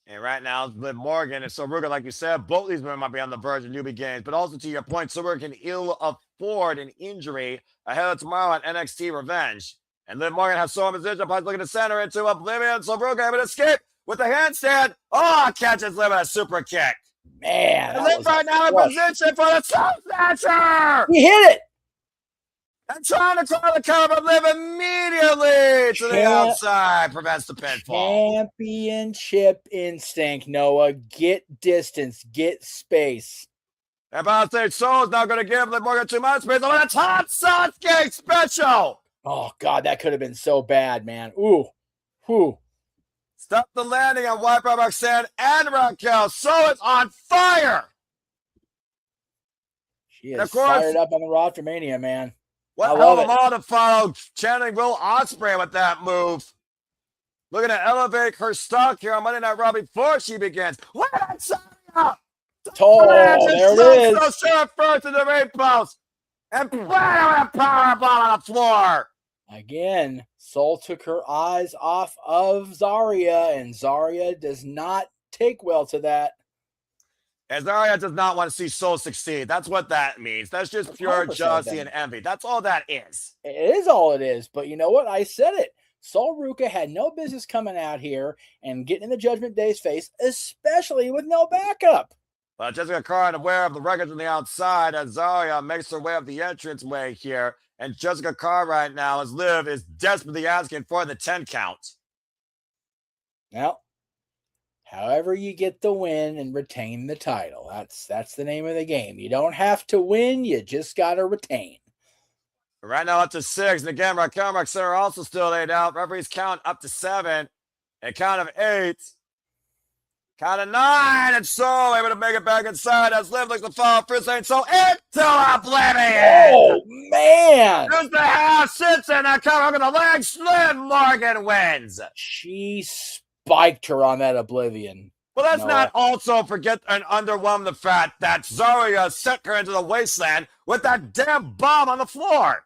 And right now, Liv Morgan and Sol Ruca, like you said, both these women might be on the verge of new beginnings. But also to your point, Sol Ruca can ill afford an injury ahead of tomorrow on NXT Revenge. And Liv Morgan has so in position, Pine's looking to center into oblivion. Sol Ruca able to escape with the handstand. Oh, catches Liv with a super kick. Man. And Liv right now in position for the Soul Snatcher. He hit it. And trying to call the cover, but Liv immediately to the outside prevents the pinfall. Championship instinct, Noah. Get distance, get space. And by the stage, Sol's now going to give Liv Morgan too much space. Oh, that's hot Sasuke special. Oh, God, that could have been so bad, man. Ooh. Whew. Stop the landing and wipe out Roxanne and Raquel. So it's on fire. She is fired up on the RAW After Mania, man. What hell of a model to follow. Channeling Will Ospreay with that move. Looking to elevate her stock here on Monday Night Raw before she begins. What up? Oh, there it is. So first in the ring post. And bam, a power bomb on the floor. Again, Sol took her eyes off of Zarya, and Zarya does not take well to that. And Zarya does not want to see Sol succeed. That's what that means. That's just pure jealousy and envy. That's all that is. It is all it is. But you know what? I said it. Sol Ruca had no business coming out here and getting in the Judgment Day's face, especially with no backup. But Jessica Carr unaware of the wreckage on the outside as Zarya makes her way up the entranceway here. And Jessica Carr right now, as Liv is desperately asking for the 10 count. Now, however you get the win and retain the title, that's the name of the game. You don't have to win, you just got to retain. Right now up to 6. And again, Raquel and Roxanne are also still laid out. Referees count up to 7. A count of 8. Count of 9. And so able to make it back inside as Liv looks to fall first lane. So into oblivion. Oh, man. Just the half sits in that cover on the legs. Liv Morgan wins. She spiked her on that oblivion. Well, let's not also forget and underwhelm the fact that Zarya sent her into the wasteland with that damn bomb on the floor.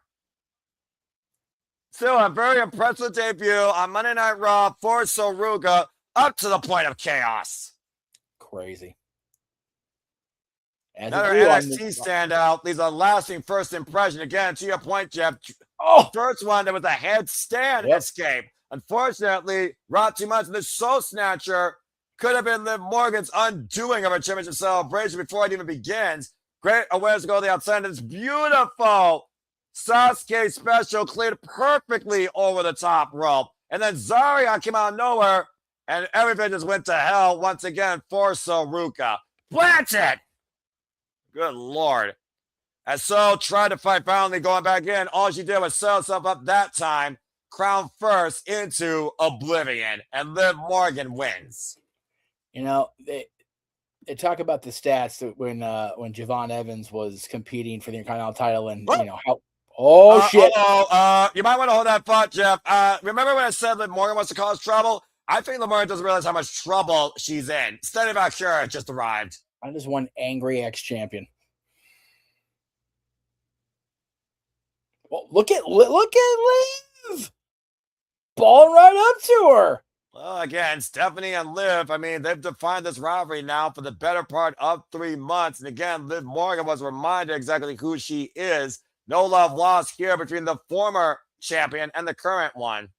Still a very impressive debut on Monday Night Raw for Soruga, up to the point of chaos. Crazy. Another NXT standout leaves a lasting first impression. Again, to your point, Jeff. First one, there was a headstand escape. Unfortunately, Raw too much of the Soul Snatcher could have been Liv Morgan's undoing of her championship celebration before it even begins. Great awareness to go to the outside. It's beautiful. Sasuke special cleared perfectly over the top rope. And then Zarya came out of nowhere, and everything just went to hell once again for Soruka. Planted! Good Lord. As So tried to fight finally going back in. All she did was set herself up that time, crown first into oblivion, and Liv Morgan wins. You know, they talk about the stats that when Javon Evans was competing for the Intercontinental title, and you know how. Shit! You might want to hold that thought, Jeff. Remember when I said that Morgan wants to cause trouble? I think Lamar doesn't realize how much trouble she's in. Steady back, sure, it just arrived. I'm just one angry ex-champion. Well, look at Liv, balling right up to her. Well, again, Stephanie and Liv, I mean, they've defined this rivalry now for the better part of 3 months. And again, Liv Morgan was reminded exactly who she is. No love lost here between the former champion and the current one.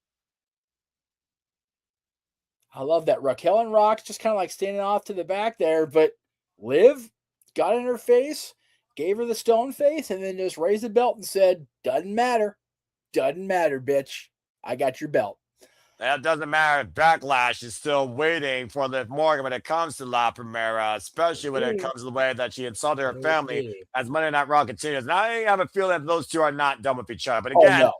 I love that. Raquel and Rox just kind of like standing off to the back there, but Liv got in her face, gave her the stone face, and then just raised the belt and said, doesn't matter. Doesn't matter, bitch. I got your belt. That doesn't matter. Backlash is still waiting for Liv Morgan when it comes to La Primera, especially when it comes to the way that she insulted her family as Monday Night Raw continues. Now, I have a feeling that those two are not done with each other. But again,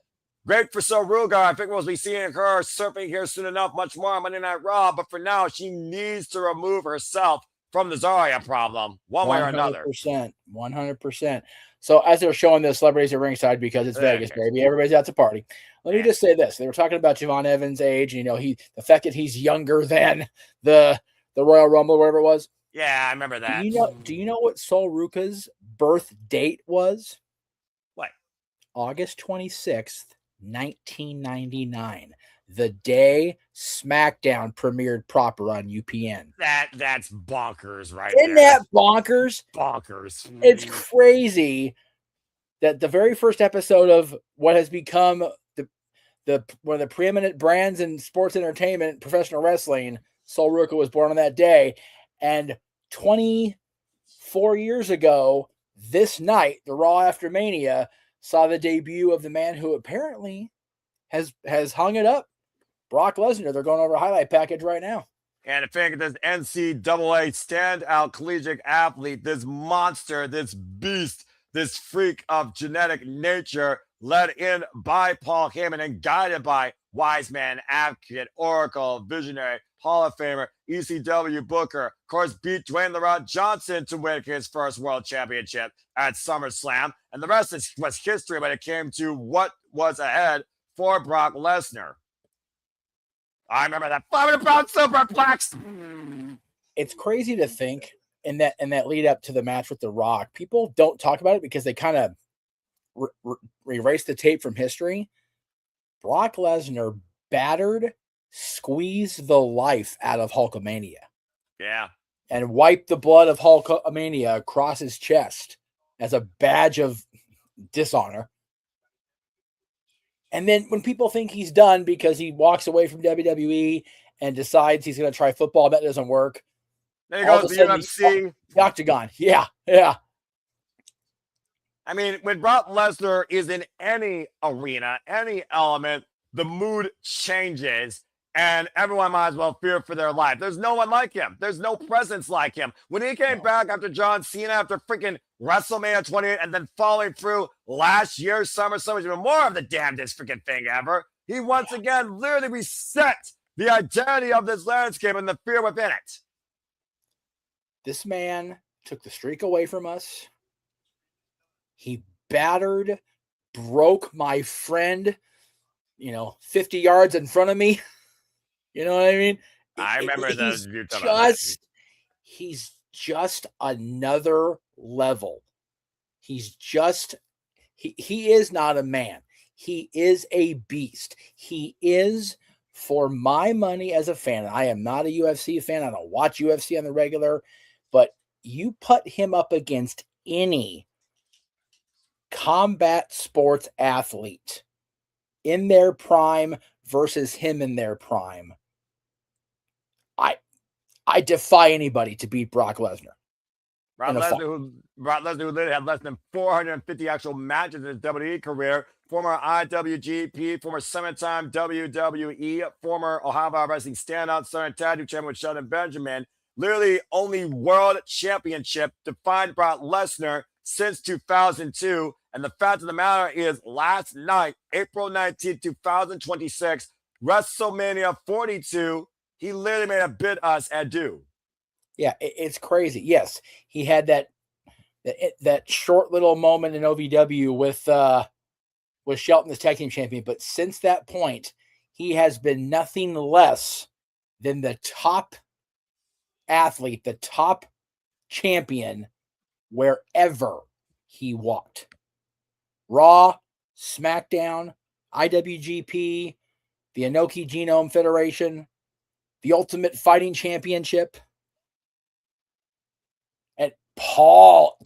great for Soruga. I think we'll be seeing her surfing here soon enough, much more on Monday Night Raw. But for now, she needs to remove herself from the Zarya problem, one way or another. 100%. So as they're showing the celebrities at ringside, because it's Vegas, baby, everybody's out to party. Let me just say this. They were talking about Javon Evans' age, you know, the fact that he's younger than the Royal Rumble, or whatever it was. Yeah, I remember that. Do you know what Soruka's birth date was? What? August 26th, 1999. The day SmackDown premiered proper on UPN. That's bonkers, right? Isn't that bonkers? Bonkers. It's crazy that the very first episode of what has become one of the preeminent brands in sports entertainment, professional wrestling, Soruka was born on that day. And 24 years ago, this night, the Raw After Mania saw the debut of the man who apparently has hung it up, Brock Lesnar. They're going over a highlight package right now. And I think this NCAA standout collegiate athlete, this monster, this beast, this freak of genetic nature, led in by Paul Heyman and guided by wise man, advocate, oracle, visionary, Hall of Famer, ECW Booker, of course, beat Dwayne "The Rock" Johnson to win his first world championship at SummerSlam. And the rest was history when it came to what was ahead for Brock Lesnar. I remember that 500-pound superplex. It's crazy to think in that lead up to the match with The Rock, people don't talk about it because they kind of erase the tape from history. Brock Lesnar squeezed the life out of Hulkamania. Yeah. And wiped the blood of Hulkamania across his chest as a badge of dishonor. And then when people think he's done because he walks away from WWE and decides he's going to try football, that doesn't work. There you All go, of a the sudden, UFC. the octagon. Yeah, yeah. I mean, when Brock Lesnar is in any arena, any element, the mood changes and everyone might as well fear for their life. There's no one like him. There's no presence like him. When he came back after John Cena, after freaking WrestleMania 28, and then following through last year's SummerSlam, which was more of the damnedest freaking thing ever, he once again literally reset the identity of this landscape and the fear within it. This man took the streak away from us. He battered, broke my friend, 50 yards in front of me. You know what I mean? I remember those. He's just another level. He is not a man. He is a beast. He is, for my money as a fan. I am not a UFC fan. I don't watch UFC on the regular, but you put him up against any combat sports athlete in their prime versus him in their prime. I defy anybody to beat Brock Lesnar. Brock Lesnar, who literally had less than 450 actual matches in his WWE career, former IWGP, former 7-time WWE, former Ohio Wrestling Standout, Southern Tag Team Champion with Shelton Benjamin. Literally only world championship defined Brock Lesnar since 2002. And the fact of the matter is, last night, April 19, 2026, WrestleMania 42, he literally made a bid us adieu. Yeah, it's crazy. Yes, he had that short little moment in OVW with Shelton as tag team champion, but since that point, he has been nothing less than the top athlete, the top champion wherever he walked. Raw, SmackDown, IWGP, the Inoki Genome Federation, the Ultimate Fighting Championship. And Paul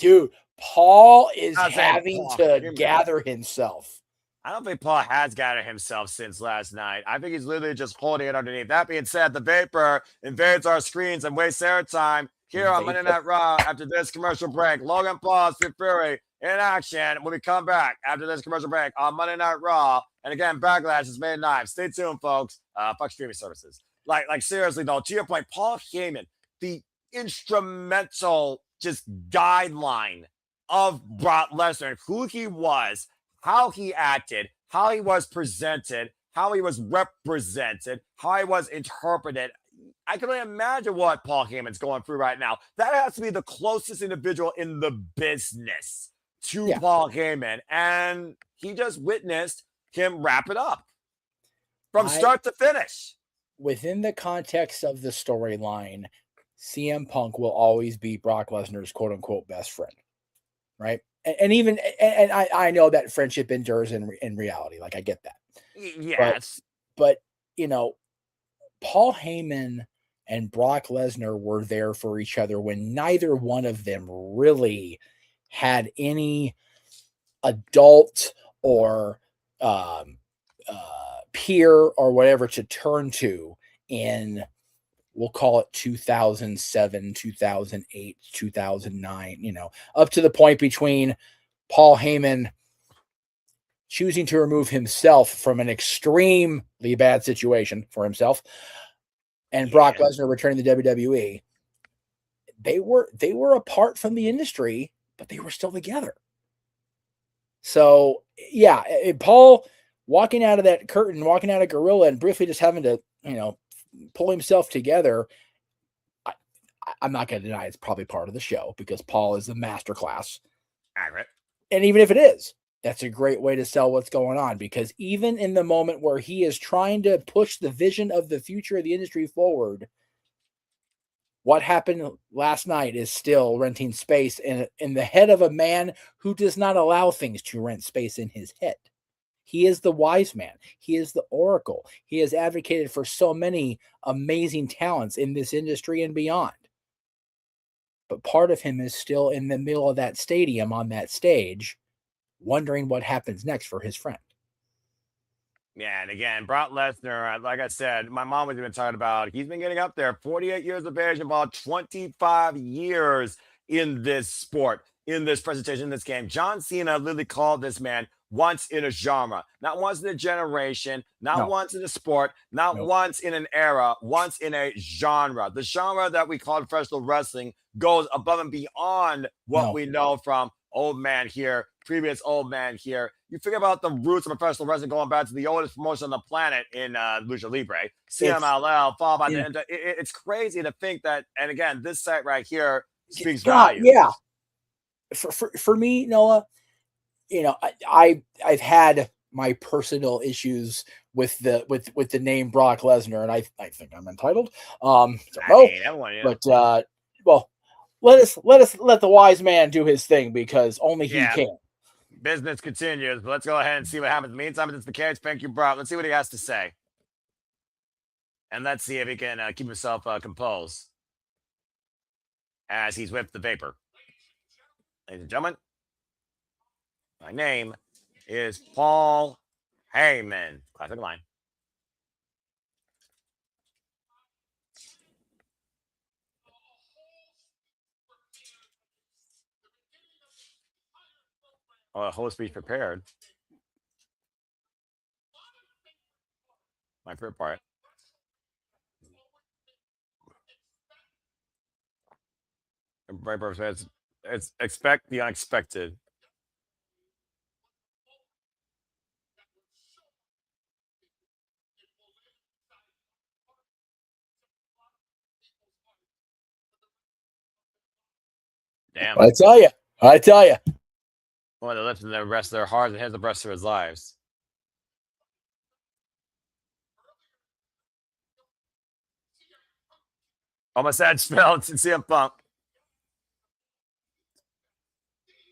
is having to gather himself. I don't think Paul has gathered himself since last night. I think he's literally just holding it underneath. That being said, the Vapor invades our screens and wastes airtime here on Monday Night Raw after this commercial break. Logan Paul, Steve Fury in action when we come back after this commercial break on Monday Night Raw. And again, Backlash is May 9th. Stay tuned, folks. Fuck streaming services. Like seriously though, to your point, Paul Heyman, the instrumental just guideline of Brock Lesnar and who he was, how he acted, how he was presented, how he was represented, how he was interpreted. I can only imagine what Paul Heyman's going through right now. That has to be the closest individual in the business to Paul Heyman. And he just witnessed him wrap it up from start to finish. Within the context of the storyline, CM Punk will always be Brock Lesnar's quote unquote best friend. Right. And I know that friendship endures in reality. Like, I get that. Yes. But Paul Heyman and Brock Lesnar were there for each other when neither one of them really had any adult or peer or whatever to turn to in, we'll call it 2007, 2008, 2009, up to the point between Paul Heyman choosing to remove himself from an extremely bad situation for himself and Brock Lesnar returning to WWE. They were apart from the industry, but they were still together. So yeah, Paul walking out of that curtain, walking out of Gorilla and briefly just having to, pull himself together. I'm not going to deny it's probably part of the show because Paul is a masterclass. Accurate. And even if it is, that's a great way to sell what's going on, because even in the moment where he is trying to push the vision of the future of the industry forward, what happened last night is still renting space in the head of a man who does not allow things to rent space in his head. He is the wise man. He is the oracle. He has advocated for so many amazing talents in this industry and beyond. But part of him is still in the middle of that stadium on that stage, wondering what happens next for his friend. Yeah, and again, Brock Lesnar, like I said, my mom was even talking about, he's been getting up there, 48 years of age, about 25 years in this sport, in this presentation, in this game. John Cena literally called this man once in a genre, not once in a generation, not No. once in a sport, not Nope. once in an era, once in a genre. The genre that we call professional wrestling goes above and beyond what No. we know from old man here, previous old man here. You figure about the roots of professional wrestling going back to the oldest promotion on the planet in Lucha Libre, CMLL, followed by yeah. it's crazy to think that, and again, this site right here speaks God, volumes. yeah. For me, Noah, you know, I've had my personal issues with the name Brock Lesnar, and I think I'm entitled. So no, Everyone, yeah. but well, let the wise man do his thing because only he Yeah. can. Business continues, but let's go ahead and see what happens. In the meantime, it's the cage. Thank you, Brock. Let's see what he has to say. And let's see if he can keep himself composed as he's whipped the vapor. Ladies and gentlemen, my name is Paul Heyman. Classic line. Oh, a whole speech prepared. My favorite part. Right, says, it's expect the unexpected. Damn. I tell you. One of the lips in the rest of their hearts and has the rest of his lives. Almost had spelled to CM Punk.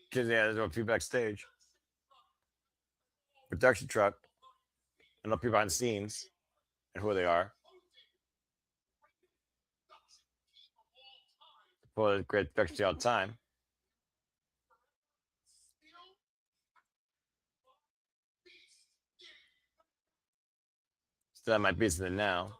Because yeah, there's a few backstage. Production truck. And the people behind the scenes and who they are. For the great production all the time. Still have my business now.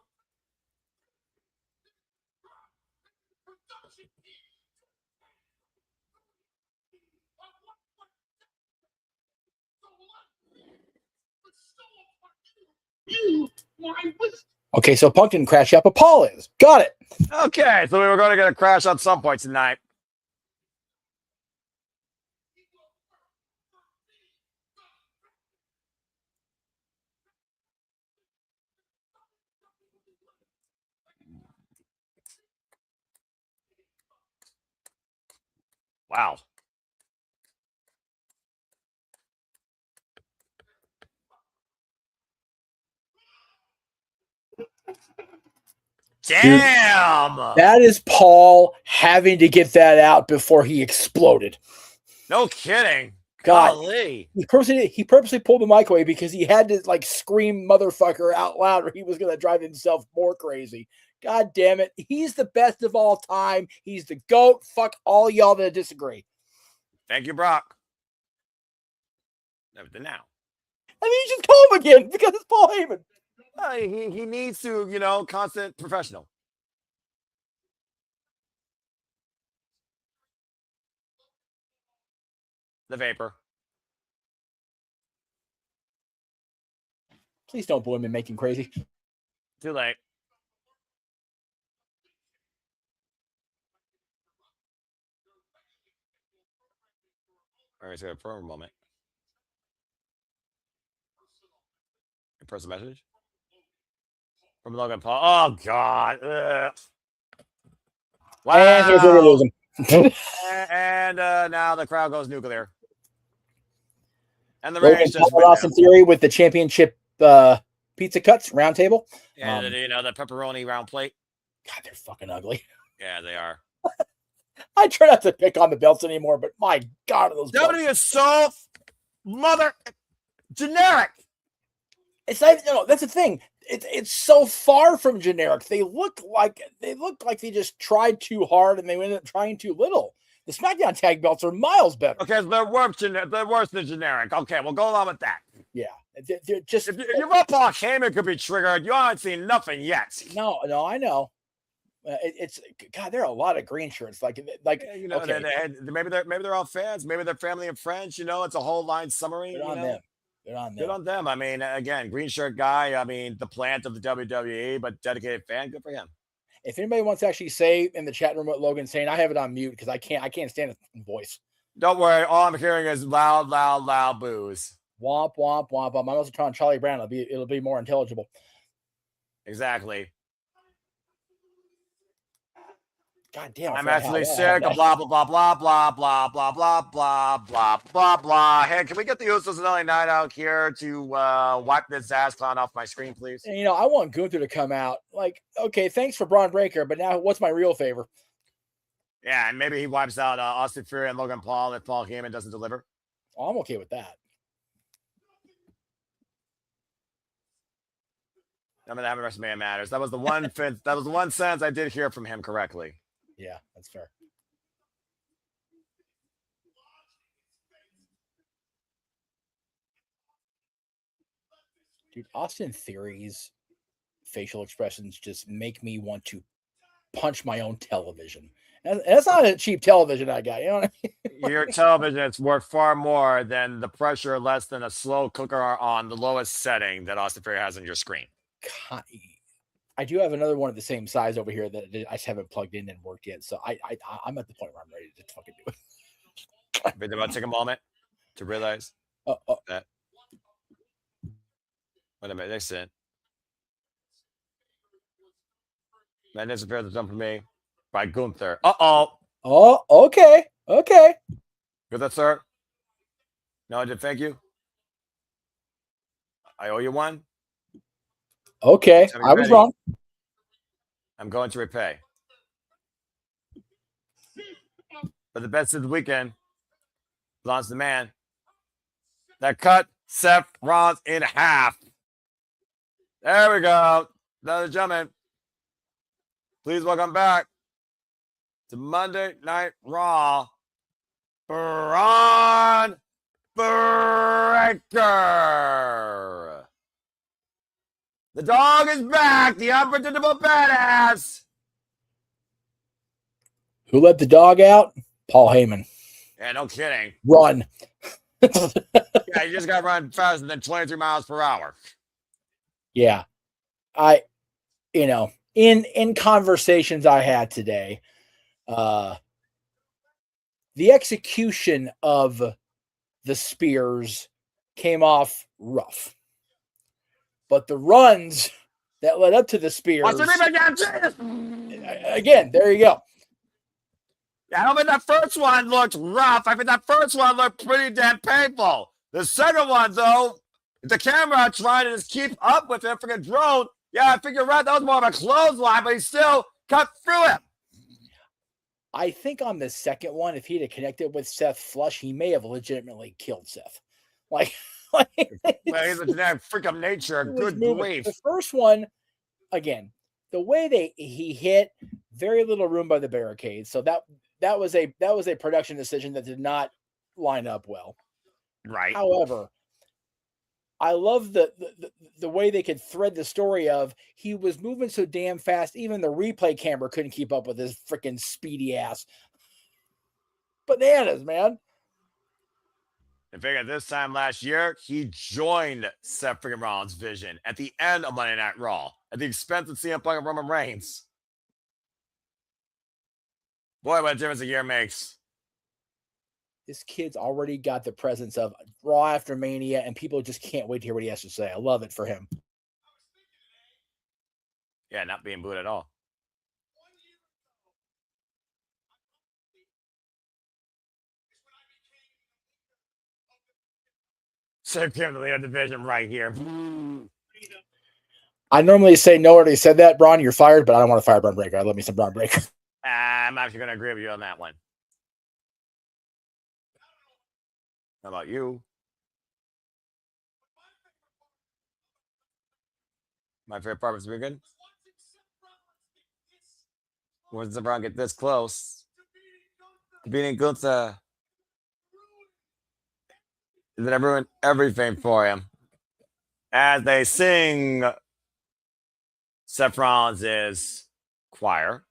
Okay, so Punk didn't crash out, but Paul is. Got it. Okay, so we were going to get a crash at some point tonight. Wow. Damn. Dude, that is Paul having to get that out before he exploded. No kidding. God, golly. He purposely pulled the mic away because he had to like scream motherfucker out loud or he was going to drive himself more crazy. God damn it. He's the best of all time. He's the GOAT. Fuck all y'all that disagree. Thank you, Brock. Everything now. I mean, you just call him again because it's Paul Heyman. He needs to, constant professional. The vapor. Please don't boo him and make him crazy. Too late. All right, so for a moment. Personal message from Logan Paul. Oh God! Ugh. Wow! And here's where we lose him. and now the crowd goes nuclear. And the Logan Rays just Paul Austin Theory with the championship pizza cuts round table. Yeah, the pepperoni round plate. God, they're fucking ugly. Yeah, they are. I try not to pick on the belts anymore, but my God, are those belts. WWE is so generic. It's not, that's the thing. It's so far from generic. They look like they just tried too hard and they ended up trying too little. The SmackDown tag belts are miles better. Okay, so they're worse than generic. Okay, we'll go along with that. Yeah, they're just If you thought Paul Heyman could be triggered, you haven't seen nothing yet. no, I know. It's God. There are a lot of green shirts. Like You know, okay, maybe they're all fans. Maybe they're family and friends. You know, it's a whole line summary. good on them. Good on Good them. on them. I mean, again, green shirt guy. I mean, the plant of the WWE, but dedicated fan. Good for him. If anybody wants to actually say in the chat room what Logan's saying, I have it on mute because I can't stand his voice. Don't worry. All I'm hearing is loud, loud, loud boos. Womp womp womp. I'm also trying Charlie Brown. It'll be more intelligible. Exactly. God damn. I'm actually sick. Blah blah blah blah blah blah blah blah blah blah blah blah. Hey, can we get the Usos and LA Knight out here to wipe this ass clown off my screen, please? And, I want Gunther to come out. Like, okay, thanks for Braun Breaker, but now what's my real favor? Yeah, and maybe he wipes out Austin Fury and Logan Paul if Paul Heyman doesn't deliver. Oh, I'm okay with that. I mean, that WrestleMania matters. That was the one. That was the one sentence I did hear from him correctly. Yeah, that's fair. Dude, Austin Theory's facial expressions just make me want to punch my own television. And that's not a cheap television I got. You know what I mean? Your television is worth far more than the pressure less than a slow cooker on the lowest setting that Austin Theory has on your screen. I do have another one of the same size over here that I just haven't plugged in and worked yet. So I'm at the point where I'm ready to fucking do it. But about to take a moment to realize that. Wait a minute, next in. Man, this appears to done for me by Gunther. Oh, okay. Gunther, sir. No, I did thank you. I owe you one. Okay, I was wrong. I'm going to repay. But the best of the weekend belongs to the man that cut Seth Rollins in half. There we go. Ladies and gentlemen, please welcome back to Monday Night Raw, Braun Breaker. The dog is back, the unpredictable badass. Who let the dog out? Paul Heyman. Yeah, no kidding. Run. Yeah, you just got to run faster than 23 miles per hour. Yeah. In conversations I had today, the execution of the spears came off rough. But the runs that led up to the spears, again, there you go. Yeah, I don't think that first one looked rough. I think that first one looked pretty damn painful. The second one, though, the camera trying to just keep up with him freaking drone. Yeah, I think you're right. That was more of a clothesline, but he still cut through him. I think on the second one, if he'd have connected with Seth flush, he may have legitimately killed Seth. Well, he's a genetic freak of nature. Good grief. The first one, again, the way he hit, very little room by the barricade. So that was a production decision that did not line up well. Right. However, I love the way they could thread the story of he was moving so damn fast, even the replay camera couldn't keep up with his freaking speedy ass. Bananas, man. And figure this time last year, he joined Seth freaking Rollins' vision at the end of Monday Night Raw at the expense of CM Punk and Roman Reigns. Boy, what a difference a year makes. This kid's already got the presence of Raw After Mania, and people just can't wait to hear what he has to say. I love it for him. Yeah, not being booed at all. So Kim, the leader division right here. I normally say no already said that, Braun, you're fired, but I don't want to fire Braun Breaker. I love me some Braun Breaker. I'm actually going to agree with you on that one. How about you? My favorite part was weekend. Once LeBron get this close to beating Gunther, then I ruined everything for him. as they sing Seth Rollins' choir.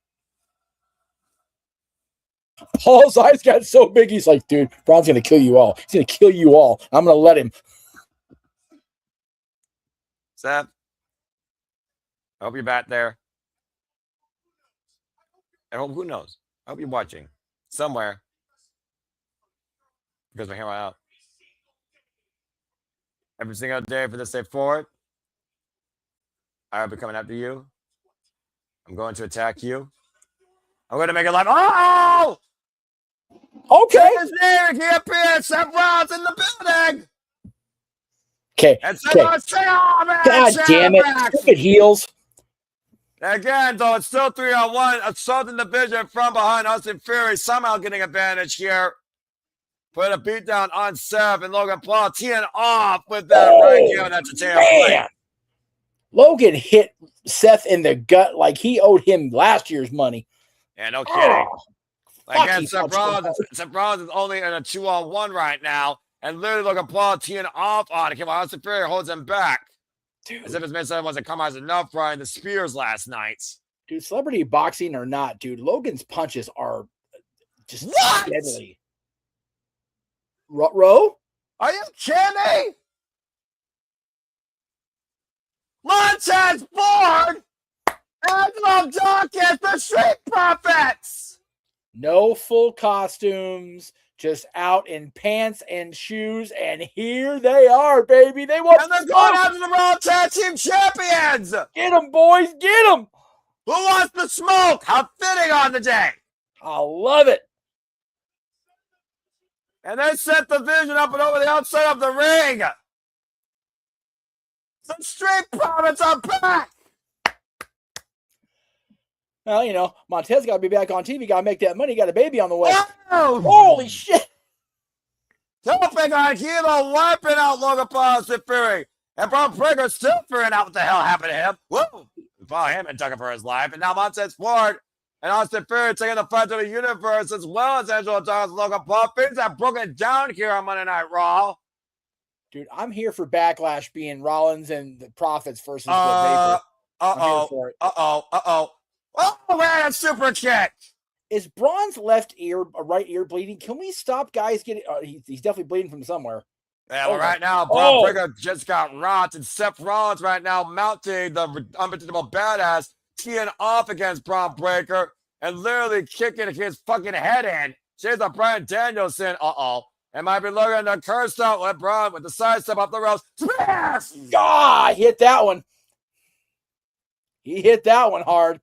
Paul's eyes got so big, he's like, dude, Braun's going to kill you all. He's going to kill you all. I'm going to let him. Seth, I hope you're back there. I hope, who knows? I hope you're watching somewhere because we're here right out. Every single day for this day forward, I will be coming after you. I'm going to attack you. I'm going to make it live. Oh! Okay. His name can't appear. Seth Rollins in the building. Okay. And Seth Rollins, God damn it. Stupid heels. Again, though, it's still 3-on-1. Assaulting the division from behind. Austin Theory somehow getting advantage here. Put a beat down on Seth and Logan Paul teeing off with that right here. That's a tail. Logan hit Seth in the gut like he owed him last year's money. Yeah, no kidding. Again, Seth Seth Rollins is only in a 2-on-1 right now. And literally Logan Paul teeing off on him. Austin Theory holds him back. Dude. As if his midsection wasn't come out enough Brian the Spears last night. Dude, celebrity boxing or not, dude, Logan's punches are just deadly. Ro? Are you kidding me? Montez Ford and Love Dawkins, the Street Profits. No full costumes, just out in pants and shoes, and here they are, baby. They want and they're going out to the Raw Tag Team Champions. Get them, boys, get them. Who wants the smoke? How fitting on the day. I love it. And they set the vision up and over the outside of the ring. The Street Profits are back. Well, you know, Montez got to be back on TV. Got to make that money. Got a baby on the way. Oh! Holy shit. Topic on Kilo wiping out Logan Paul's Fury. And Braun Breaker still figuring out what the hell happened to him. Whoa! Follow him and took it for his life. And now Montez Ford and Austin Fury taking the fight to the universe as well as Angelo Dawkins, Logan Paul. Things have broken down here on Monday Night Raw. Dude, I'm here for Backlash being Rollins and the Profits versus the Vapor. Oh, man, a super kick. Is Braun's left ear, right ear bleeding? Can we stop guys getting... he's definitely bleeding from somewhere. Yeah, well, right now, Braun Breaker just got rocked, and Seth Rollins right now mounting the unpredictable badass, teeing off against Braun Breaker, and literally kicking his fucking head in. She's a Bryan Danielson. And might be looking to curse out with Braun with the side step up the ropes. Smash! God, he hit that one. He hit that one hard.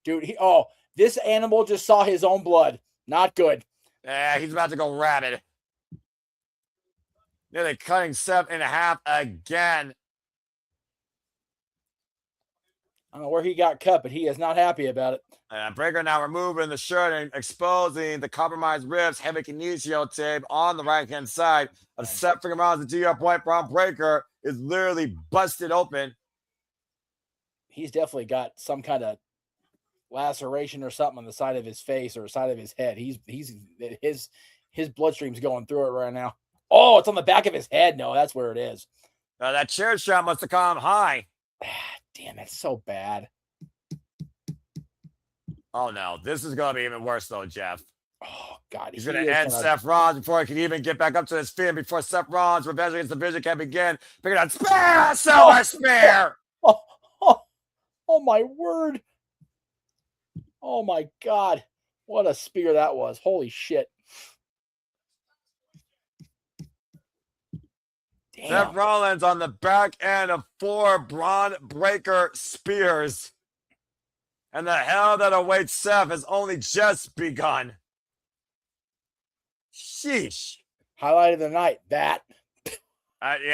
Dude, this animal just saw his own blood. Not good. Yeah, he's about to go rabid. Nearly cutting Seth in half again. I don't know where he got cut, but he is not happy about it. Breaker now removing the shirt and exposing the compromised ribs, heavy kinesio tape on the right-hand side of Seth freaking Rollins. To your point, Braun Breaker is literally busted open. He's definitely got some kind of laceration or something on the side of his face or side of his head. His bloodstream's going through it right now. Oh, it's on the back of his head. No, that's where it is. That chair shot must have come high. Damn, that's so bad. Oh, no. This is going to be even worse, though, Jeff. Oh, God. He's going to end Seth Rollins before he can even get back up to his feet. And before Seth Rollins' revenge against the Vision can begin. Pick it up. Spear! Silver spear! Oh, my word. Oh, my God. What a spear that was. Holy shit. Damn. Seth Rollins on the back end of 4 Braun Breaker spears. And the hell that awaits Seth has only just begun. Sheesh. Highlight of the night. That. That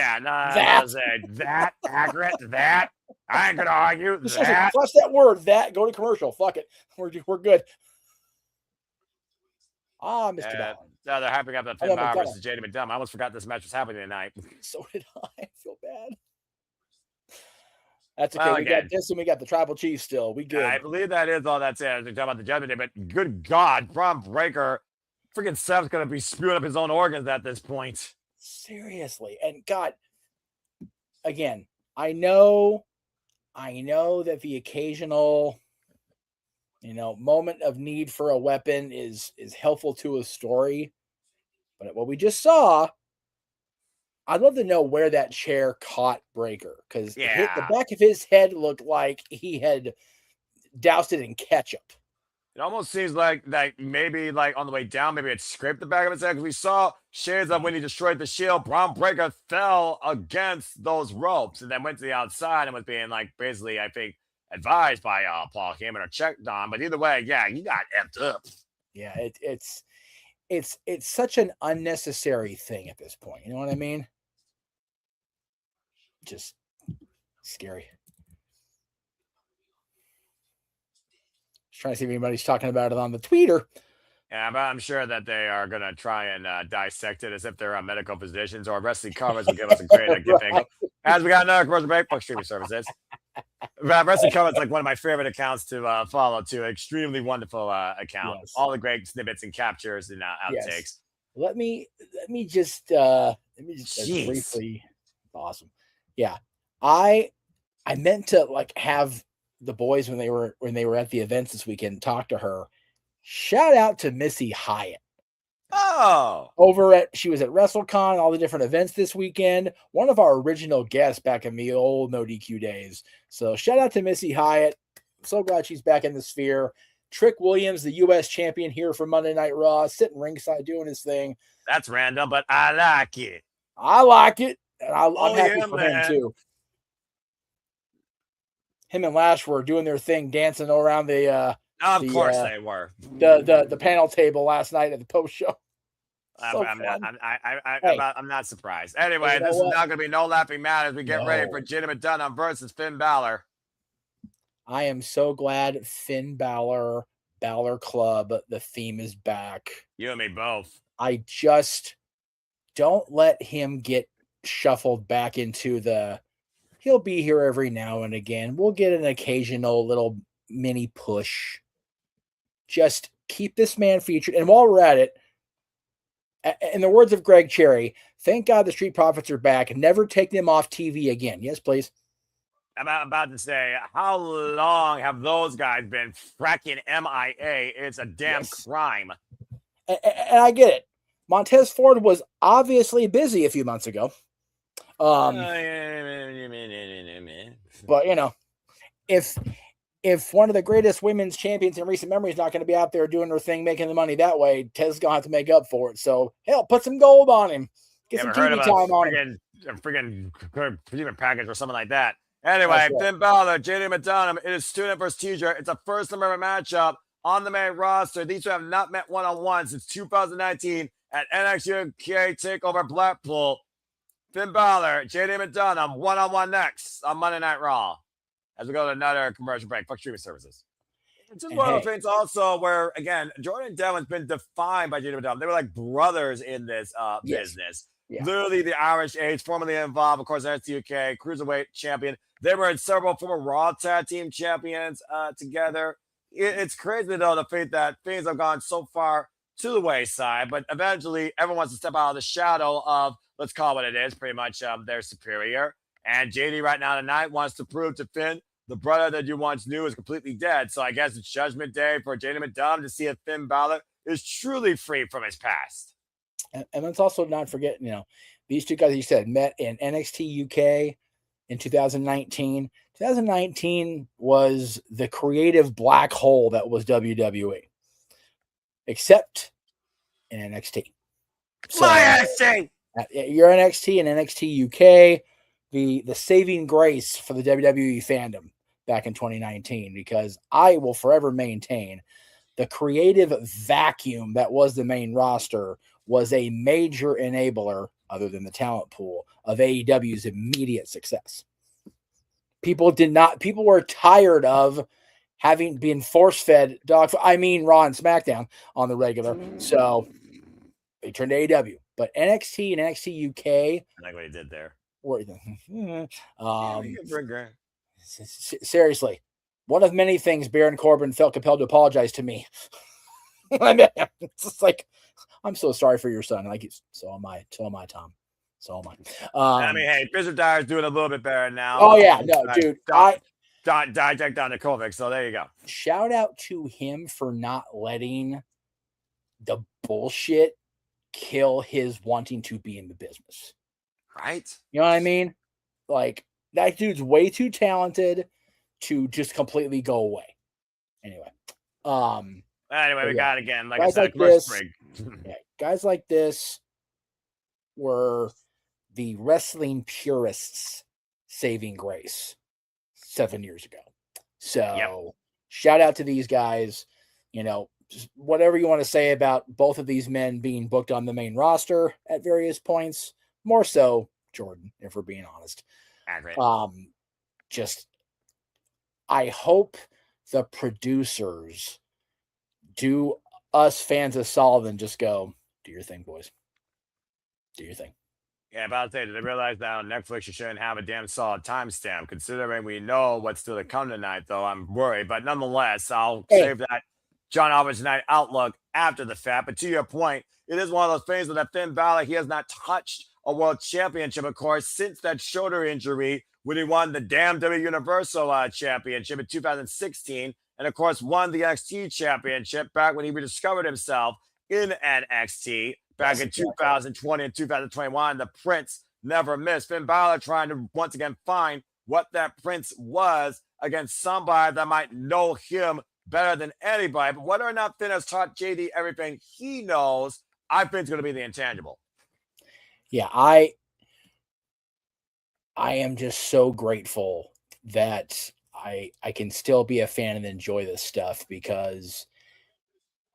accurate. That. I ain't gonna argue. That. Plus that word. That. Go to commercial. Fuck it. We're good. Mr. Ballin. No, they're hyping up that Finn Balor versus JD McDonough. I almost forgot this match was happening tonight. So did I. I feel bad. That's okay. We got this and we got the Tribal Chief still. We good. I believe that is all that's it. As we talk about the Judgment Day, but good God, Braun Breaker, freaking Seth's going to be spewing up his own organs at this point. Seriously. And God, again, I know that the occasional, moment of need for a weapon is helpful to a story. But what we just saw, I'd love to know where that chair caught Breaker, because the back of his head looked like he had doused it in ketchup. It almost seems like maybe like on the way down, maybe it scraped the back of his head, because we saw shades of when he destroyed the shield, Braun Breaker fell against those ropes and then went to the outside and was being like basically, I think, advised by Paul Heyman or checked on. But either way, yeah, you got effed up. Yeah, it's such an unnecessary thing at this point. You know what I mean? Just scary. Just trying to see if anybody's talking about it on the tweeter. Yeah, but I'm sure that they are going to try and dissect it as if they're medical physicians, or Wrestling Covers will give us a great gift angle. As we got another commercial break, fuck streaming services. Wrestling Covers is like one of my favorite accounts to follow, too. Extremely wonderful account. Yes. All the great snippets and captures and outtakes. Yes. Let me just briefly. Awesome. Yeah. I meant to like have the boys when they were at the events this weekend talk to her. Shout out to Missy Hyatt. Oh, She was at WrestleCon, all the different events this weekend. One of our original guests back in the old No DQ days. So shout out to Missy Hyatt. So glad she's back in the sphere. Trick Williams, the U.S. champion here for Monday Night Raw, sitting ringside doing his thing. that's random, but I like it. I like it, and I'm happy for man. him too. Him and Lash were doing their thing, dancing around Of course they were. the panel table last night at the post show. So I'm not surprised. Anyway, You know this what? is not going to be no laughing matter as we get ready for Jimmy Dunham versus Finn Balor. I am so glad Finn Balor Club, the theme is back. You and me both. I just don't let him get shuffled back into he'll be here every now and again. We'll get an occasional little mini push. Just keep this man featured. And while we're at it, in the words of Greg Cherry, thank God the Street Profits are back. Never take them off TV again. Yes, please. I'm about to say, how long have those guys been fracking MIA? It's a damn crime. And I get it. Montez Ford was obviously busy a few months ago. But if one of the greatest women's champions in recent memory is not going to be out there doing her thing, making the money that way, Tez's going to have to make up for it. So, hell, put some gold on him. Get some TV time on him. A freaking package or something like that. Anyway, right. Finn Balor, JD McDonough, it is student versus teacher. It's a first ever matchup on the main roster. These two have not met one-on-one since 2019 at NXT UK TakeOver Blackpool. Finn Balor, JD McDonough, one-on-one next on Monday Night Raw. As we go to another commercial break. Fuck streaming services. It's just one of the things also where, again, Jordan Devlin's been defined by JD McDonough. They were like brothers in this business. Yeah. Literally the Irish age, formerly involved, of course, NXT UK, Cruiserweight champion. They were in several former Raw Tag Team champions together. It's crazy, though, the fact that things have gone so far to the wayside, but eventually everyone wants to step out of the shadow of, let's call it what it is, pretty much their superior. And JD right now tonight wants to prove to Finn, the brother that you once knew is completely dead. So I guess it's Judgment Day for JD McDonough to see if Finn Balor is truly free from his past. And let's also not forget, these two guys, you said, met in NXT UK in 2019. 2019 was the creative black hole that was WWE, except in NXT. So, NXT! You're NXT and NXT UK, the saving grace for the WWE fandom back in 2019, because I will forever maintain the creative vacuum that was the main roster was a major enabler, other than the talent pool, of AEW's immediate success. People were tired of having been force-fed Raw and SmackDown on the regular. So they turned to AEW. But NXT and NXT UK, I like what he did there. Seriously, one of many things Baron Corbin felt compelled to apologize to me. It's just like, I'm so sorry for your son. Like, so am I, Tom. So am I. I mean, hey, Bishop Dyer's doing a little bit better now. Oh yeah, no, dude. Diject down to Kovic, so there you go. Shout out to him for not letting the bullshit kill his wanting to be in the business. Right? You know what I mean? Like, that dude's way too talented to just completely go away. Anyway. We got it again. Like I guys said, like this, guys like this were the wrestling purists' saving grace 7 years ago. So shout out to these guys. You know, just whatever you want to say about both of these men being booked on the main roster at various points, more so Jordan, if we're being honest. Accurate. I hope the producers do us fans of Sullivan just go, do your thing, boys. Do your thing. Yeah, about to say, did they realize that on Netflix you shouldn't have a damn solid timestamp? Considering we know what's still to come tonight, though, I'm worried. But nonetheless, I'll save that John Alvarez Night outlook after the fact. But to your point, it is one of those things that Finn Balor, he has not touched a world championship, of course, since that shoulder injury when he won the damn W Universal Championship in 2016. And, of course, won the NXT Championship back when he rediscovered himself in NXT. Back in 2020 and 2021, the Prince never missed. Finn Balor trying to once again find what that Prince was against somebody that might know him better than anybody. But whether or not Finn has taught JD everything he knows, I think it's going to be the intangible. Yeah, I am just so grateful that I can still be a fan and enjoy this stuff, because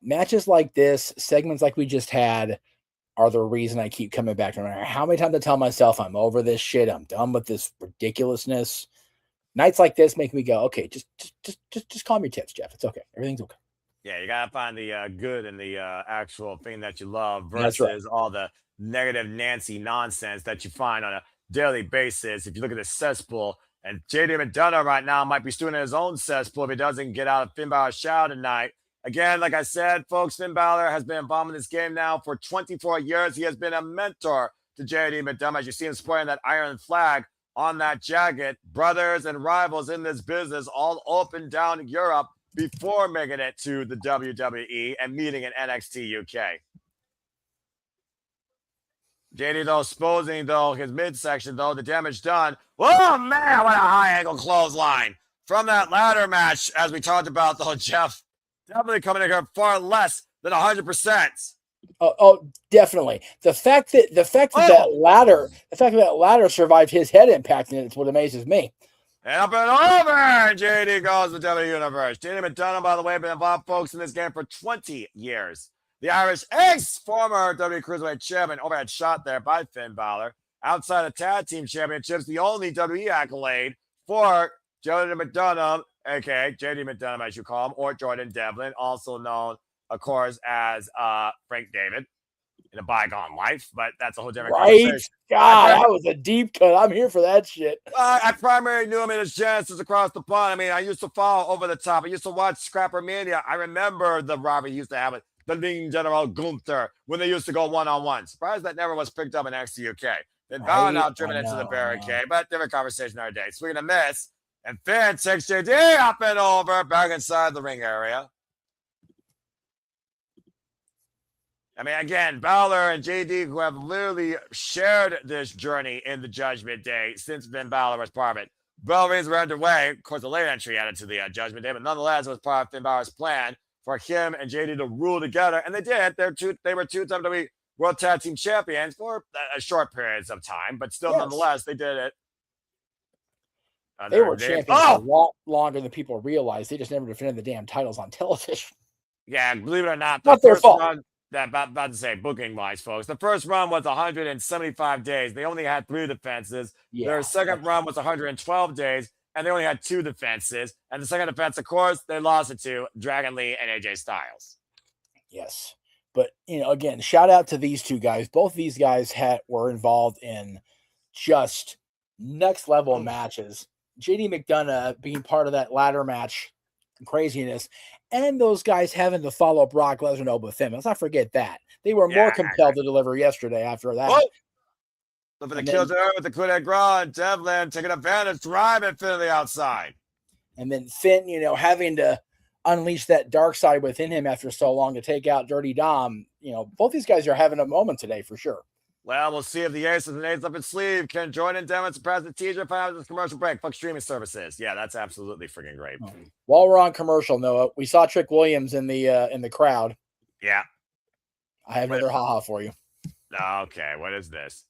matches like this, segments like we just had, are the reason I keep coming back. No matter how many times I tell myself I'm over this shit, I'm done with this ridiculousness. Nights like this make me go, okay, just calm your tits, Jeff. It's okay. Everything's okay. Yeah, you gotta find the good in the actual thing that you love versus all the negative Nancy nonsense that you find on a daily basis. If you look at the cesspool, and JD McDonough right now might be stewing in his own cesspool if he doesn't get out of Finn Balor's shadow tonight. Again, like I said, folks, Finn Balor has been involved in this game now for 24 years. He has been a mentor to JD McDonough. As you see him sporting that iron flag on that jacket, brothers and rivals in this business all up and down Europe before making it to the WWE and meeting in NXT UK. JD, though, exposing, though, his midsection, though, the damage done. Oh, man, what a high-angle clothesline. From that ladder match, as we talked about, though, Jeff, definitely coming in here far less than 100%. Oh, definitely. The fact that that ladder survived his head impact, and it's what amazes me. And up and over, and JD goes to W Universe. JD McDonough, by the way, been involved, folks, in this game for 20 years. The Irish Ace, former WWE Cruiserweight Champion, overhead shot there by Finn Balor. Outside of Tag Team Championships, the only WWE accolade for JD McDonough, a.k.a. JD McDonough, as you call him, or Jordan Devlin, also known, of course, as Frank David in a bygone life, but that's a whole different conversation. God, that was a deep cut. I'm here for that shit. I primarily knew him in his genesis across the pond. I mean, I used to follow Over the Top. I used to watch Scrapper Mania. I remember the rivalry used to have it. The Lean General Gunther, when they used to go one-on-one. Surprised that never was picked up in NXT UK. Then Balor now driven into the barricade, but different conversation our day. Swinging a miss, and Finn takes JD up and over, back inside the ring area. I mean, again, Balor and JD, who have literally shared this journey in the Judgment Day since Finn Balor was part of it. Rivalries were underway. Of course, the late entry added to the Judgment Day, but nonetheless, it was part of Finn Balor's plan for him and JD to rule together, and they did. They were two WWE World Tag Team Champions for a short periods of time, but still, nonetheless, they did it. They were champions a lot longer than people realize. They just never defended the damn titles on television. Yeah, believe it or not, not their fault. About to say, booking-wise, folks. The first run was 175 days. They only had 3 defenses. Their second run was 112 days, and they only had 2 defenses. And the second defense, of course, they lost it to Dragon Lee and AJ Styles. Yes. But, again, shout out to these two guys. Both of these guys were involved in just next-level matches. JD McDonough being part of that ladder match craziness, and those guys having to follow Brock Lesnar over Finn. Let's not forget that. They were more compelled to deliver yesterday after that. Look for the kill to with the coup de grace, and Devlin taking advantage, driving Finn to the outside. And then Finn, having to unleash that dark side within him after so long to take out Dirty Dom. Both these guys are having a moment today for sure. Well, we'll see if the aces and eights up its sleeve can join in Devlin, surprise the teaser, find out this commercial break. Fuck streaming services. Yeah, that's absolutely freaking great. While we're on commercial, Noah, we saw Trick Williams in the crowd. Yeah. I have another haha for you. Okay, what is this?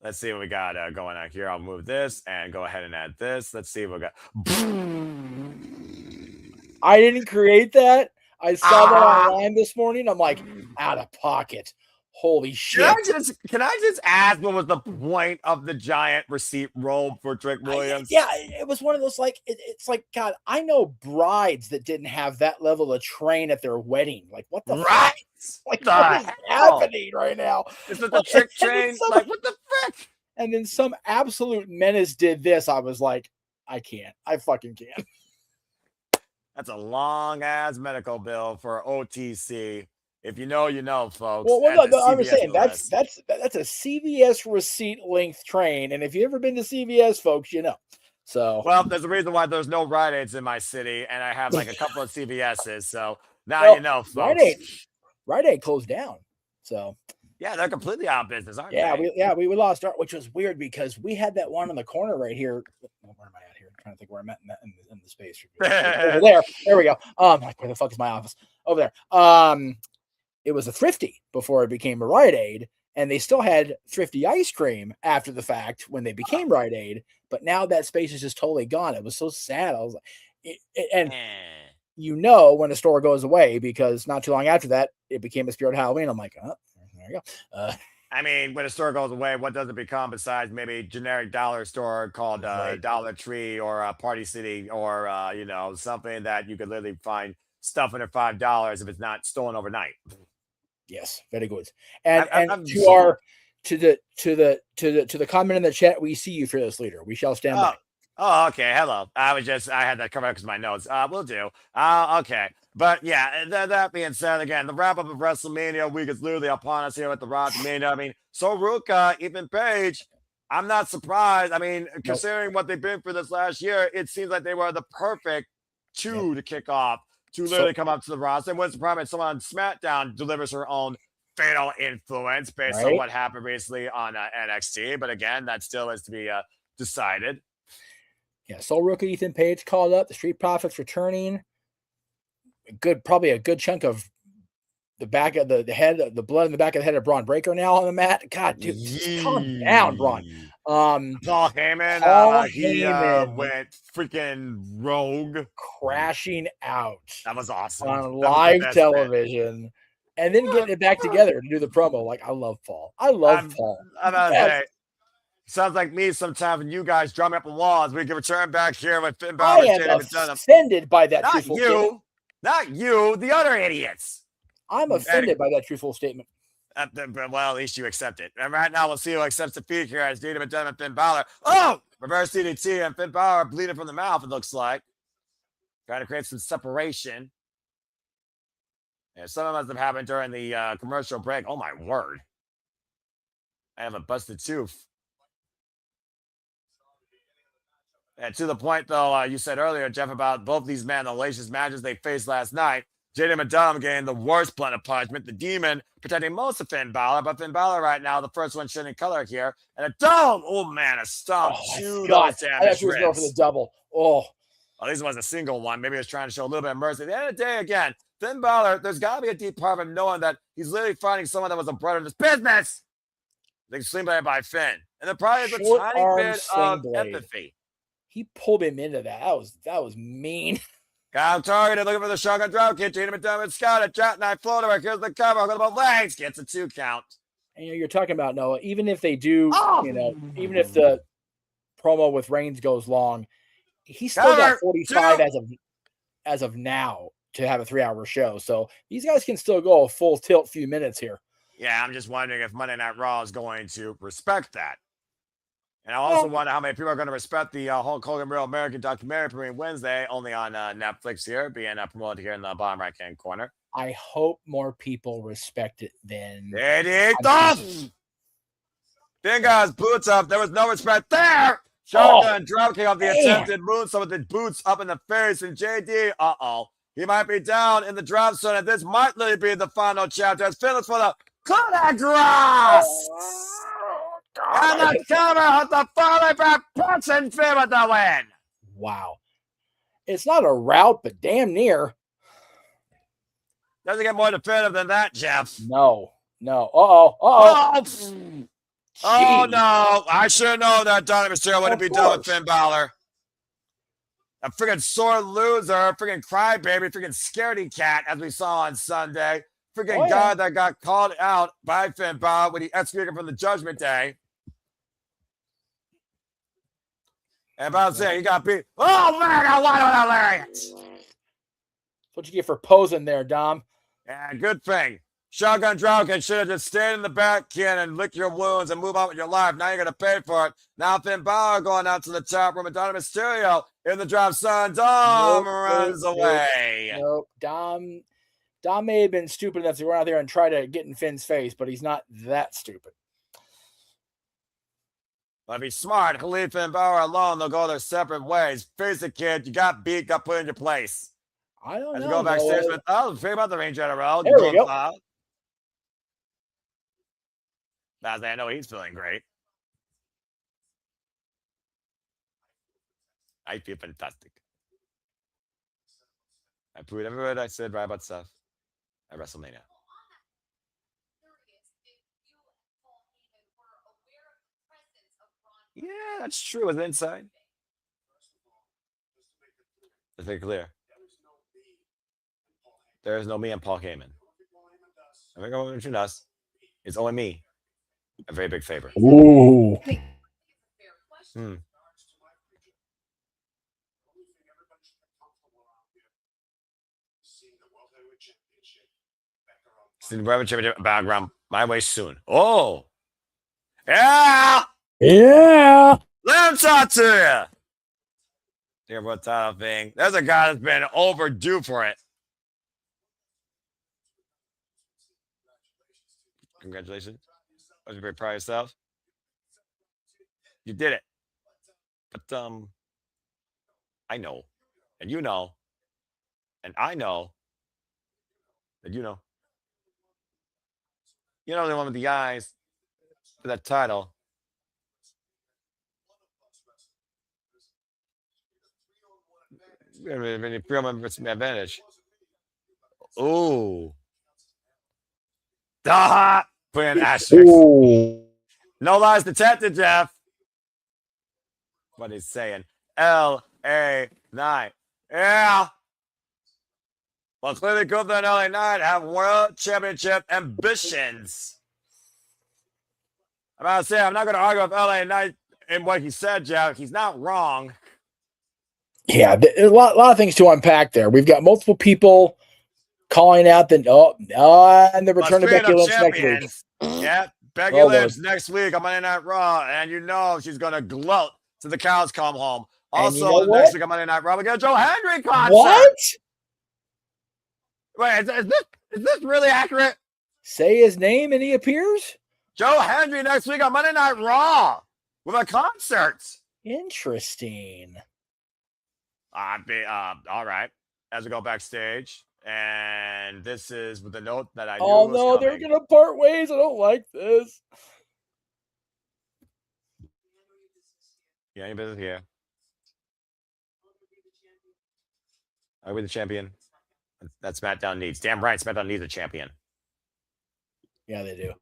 Let's see what we got going on here. I'll move this and go ahead and add this. Let's see what we got. I didn't create that. I saw that online this morning. I'm like, out of pocket. Holy shit. Can I just ask what was the point of the giant receipt roll for Trick Williams? It was one of those, like, it's like, God, I know brides that didn't have that level of train at their wedding. Like, what the fuck? Like, what is happening right now? Is it the trick train? Like, what the frick? And then some absolute menace did this. I was like, I can't. I fucking can't. That's a long ass medical bill for OTC. If you know, you know, folks. Well, no, I was saying that's a CVS receipt length train, and if you've ever been to CVS, folks, you know. So there's a reason why there's no Rite Aids in my city, and I have like a couple of CVS's. So now you know, folks. Rite Aid closed down. So yeah, they're completely out of business, aren't they? We lost our, which was weird because we had that one on the corner right here. Where am I at here? I'm trying to think where I'm at in the space. Over there. There we go. Like, where the fuck is my office? Over there. It was a Thrifty before it became a Rite Aid, and they still had Thrifty ice cream after the fact when they became Rite Aid. But now that space is just totally gone. It was so sad. I was like, when a store goes away, because not too long after that, it became a Spirit Halloween. I'm like, oh, there you go. I mean, when a store goes away, what does it become besides maybe generic dollar store called Dollar Tree or Party City or, something that you could literally find stuff under $5 if it's not stolen overnight. Yes, very good. And to the comment in the chat, we see you, fearless leader. We shall stand by. Oh, okay. Hello. I had that covered up because my notes. Will do. Okay. But yeah, that being said, again, the wrap up of WrestleMania week is literally upon us here with the RAW After Mania. I mean, Ruka, Ethan Page, I'm not surprised. I mean, considering what they've been for this last year, it seems like they were the perfect two to kick off. To literally come up to the roster. And what's the problem? Someone on SmackDown delivers her own fatal influence based on what happened recently on NXT. But again, that still is to be decided. Yeah, Soul Rookie Ethan Page called up. The Street Profits returning. Probably a good chunk of the back of the head, the blood in the back of the head of Braun Breaker now on the mat. God, dude, just calm down, Braun. Paul Heyman, he went freaking rogue, crashing out. That was awesome on live television, and then getting it back together to do the promo. Like, I love Paul. I'm about to say, sounds like me sometimes when you guys drum up the walls. We can return back here with Finn Balor. I am offended by that. Not you, the other idiots. I'm offended by that truthful statement. Well, at least you accept it. And right now, we'll see who accepts defeat here as Dina McDonough and Finn Balor. Oh! Reverse DDT and Finn Balor bleeding from the mouth, it looks like. Trying to create some separation. Yeah, some of must have happened during the commercial break. Oh, my word. I have a busted tooth. And to the point, though, you said earlier, Jeff, about both these men, the latest matches they faced last night. JD McDonough getting the worst blunt of punishment. The Demon protecting most of Finn Balor, but Finn Balor right now, the first one showing color here. And a dome. Oh, man, a stomp. I thought he was going for the double. Well, this was a single one. Maybe he was trying to show a little bit of mercy. At the end of the day, again, Finn Balor, there's got to be a deep part of him knowing that he's literally finding someone that was a brother in this business. They sling blade by Finn. And there probably is a tiny bit of empathy. He pulled him into that. That was mean. Got targeted, looking for the shotgun drop kick. Tina McDermott, Scott, a jackknife floater. Here's the cover. Hook about legs. Gets a 2 count. And you're talking about, Noah, even if they do, even if the promo with Reigns goes long, he's still got 45 as of now to have a 3-hour show. So these guys can still go a full tilt few minutes here. Yeah, I'm just wondering if Monday Night Raw is going to respect that. And I also wonder how many people are going to respect the Hulk Hogan Real American documentary premiering Wednesday, only on Netflix here, being promoted here in the bottom right-hand corner. I hope more people respect it than... Finn got his boots up. There was no respect there. Shotgun drop kick off the attempted moonsault with the boots up in the face. And JD, he might be down in the drop zone. And this might literally be the final chapter. As Finn looks for the coup de grace. And the cover with the falling back punch and Finn with the win. Wow. It's not a rout, but damn near. Doesn't get more definitive than that, Jeff. No. Oh, no. I should know that Donovan Mysterio wouldn't be done with Finn Balor. A freaking sore loser, freaking crybaby, freaking scaredy cat, as we saw on Sunday. Freaking guy that got called out by Finn Balor when he executed from the Judgment Day. And about to say, he got beat. Oh, man, I want it hilarious. That's what you get for posing there, Dom. Yeah, good thing. Shotgun Dropkick should have just stayed in the back, Ken, and lick your wounds and move on with your life. Now you're going to pay for it. Now Finn Balor going out to the top room, and Donovan Mysterio in the drop zone. Dom runs away. Nope. Dom may have been stupid enough to run out there and try to get in Finn's face, but he's not that stupid. But if he's smart, he'll leave Finn Balor alone. They'll go their separate ways. Face it, kid. You got beat, got put in your place. I don't know. Let's go backstage with, think about the ring general. There we go. I know he's feeling great. I feel fantastic. I proved every word I said right about stuff at WrestleMania. Yeah, that's true. Was it inside? Let's make it clear. There is no me and Paul Heyman. I think I'm between us. It's only me. A very big favor. Ooh. See the World Championship background my way soon. Oh, yeah. Let him talk to you. The world title thing. There's a guy that's been overdue for it. Congratulations. I was very proud of yourself. You did it. But I know. And you know. And I know. And you know. You know the one with the eyes for that title. Advantage. Ooh. Put in asterisk. No lies detected, Jeff. What he's saying. LA Knight. Yeah. Well, clearly Gunther and LA Knight have world championship ambitions. I'm about to say, I'm not going to argue with LA Knight in what he said, Jeff. He's not wrong. Yeah, a lot of things to unpack there. We've got multiple people calling out and the return of Becky Lynch next week. Yeah, Becky Lynch next week on Monday Night Raw, and you know she's going to gloat till the cows come home. Also, next week on Monday Night Raw, we got a Joe Hendry concert. What? Wait, is this really accurate? Say his name and he appears? Joe Hendry next week on Monday Night Raw with a concert. Interesting. All right. As we go backstage, and this is with the note that I knew was no, coming. They're gonna part ways. I don't like this. Yeah, any business here. Are we the champion? That SmackDown needs. Damn right, SmackDown needs a champion. Yeah, they do.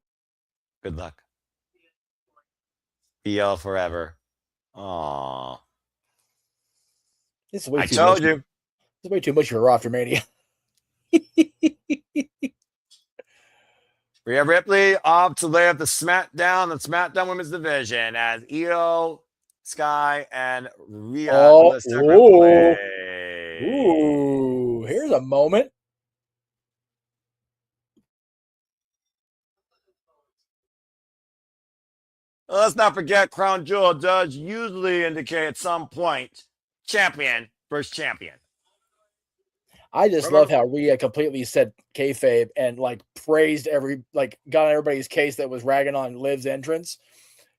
Good luck. BL forever. Aww. This is way I too told much. you. This is way too much for RAW After Mania. Rhea Ripley off to lay up the SmackDown Women's Division as Io, Sky, and Rhea. Ooh, here's a moment. Let's not forget, Crown Jewel does usually indicate at some point champion versus champion. I just love how Rhea completely said kayfabe and praised got on everybody's case that was ragging on Liv's entrance.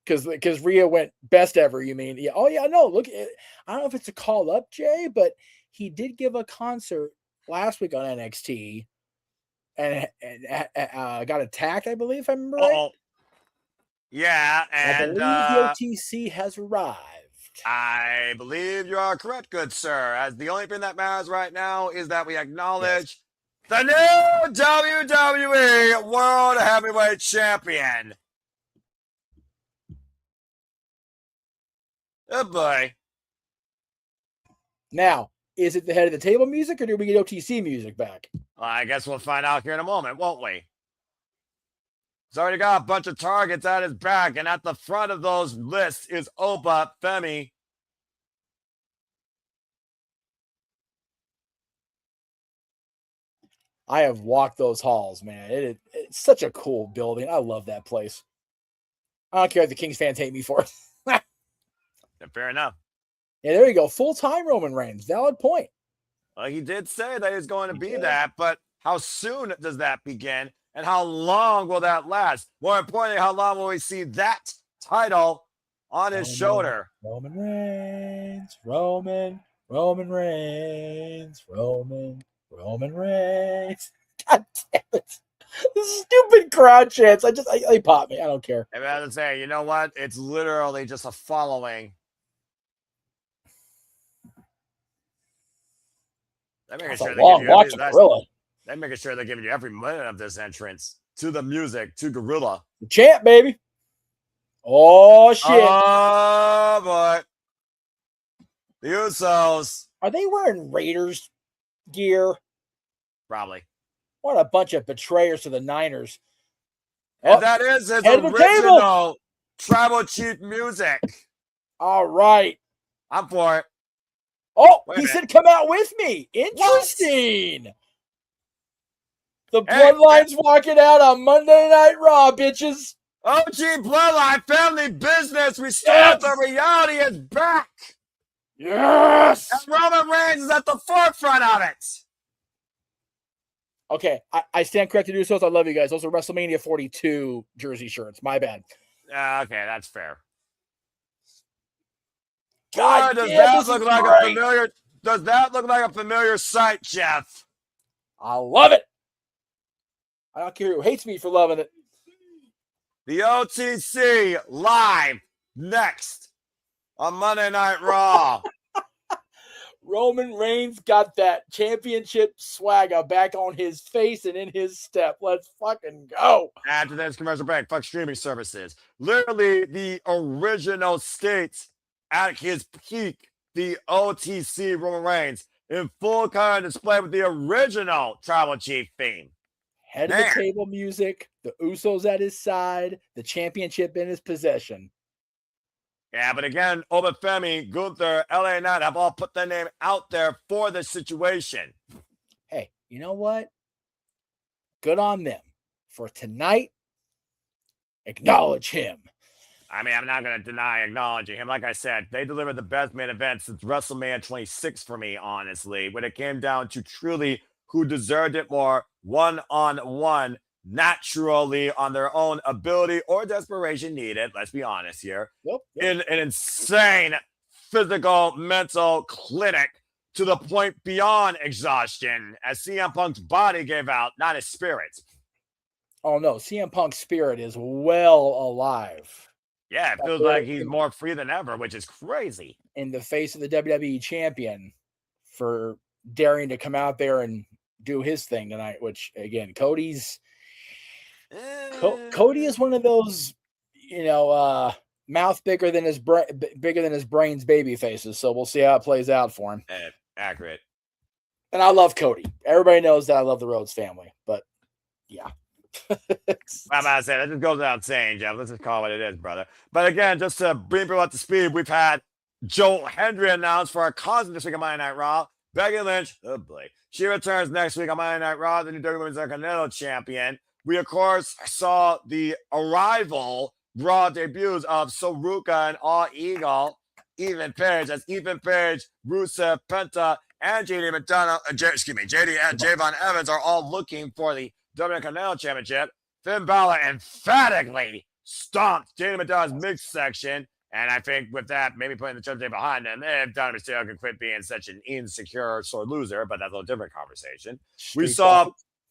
because Rhea went best ever. You mean? Yeah. Oh yeah. No. Look, I don't know if it's a call up, Jay, but he did give a concert last week on NXT, and got attacked. I believe, if I remember right. Yeah, I and believe the OTC has arrived. I believe you are correct, good sir. As the only thing that matters right now is that we acknowledge the new WWE World Heavyweight Champion. Oh boy. Now, is it the head of the table music, or do we get OTC music back? Well, I guess we'll find out here in a moment, won't we? He's already got a bunch of targets at his back, and at the front of those lists is Oba Femi. I have walked those halls, man. It's such a cool building. I love that place. I don't care if the Kings fans hate me for it. Yeah, fair enough. Yeah, there you go. Full-time Roman Reigns. Valid point. Well, he did say that he's going to be that, but how soon does that begin? And how long will that last? More importantly, how long will we see that title on his shoulder? Roman Reigns. Roman Reigns. Roman Reigns. God damn it. This stupid crowd chants. They pop me. I don't care. I have to say, you know what? It's literally just a following. They're making sure they're giving you every minute of this entrance to the music, to Gorilla. The champ, baby. Oh, shit. Oh, boy. The Usos. Are they wearing Raiders gear? Probably. What a bunch of betrayers to the Niners. And that is his original Tribal Chief music. All right. I'm for it. Oh, he said, come out with me. Interesting. The Bloodline's walking out on Monday Night Raw, bitches. OG Bloodline family business. We start the reality is back. Yes. And Roman Reigns is at the forefront of it. Okay, I stand corrected, Usos. I love you guys. Those are WrestleMania 42 jersey shirts. My bad. Okay, that's fair. God, does that look like a familiar sight, Jeff? I love it. I don't care who hates me for loving it. The OTC live next on Monday Night Raw. Roman Reigns got that championship swagger back on his face and in his step. Let's fucking go. After this commercial break, fuck streaming services. Literally the original states at his peak, the OTC Roman Reigns in full color display with the original Tribal Chief theme. Head of the table music, the Usos at his side, the championship in his possession. Yeah, but again, Obafemi, Gunther, LA Knight have all put their name out there for this situation. Hey, you know what? Good on them. For tonight, acknowledge him. I mean, I'm not going to deny acknowledging him. Like I said, they delivered the best main event since WrestleMania 26 for me, honestly, when it came down to truly who deserved it more one-on-one, naturally on their own ability or desperation needed, let's be honest here, in an insane physical, mental clinic to the point beyond exhaustion as CM Punk's body gave out, not his spirit. Oh, no. CM Punk's spirit is well alive. Yeah, it feels like he's more free than ever, which is crazy. In the face of the WWE champion for daring to come out there and do his thing tonight, which, again, Cody is one of those, mouth bigger than his brain's baby faces. So we'll see how it plays out for him. Accurate. And I love Cody. Everybody knows that I love the Rhodes family, but yeah. I'm about to say that just goes without saying, Jeff. Let's just call it what it is, brother. But again, just to bring people up to speed, we've had Joel Hendry announced for our cousin this week on Monday Night Raw. Becky Lynch, oh boy, she returns next week on Monday Night Raw, the new WWE Women's Intercontinental Champion. We, of course, saw the arrival Raw debuts of Saruka and All Eagle, Ethan Page, as Ethan Page, Rusev, Penta, and JD and Javon Evans are all looking for the WWE Intercontinental Championship. Finn Balor emphatically stomped Dana Madonna's midsection. And I think with that, maybe putting the Judgment Day behind him, if Donovan Mysterio can quit being such an insecure sore loser, but that's a little different conversation. We saw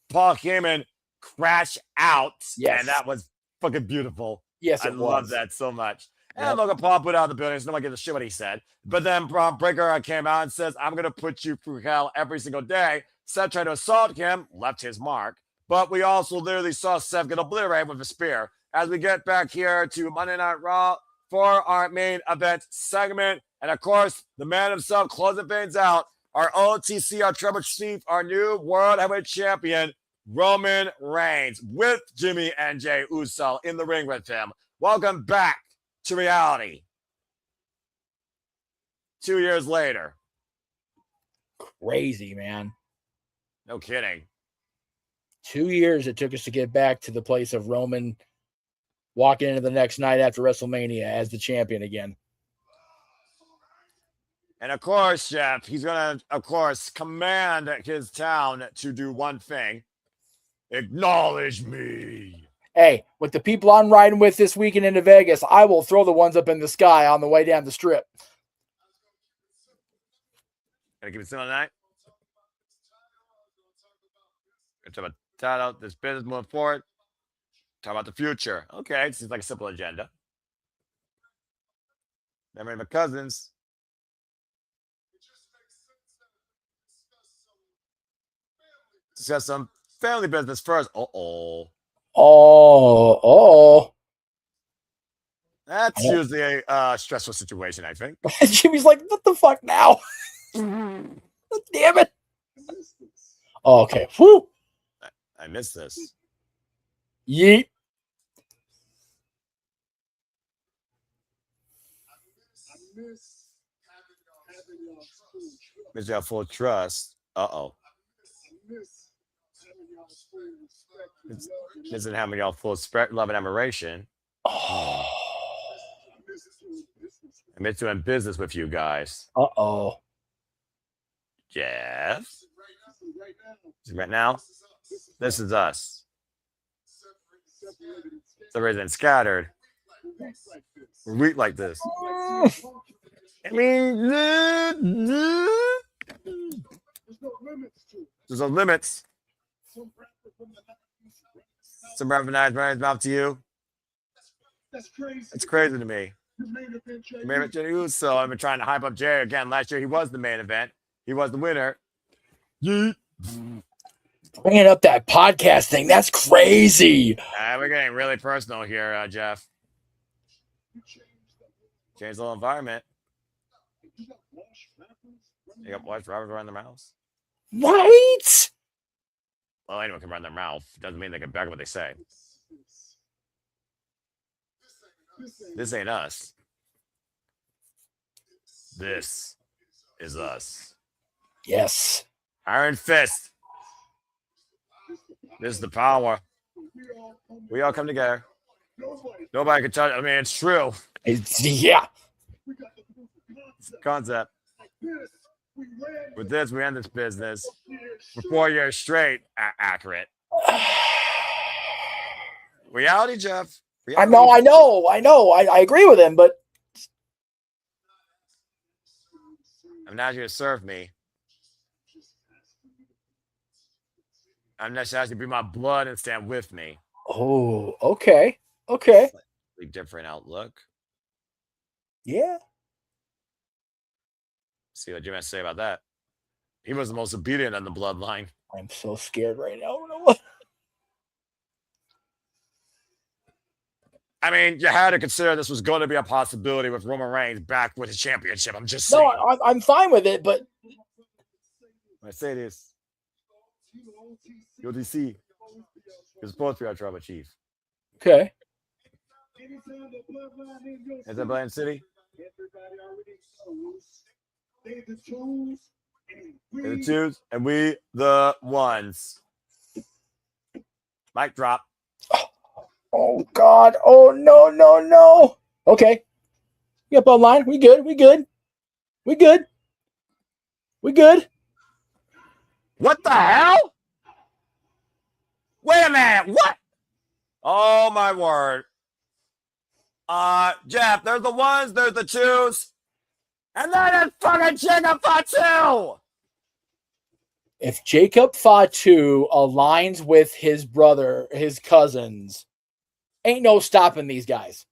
Paul Heyman crash out, and that was fucking beautiful. Yes, I love that so much. And Logan Paul put out the building, so no one gives a shit what he said. But then Braun Breaker came out and says, I'm going to put you through hell every single day. Seth tried to assault him, left his mark. But we also literally saw Seth get obliterated with a spear. As we get back here to Monday Night Raw for our main event segment. And of course, the man himself closing things out. Our OTC, our Tribal Chief, our new World Heavyweight Champion, Roman Reigns, with Jimmy and Jey Uso in the ring with him. Welcome back to reality. 2 years later. Crazy, man. No kidding. 2 years it took us to get back to the place of Roman walking into the next night after WrestleMania as the champion again. And of course, Jeff, he's going to, of course, command his town to do one thing. Acknowledge me. Hey, with the people I'm riding with this weekend into Vegas, I will throw the ones up in the sky on the way down the strip. Gonna keep it simple tonight. Gonna talk about title, this business moving forward. Talk about the future. Okay, it seems like a simple agenda. Memory of my cousins. Discuss some family business first. Oh. That's usually a stressful situation, I think. Jimmy's like, what the fuck now? Damn it. Oh, okay. Whew. I missed this. Yeet. Miss y'all full trust. Uh-oh. Missing having y'all full love and admiration. Oh. I miss doing business with you guys. Uh-oh. Jeff? Right now? This is us. Separated and scattered. We're weak like this. I mean, there's no limits. Some recognized Ryan's mouth to you. It's crazy to me. Main event Jey Uso. I've been trying to hype up Jey again. Last year he was the main event. He was the winner. Yeet. Bringing up that podcast thing. That's crazy. We're getting really personal here, Jeff. Change the whole environment. You got watch rappers run their mouths. Right? Well, anyone can run their mouth. Doesn't mean they can back what they say. This ain't us. This is us. Yes. Iron Fist. This is the power. We all come together. Nobody can touch it. I mean, it's true. Yeah. It's the concept. With this, we end this business for 4 years straight. Accurate. Reality, Jeff. Reality. I know. I agree with him, but I'm not here to serve me. I'm not asking you to be my blood and stand with me. oh, okay. Okay. Slightly different outlook. Yeah. See what Jim has to say about that. He was the most obedient on the bloodline. I'm so scared right now. I don't know what. I mean, you had to consider this was going to be a possibility with Roman Reigns back with his championship. I'm just saying. No, I'm fine with it, but When I say this, UDC is supposed to be our tribal chief. okay. Is that Blind City? They the twos, They're the twos, and we the ones. Mic drop. Oh God. Oh no. Okay. Yep, online. We good. What the hell? Wait a minute. What? Oh my word. Jeff, there's the ones, there's the twos, and then it's fucking Jacob Fatu. If Jacob Fatu aligns with his brother, his cousins, ain't no stopping these guys.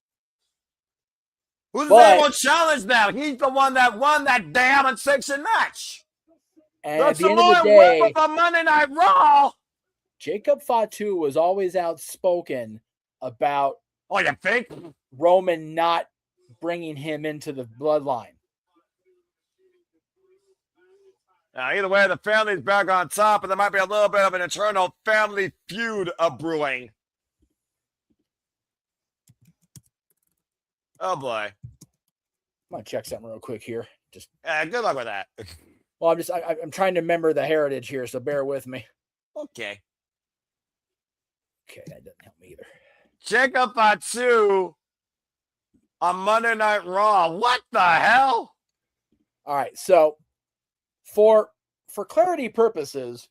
Who's the name will challenge them? He's the one that won that damn unsanctioned match. And at the end of the day, on Monday Night Raw. Jacob Fatu was always outspoken about you think? Roman not bringing him into the bloodline. Either way, the family's back on top, and there might be a little bit of an internal family feud brewing. Oh boy! I'm gonna check something real quick here. Just good luck with that. Well, I'm trying to remember the heritage here, so bear with me. Okay. Okay, that doesn't help me either. Jacob Fatu on Monday Night Raw. What the hell? All right, so for clarity purposes,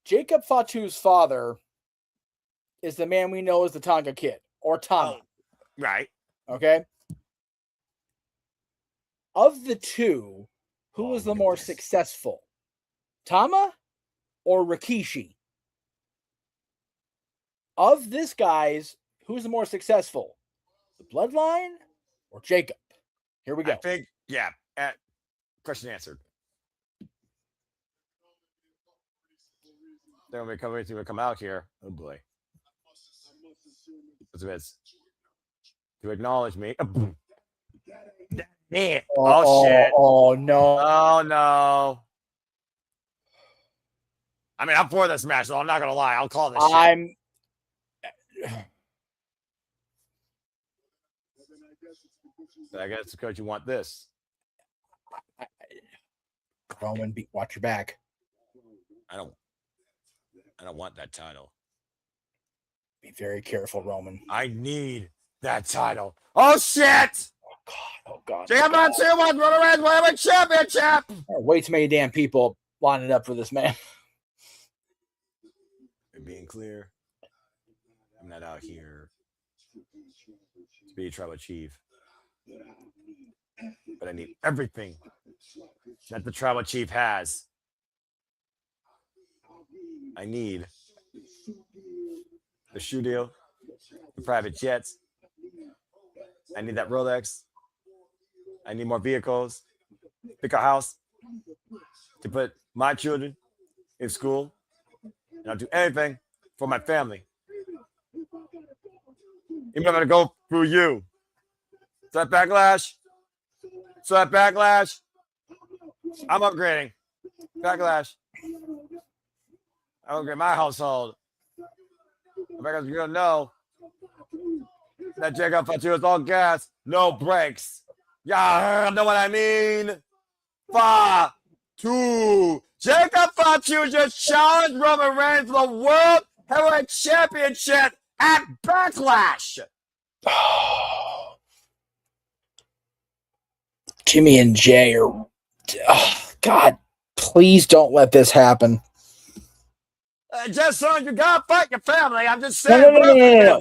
Jacob Fatu's father is the man we know as the Tonga Kid, or Tama. Right. Okay. Of the two, who was the more successful? Tama or Rikishi? Of this guys, who's the more successful? The Bloodline or Jacob? Here we go. I think, yeah. Question answered. Then when we come out here, oh boy. What's this? To acknowledge me. Shit. Oh no. Oh no. I mean, I'm for this match, so I'm not gonna lie. I'll call this shit. I guess because you want this. Roman, watch your back. I don't want that title. Be very careful, Roman. I need that title. Oh shit! Oh god. Jacob Fatu won Roman Reigns Heavyweight Championship. Way too many damn people lining up for this man. Being clear, I'm not out here to be tribal chief, but I need everything that the tribal chief has. I need the shoe deal, the private jets. I need that Rolex. I need more vehicles, bigger house to put my children in school. And I'll do anything for my family. Even if I'm going to go through you. So that backlash. I'm upgrading. Backlash. I'm upgrading my household. Because you're going to know that Jacob Fatu is all gas, no brakes. Yeah, know what I mean? Fatu. Jacob Fatu just challenged Roman Reigns for the World Heavyweight Championship at Backlash. Jimmy and Jay are... Oh, God, please don't let this happen. Just so you gotta fight your family. I'm just saying. No.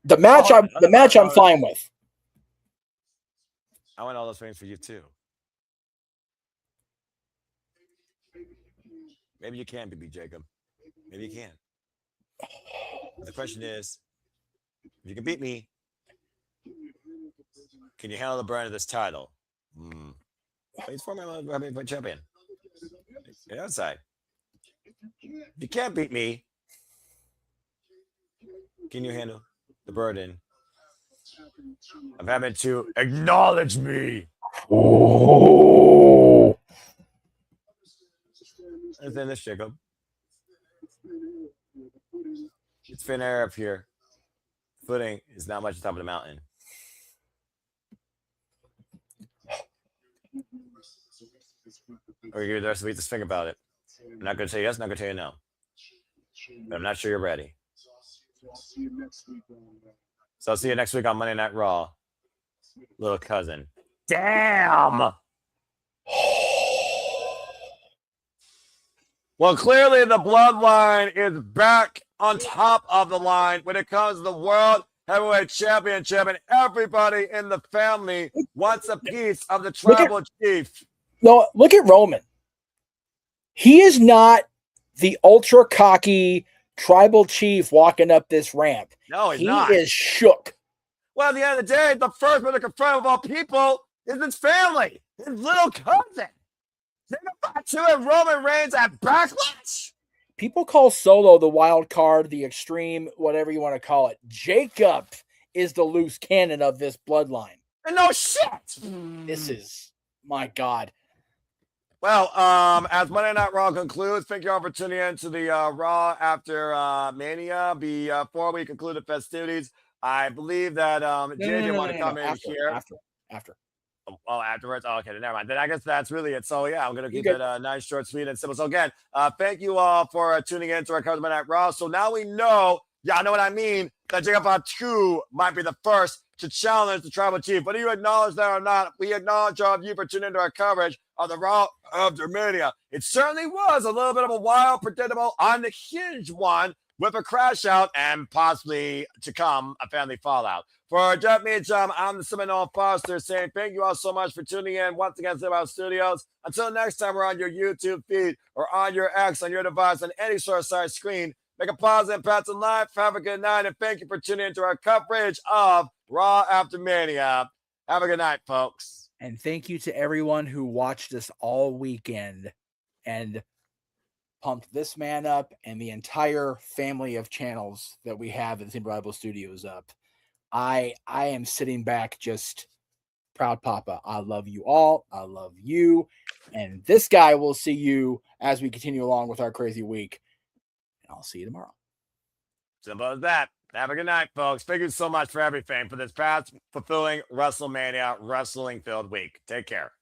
The match I'm fine with. I want all those things for you too. Maybe you can beat Jacob. Maybe you can. But the question is, if you can beat me, can you handle the burn of this title? He's former heavyweight champion. Get outside. If you can't beat me, can you handle the burden of having to acknowledge me? Oh. Understand this, Jacob. It's thin air up here. Footing is not much on top of the mountain. Or give you the rest of the week to think about it. I'm not going to tell you yes, I'm not going to tell you no. But I'm not sure you're ready. So I'll see you next week on Monday Night Raw. Little cousin. Damn! Well, clearly the bloodline is back on top of the line when it comes to the World Heavyweight Championship, and everybody in the family wants a piece of the tribal chief. No, look at Roman. He is not the ultra cocky tribal chief walking up this ramp. No, he's not. He is shook. Well, at the end of the day, the first one to confront of all people is his family, his little cousin. Think about you and Roman Reigns at Backlash. People call Solo the wild card, the extreme, whatever you want to call it. Jacob is the loose cannon of this bloodline. And no shit. This is, my God. Well, as Monday Night Raw concludes, thank you all for tuning in to the Raw After Mania. Before we conclude the festivities, I believe that JJ want to come in here. After. Oh, afterwards? Oh, okay, never mind. Then I guess that's really it. So, yeah, I'm going to keep it nice, short, sweet, and simple. So, again, thank you all for tuning in to our coverage of Monday Night Raw. So now we know, y'all know what I mean, that Jacob Fatu might be the first to challenge the tribal chief. Whether you acknowledge that or not, we acknowledge all of you for tuning into our coverage of the Raw After Mania. It certainly was a little bit of a wild, predictable, unhinged one with a crash out and possibly to come a family fallout. For Jeff Muther, I'm the Seminole Foster saying thank you all so much for tuning in once again to our studios. Until next time, we're on your YouTube feed or on your X, on your device, on any sort of side screen. Make a positive impact in life. Have a good night, and thank you for tuning into our coverage of Raw After Mania. Have a good night, folks. And thank you to everyone who watched us all weekend and pumped this man up and the entire family of channels that we have at the Team Bible Studios up. I am sitting back just proud papa. I love you all. I love you. And this guy will see you as we continue along with our crazy week. And I'll see you tomorrow. Simple as that. Have a good night, folks. Thank you so much for everything for this past fulfilling WrestleMania wrestling-filled week. Take care.